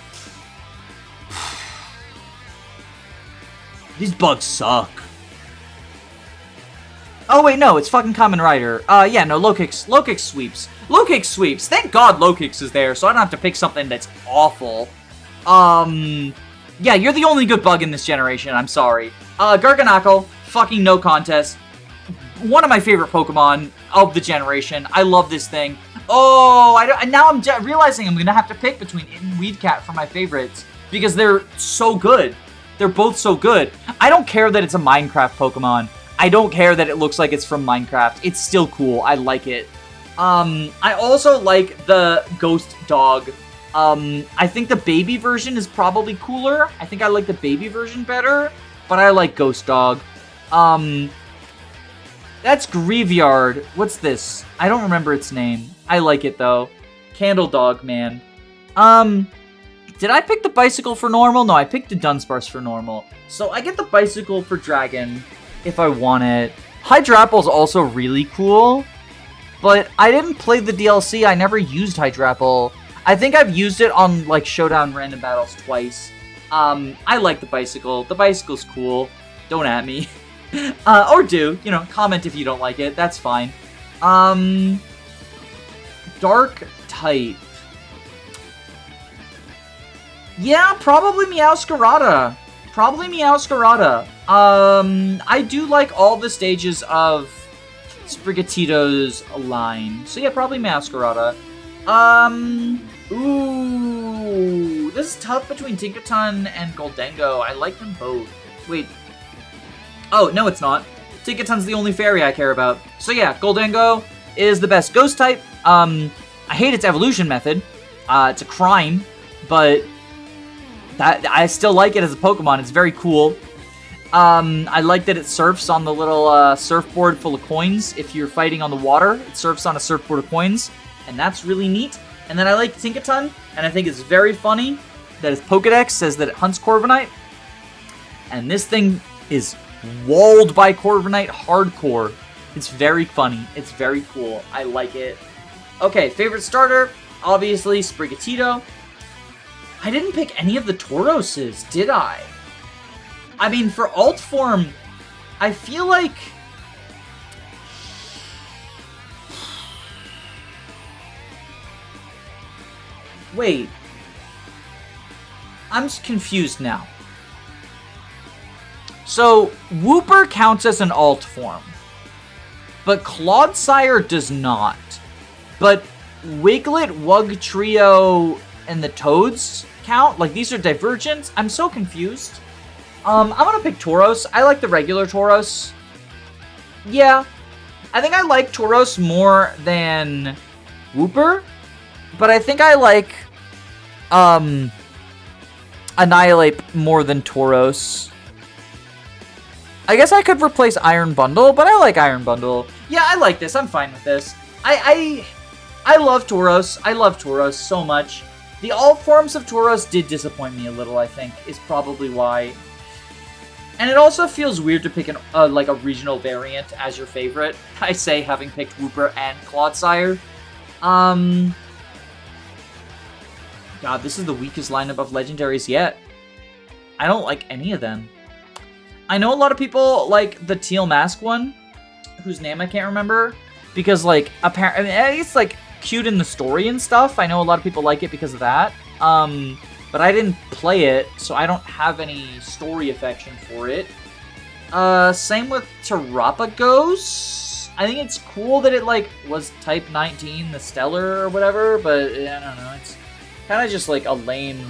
These bugs suck. Oh wait, no, it's fucking Kamen Rider. Yeah, no, Low-Kick sweeps. Low-Kick sweeps. Thank God Low-Kicks is there, so I don't have to pick something that's awful. Yeah, you're the only good bug in this generation, I'm sorry. Garganacl, fucking no contest. One of my favorite Pokemon of the generation. I love this thing. Oh, now I'm realizing I'm gonna have to pick between it and Weedcat for my favorites because they're so good. They're both so good. I don't care that it's a Minecraft Pokemon. I don't care that it looks like it's from Minecraft. It's still cool. I like it. I also like the Ghost Dog. I think the baby version is probably cooler. I think I like the baby version better, but I like Ghost Dog. That's Graveyard. What's this? I don't remember its name. I like it though. Candle Dog, man. Did I pick the Bicycle for normal? No, I picked the Dunsparce for normal. So I get the Bicycle for Dragon if I want it. Hydrapple's also really cool, but I didn't play the DLC. I never used Hydrapple. I think I've used it on like Showdown random battles twice. I like the bicycle. The bicycle's cool. Don't at me. Or do, you know, comment if you don't like it. That's fine. Dark type. Yeah, probably Meowscarada. Probably Meowscarada. I do like all the stages of Sprigatito's line. So yeah, probably Meowscarada. Ooh, this is tough between Tinkaton and Goldengo. I like them both. Wait. Oh, no, it's not. Tinkaton's the only fairy I care about. So yeah, Goldengo is the best ghost type. I hate its evolution method. It's a crime, but I still like it as a Pokemon. It's very cool. I like that it surfs on the little surfboard full of coins. If you're fighting on the water, it surfs on a surfboard of coins, and that's really neat. And then I like Tinkaton, and I think it's very funny that its Pokedex says that it hunts Corviknight, and this thing is walled by Corviknight hardcore. It's very funny. It's very cool. I like it. Okay, favorite starter, obviously Sprigatito. I didn't pick any of the Tauroses, did I? I mean, for alt form, I feel like... Wait. I'm confused now. So, Wooper counts as an alt form, but Clodsire does not. But Wiglet, Wugtrio, and the Toads count? Like, these are Divergent? I'm so confused. I'm gonna pick Tauros. I like the regular Tauros. Yeah. I think I like Tauros more than Wooper. But I think I like, Annihilate more than Tauros. I guess I could replace Iron Bundle, but I like Iron Bundle. Yeah, I like this. I'm fine with this. I love Tauros. I love Tauros so much. The alt forms of Tauros did disappoint me a little, I think, is probably why. And it also feels weird to pick like a regional variant as your favorite. I say, having picked Wooper and Clodsire. God, this is the weakest lineup of legendaries yet. I don't like any of them. I know a lot of people like the Teal Mask one, whose name I can't remember, because like apparently it's like cute in the story and stuff. I know a lot of people like it because of that. But I didn't play it, so I don't have any story affection for it. Same with Terapagos. I think it's cool that it like was type 19, the Stellar or whatever, but I don't know. It's kind of just like a lame.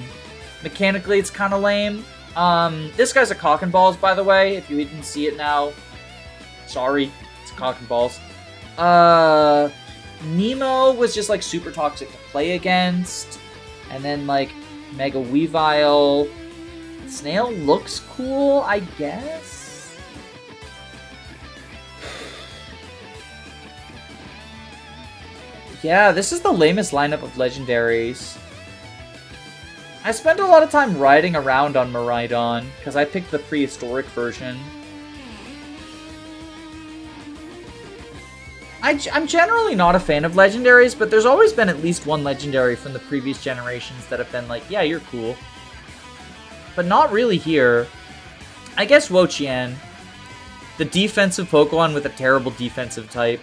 Mechanically, it's kind of lame. This guy's a Cock and Balls, by the way. If you didn't see it now, sorry, it's a Cock and Balls. Nemo was just like super toxic to play against, and then like Mega Weavile. Snail looks cool, I guess. Yeah, this is the lamest lineup of legendaries. I spent a lot of time riding around on Miraidon, because I picked the prehistoric version. I'm generally not a fan of legendaries, but there's always been at least one legendary from the previous generations that have been like, yeah, you're cool. But not really here. I guess Wo-Chien, the defensive Pokemon with a terrible defensive type.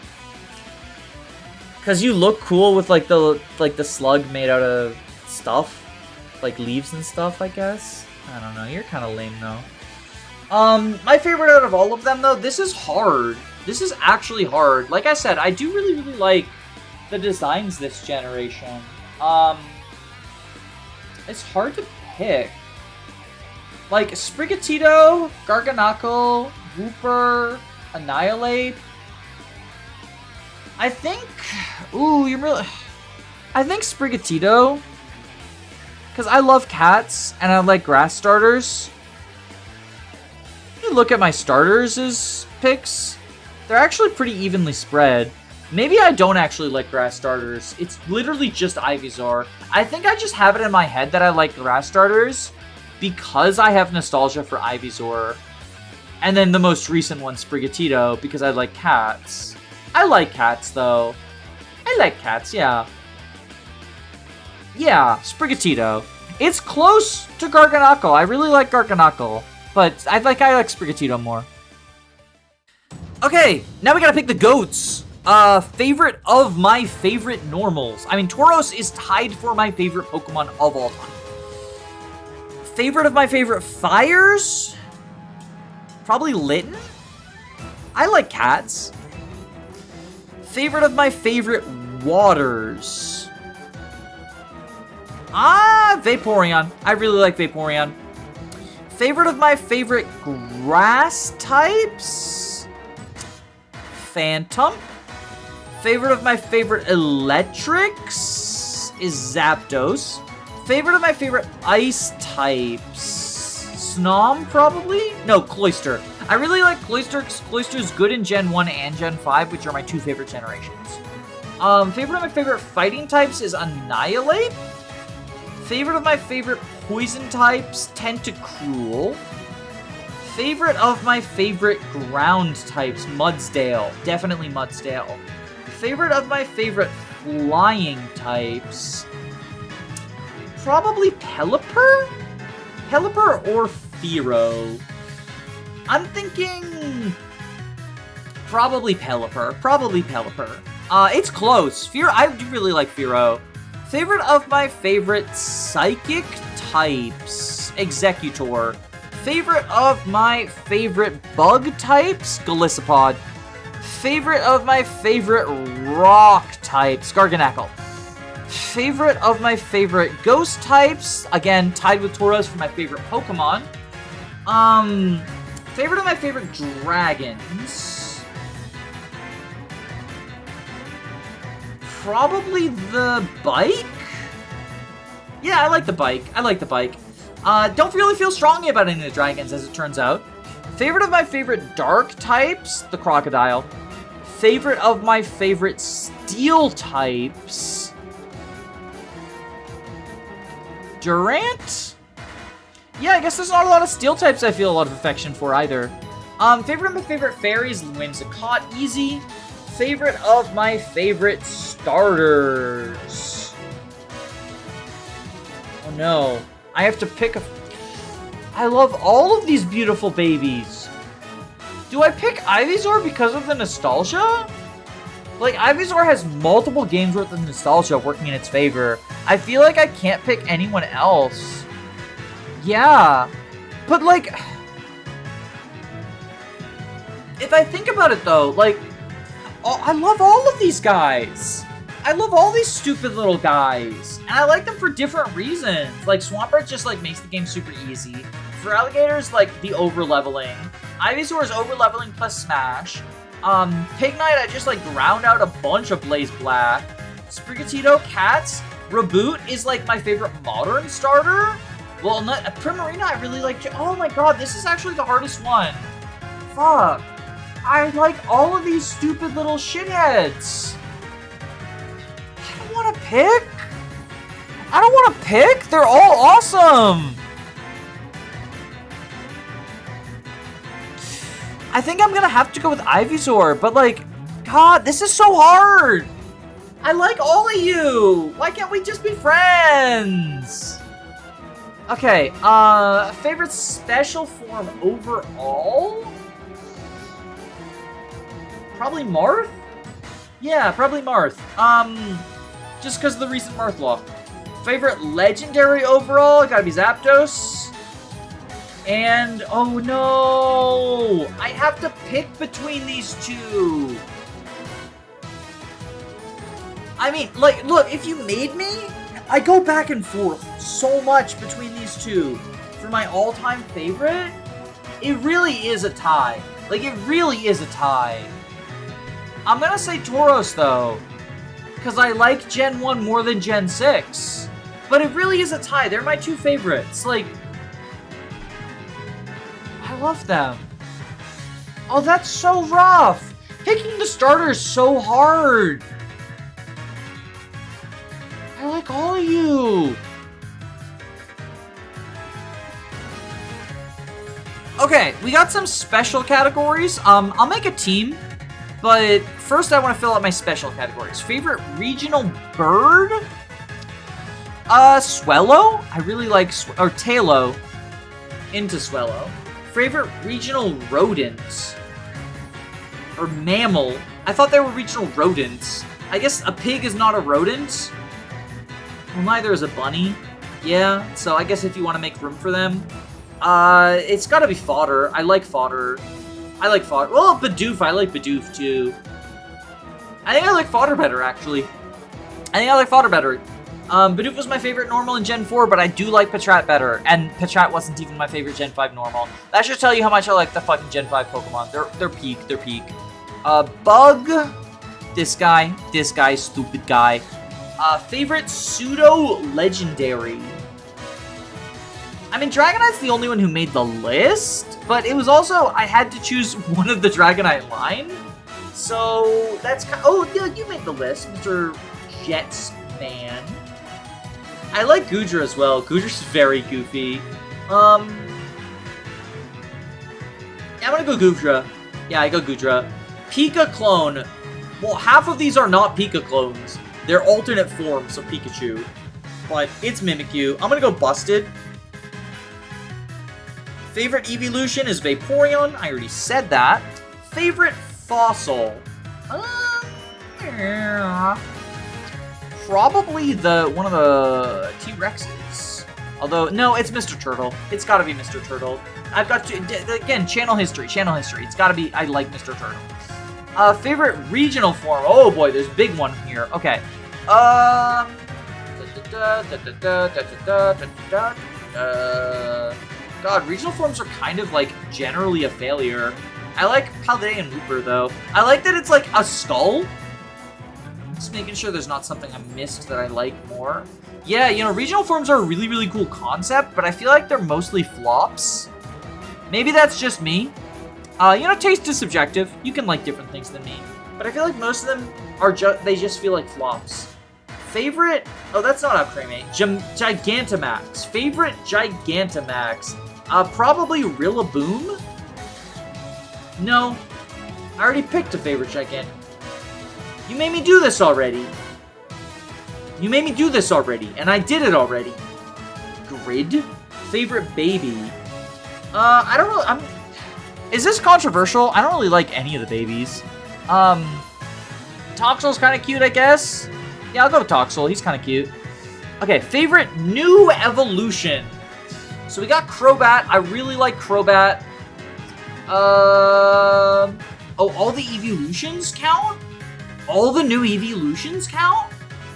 Because you look cool with like the slug made out of stuff. Like leaves and stuff, I guess. I don't know, you're kind of lame though. My favorite out of all of them though, this is hard. This is actually hard. Like I said, I do really, really like the designs this generation. It's hard to pick. Like Sprigatito, Garganacl, Wooper, Annihilate. I think, I think Sprigatito. Because I love cats, and I like grass starters. If you look at my starters as picks, they're actually pretty evenly spread. Maybe I don't actually like grass starters. It's literally just Ivysaur. I think I just have it in my head that I like grass starters because I have nostalgia for Ivysaur. And then the most recent one, Sprigatito, because I like cats. I like cats, though. I like cats, yeah. Yeah, Sprigatito. It's close to Garganacl. I really like Garganacl, but I like Sprigatito more. Okay, now we gotta pick the goats. Favorite of my favorite normals. I mean, Tauros is tied for my favorite Pokemon of all time. Favorite of my favorite fires? Probably Litten. I like cats. Favorite of my favorite waters? Vaporeon. I really like Vaporeon. Favorite of my favorite grass types? Phantom. Favorite of my favorite electrics is Zapdos. Favorite of my favorite ice types? Snom, probably? No, Cloyster. I really like Cloyster because Cloyster is good in Gen 1 and Gen 5, which are my two favorite generations. Favorite of my favorite fighting types is Annihilate. Favorite of my favorite poison types, Tentacruel. Favorite of my favorite ground types, Mudsdale. Definitely Mudsdale. Favorite of my favorite flying types, probably Pelipper? Pelipper or Fearow? I'm thinking probably Pelipper. Probably Pelipper. It's close. I do really like Fearow. Favorite of my favorite psychic types, Executor. Favorite of my favorite bug types, Golisopod. Favorite of my favorite rock types, Garganacl. Favorite of my favorite ghost types, again, tied with Tauros for my favorite Pokemon. Favorite of my favorite dragons. Probably the bike? Yeah, I like the bike. Don't really feel strongly about any of the dragons, as it turns out. Favorite of my favorite dark types, the crocodile. Favorite of my favorite steel types, Durant? Yeah, I guess there's not a lot of steel types I feel a lot of affection for either. Favorite of my favorite fairies, Whimsicott, easy. Favorite of my favorite starters. Oh no, I have to pick a... I love all of these beautiful babies. Do I pick Ivysaur because of the nostalgia? Like, Ivysaur has multiple games worth of nostalgia working in its favor. I feel like I can't pick anyone else. Yeah. But, like... If I think about it, though, like... I love all of these guys. I love all these stupid little guys. And I like them for different reasons. Like, Swampert just, like, makes the game super easy. For Alligators, like, the over-leveling. Ivysaur is over-leveling plus Smash. Pignite, I just, like, ground out a bunch of Blaze Black. Sprigatito, Cats. Reboot is, like, my favorite modern starter. Well, Primarina, I really like... Oh my god, this is actually the hardest one. Fuck. I like all of these stupid little shitheads. I don't want to pick. They're all awesome. I think I'm gonna have to go with Ivysaur, but like, God, this is so hard. I like all of you. Why can't we just be friends? Okay, favorite special form overall? Probably Marth? Yeah, probably Marth. Just because of the recent Marth law. Favorite legendary overall? Gotta be Zapdos. And, oh no! I have to pick between these two. I mean, like, look, if you made me, I go back and forth so much between these two. For my all-time favorite, it really is a tie. Like, it really is a tie. I'm gonna say Tauros, though, because I like Gen 1 more than Gen 6. But it really is a tie. They're my two favorites. Like, I love them. Oh, that's so rough. Picking the starter is so hard. I like all of you. Okay, we got some special categories. I'll make a team, but first I want to fill out my special categories. Favorite regional bird? Swellow? I really like, or Talo. Into Swellow. Favorite regional rodents? Or mammal? I thought they were regional rodents. I guess a pig is not a rodent. Well, neither is a bunny. Yeah, so I guess if you want to make room for them. It's gotta be fodder. I like fodder. Well, Bidoof, I like Bidoof too. I think I like fodder better, actually. Bidoof was my favorite normal in Gen 4, but I do like Patrat better. And Patrat wasn't even my favorite Gen 5 normal. That should tell you how much I like the fucking Gen 5 Pokemon. They're peak. Bug. This guy, stupid guy. Favorite pseudo-legendary. I mean, Dragonite's the only one who made the list, but it was also, I had to choose one of the Dragonite line. So, that's kind of, oh, yeah, you made the list, Mr. Jetsman. I like Goodra as well. Goodra's very goofy. Yeah, I'm gonna go Goodra. Yeah, I go Goodra. Pika clone. Well, half of these are not Pika clones. They're alternate forms of Pikachu. But it's Mimikyu. I'm gonna go Busted. Favorite evolution is Vaporeon. I already said that. Favorite fossil? Probably one of the T-Rexes. Although, no, it's Mr. Turtle. It's gotta be Mr. Turtle. I've got to, again, channel history. It's gotta be, I like Mr. Turtle. Favorite regional form? Oh boy, there's a big one here. Okay. God, regional forms are kind of, like, generally a failure. I like Pallet and Wooper, though. I like that it's, like, a skull. Just making sure there's not something I missed that I like more. Yeah, you know, regional forms are a really, really cool concept, but I feel like they're mostly flops. Maybe that's just me. You know, taste is subjective. You can like different things than me. But I feel like most of them are they just feel like flops. Favorite... Oh, that's not Outcremate. Gigantamax. Favorite Gigantamax. Probably Rillaboom? No. I already picked a favorite Gigant. You made me do this already. And I did it already. Grid? Favorite baby? I don't know. Is this controversial? I don't really like any of the babies. Toxel's kind of cute, I guess. Yeah, I'll go with Toxel. He's kind of cute. Okay, favorite new evolution. So we got Crobat. I really like Crobat. Oh, all the evolutions count? All the new evolutions count?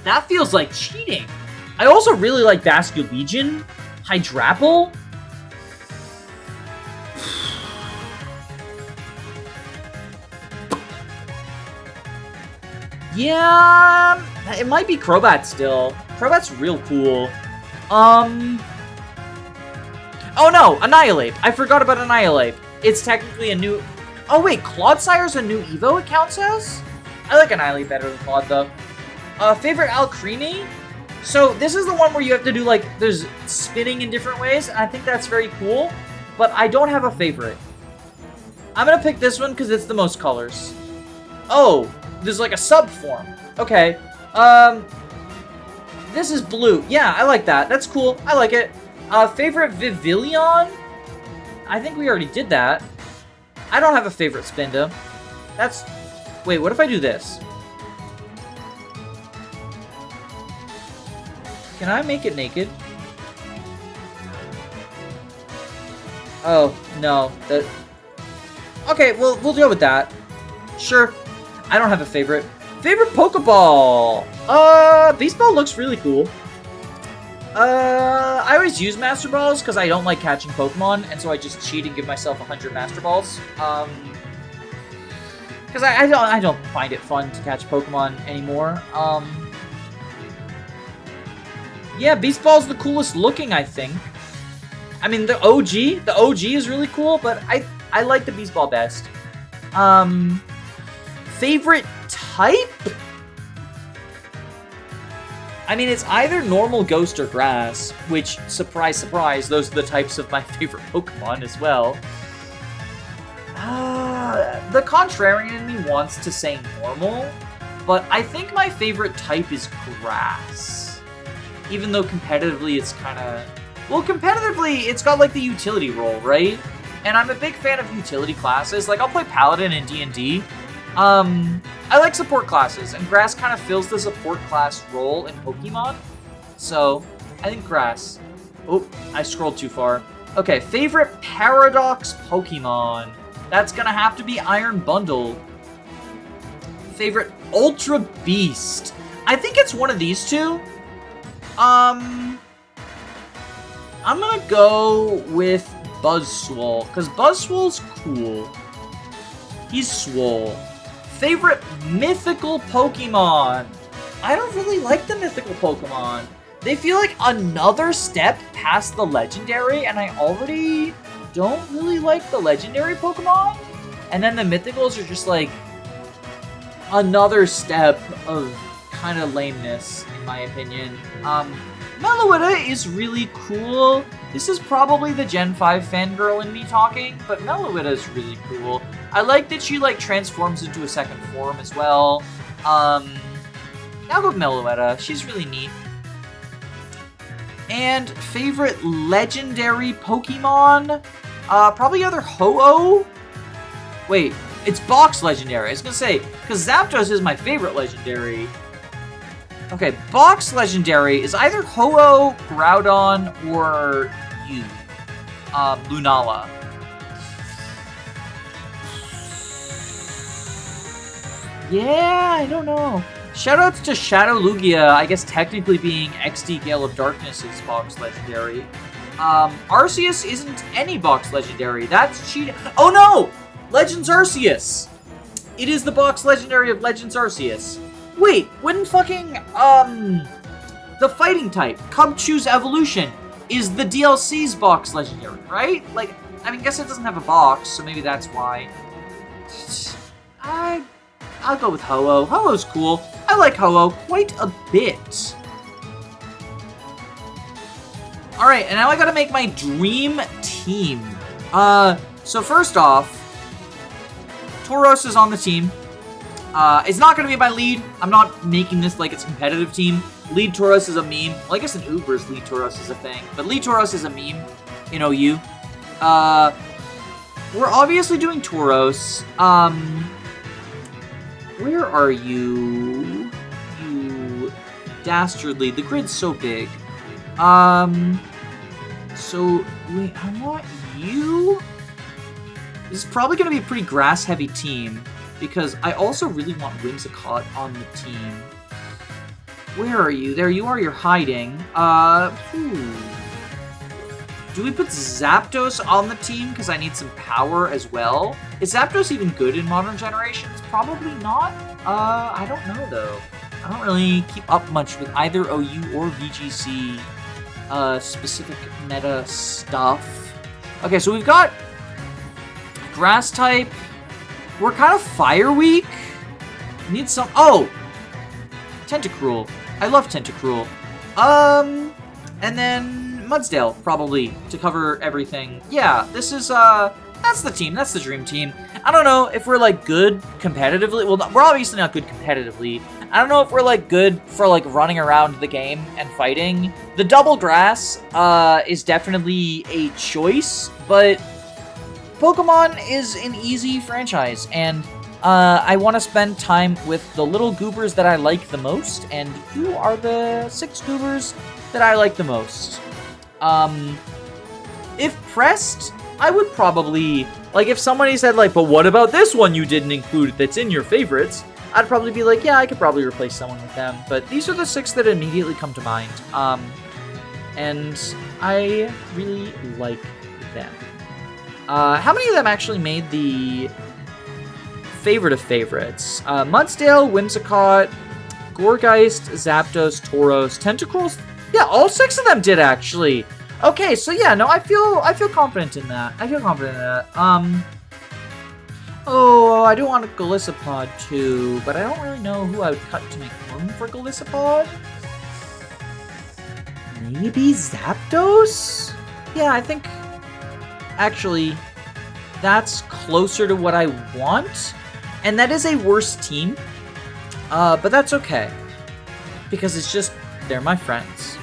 That feels like cheating. I also really like Basculegion, Hydrapple. Yeah, it might be Crobat still. Crobat's real cool. Oh no, Annihilate. I forgot about Annihilate. It's technically a new... Oh wait, Clodsire's a new Evo it counts as? I like Annihilate better than Claude, though. Favorite Alcremie? So, this is the one where you have to do, like, there's spinning in different ways, and I think that's very cool, but I don't have a favorite. I'm gonna pick this one because it's the most colors. Oh, there's, like, a sub-form. Okay. This is blue. Yeah, I like that. That's cool. I like it. Favorite Vivillon? I think we already did that. I don't have a favorite Spinda. That's... Wait, what if I do this? Can I make it naked? Oh, no. Okay, well, we'll go with that. Sure. I don't have a favorite. Favorite Pokeball? Beast Ball looks really cool. I always use Master Balls because I don't like catching Pokemon, and so I just cheat and give myself 100 Master Balls. Because I don't find it fun to catch Pokemon anymore. Yeah, Beast Ball's the coolest looking, I think. I mean, the OG is really cool, but I like the Beast Ball best. Favorite type? I mean, it's either normal, ghost, or grass, which, surprise, surprise, those are the types of my favorite Pokemon as well. The contrarian in me wants to say normal, but I think my favorite type is grass. even though competitively it's kind of... Well, competitively, it's got, like, the utility role, right? And I'm a big fan of utility classes. Like, I'll play Paladin in D&D. I like support classes, and Grass kind of fills the support class role in Pokemon. So, I think Grass. Oh, I scrolled too far. Okay, favorite Paradox Pokemon. That's gonna have to be Iron Bundle. Favorite Ultra Beast. I think it's one of these two. I'm gonna go with Buzzswole, because Buzzswole's cool. He's swole. Favorite mythical Pokemon. I don't really like the mythical Pokemon. They feel like another step past the legendary, and I already don't really like the legendary Pokemon. And then the mythicals are just like another step of kind of lameness, in my opinion. Meloetta is really cool. This is probably the Gen 5 fangirl in me talking, but Meloetta is really cool. I like that she, like, transforms into a second form as well. I'll go with Meloetta. She's really neat. And favorite legendary Pokemon? Probably either Ho-Oh? Wait, it's Box Legendary. I was gonna say, because Zapdos is my favorite legendary. Okay, Box Legendary is either Ho-Oh, Groudon, or Lunala. Yeah, I don't know. Shoutouts to Shadow Lugia, I guess technically being XD Gale of Darkness is Box Legendary. Arceus isn't any Box Legendary. That's cheating. Oh no! Legends Arceus! It is the Box Legendary of Legends Arceus. Wait, wouldn't fucking, the fighting type, Cubchoo's Evolution, is the DLC's Box Legendary, right? Like, I mean, I guess it doesn't have a box, so maybe that's why. I'll go with Ho-Oh. Ho-Oh's cool. I like Ho-Oh quite a bit. Alright, and now I gotta make my dream team. So first off, Tauros is on the team. It's not gonna be my lead. I'm not making this like it's a competitive team. Lead Tauros is a meme. Well, I guess in Uber's Lead Tauros is a thing. But Lead Tauros is a meme in OU. We're obviously doing Tauros. Where are you? You dastardly. The grid's so big. So, wait, I want you? This is probably going to be a pretty grass-heavy team, because I also really want Whimsicott on the team. Where are you? There you are, you're hiding. Do we put Zapdos on the team because I need some power as well? Is Zapdos even good in Modern Generations? Probably not. I don't know, though. I don't really keep up much with either OU or VGC specific meta stuff. Okay, so we've got Grass type. We're kind of Fire weak. Need some... Oh! Tentacruel. I love Tentacruel. And then... Mudsdale, probably, to cover everything. Yeah, this is, that's the team. That's the dream team. I don't know if we're, like, good competitively. Well, we're obviously not good competitively. I don't know if we're, like, good for, like, running around the game and fighting. The double grass, is definitely a choice, but Pokemon is an easy franchise, and, I want to spend time with the little goobers that I like the most, and you are the 6 goobers that I like the most. If pressed, I would probably, like, if somebody said, like, but what about this one you didn't include that's in your favorites? I'd probably be like, yeah, I could probably replace someone with them. But these are the 6 that immediately come to mind. And I really like them. How many of them actually made the favorite of favorites? Mudsdale, Whimsicott, Gourgeist, Zapdos, Tauros, Tentacruel. Yeah, all 6 of them did, actually. Okay, so yeah, no, I feel confident in that. I feel confident in that. Oh, I do want a Golisopod too, but I don't really know who I would cut to make room for Golisopod. Maybe Zapdos? Yeah, I think, actually, that's closer to what I want. And that is a worse team, but that's okay. Because it's just, they're my friends.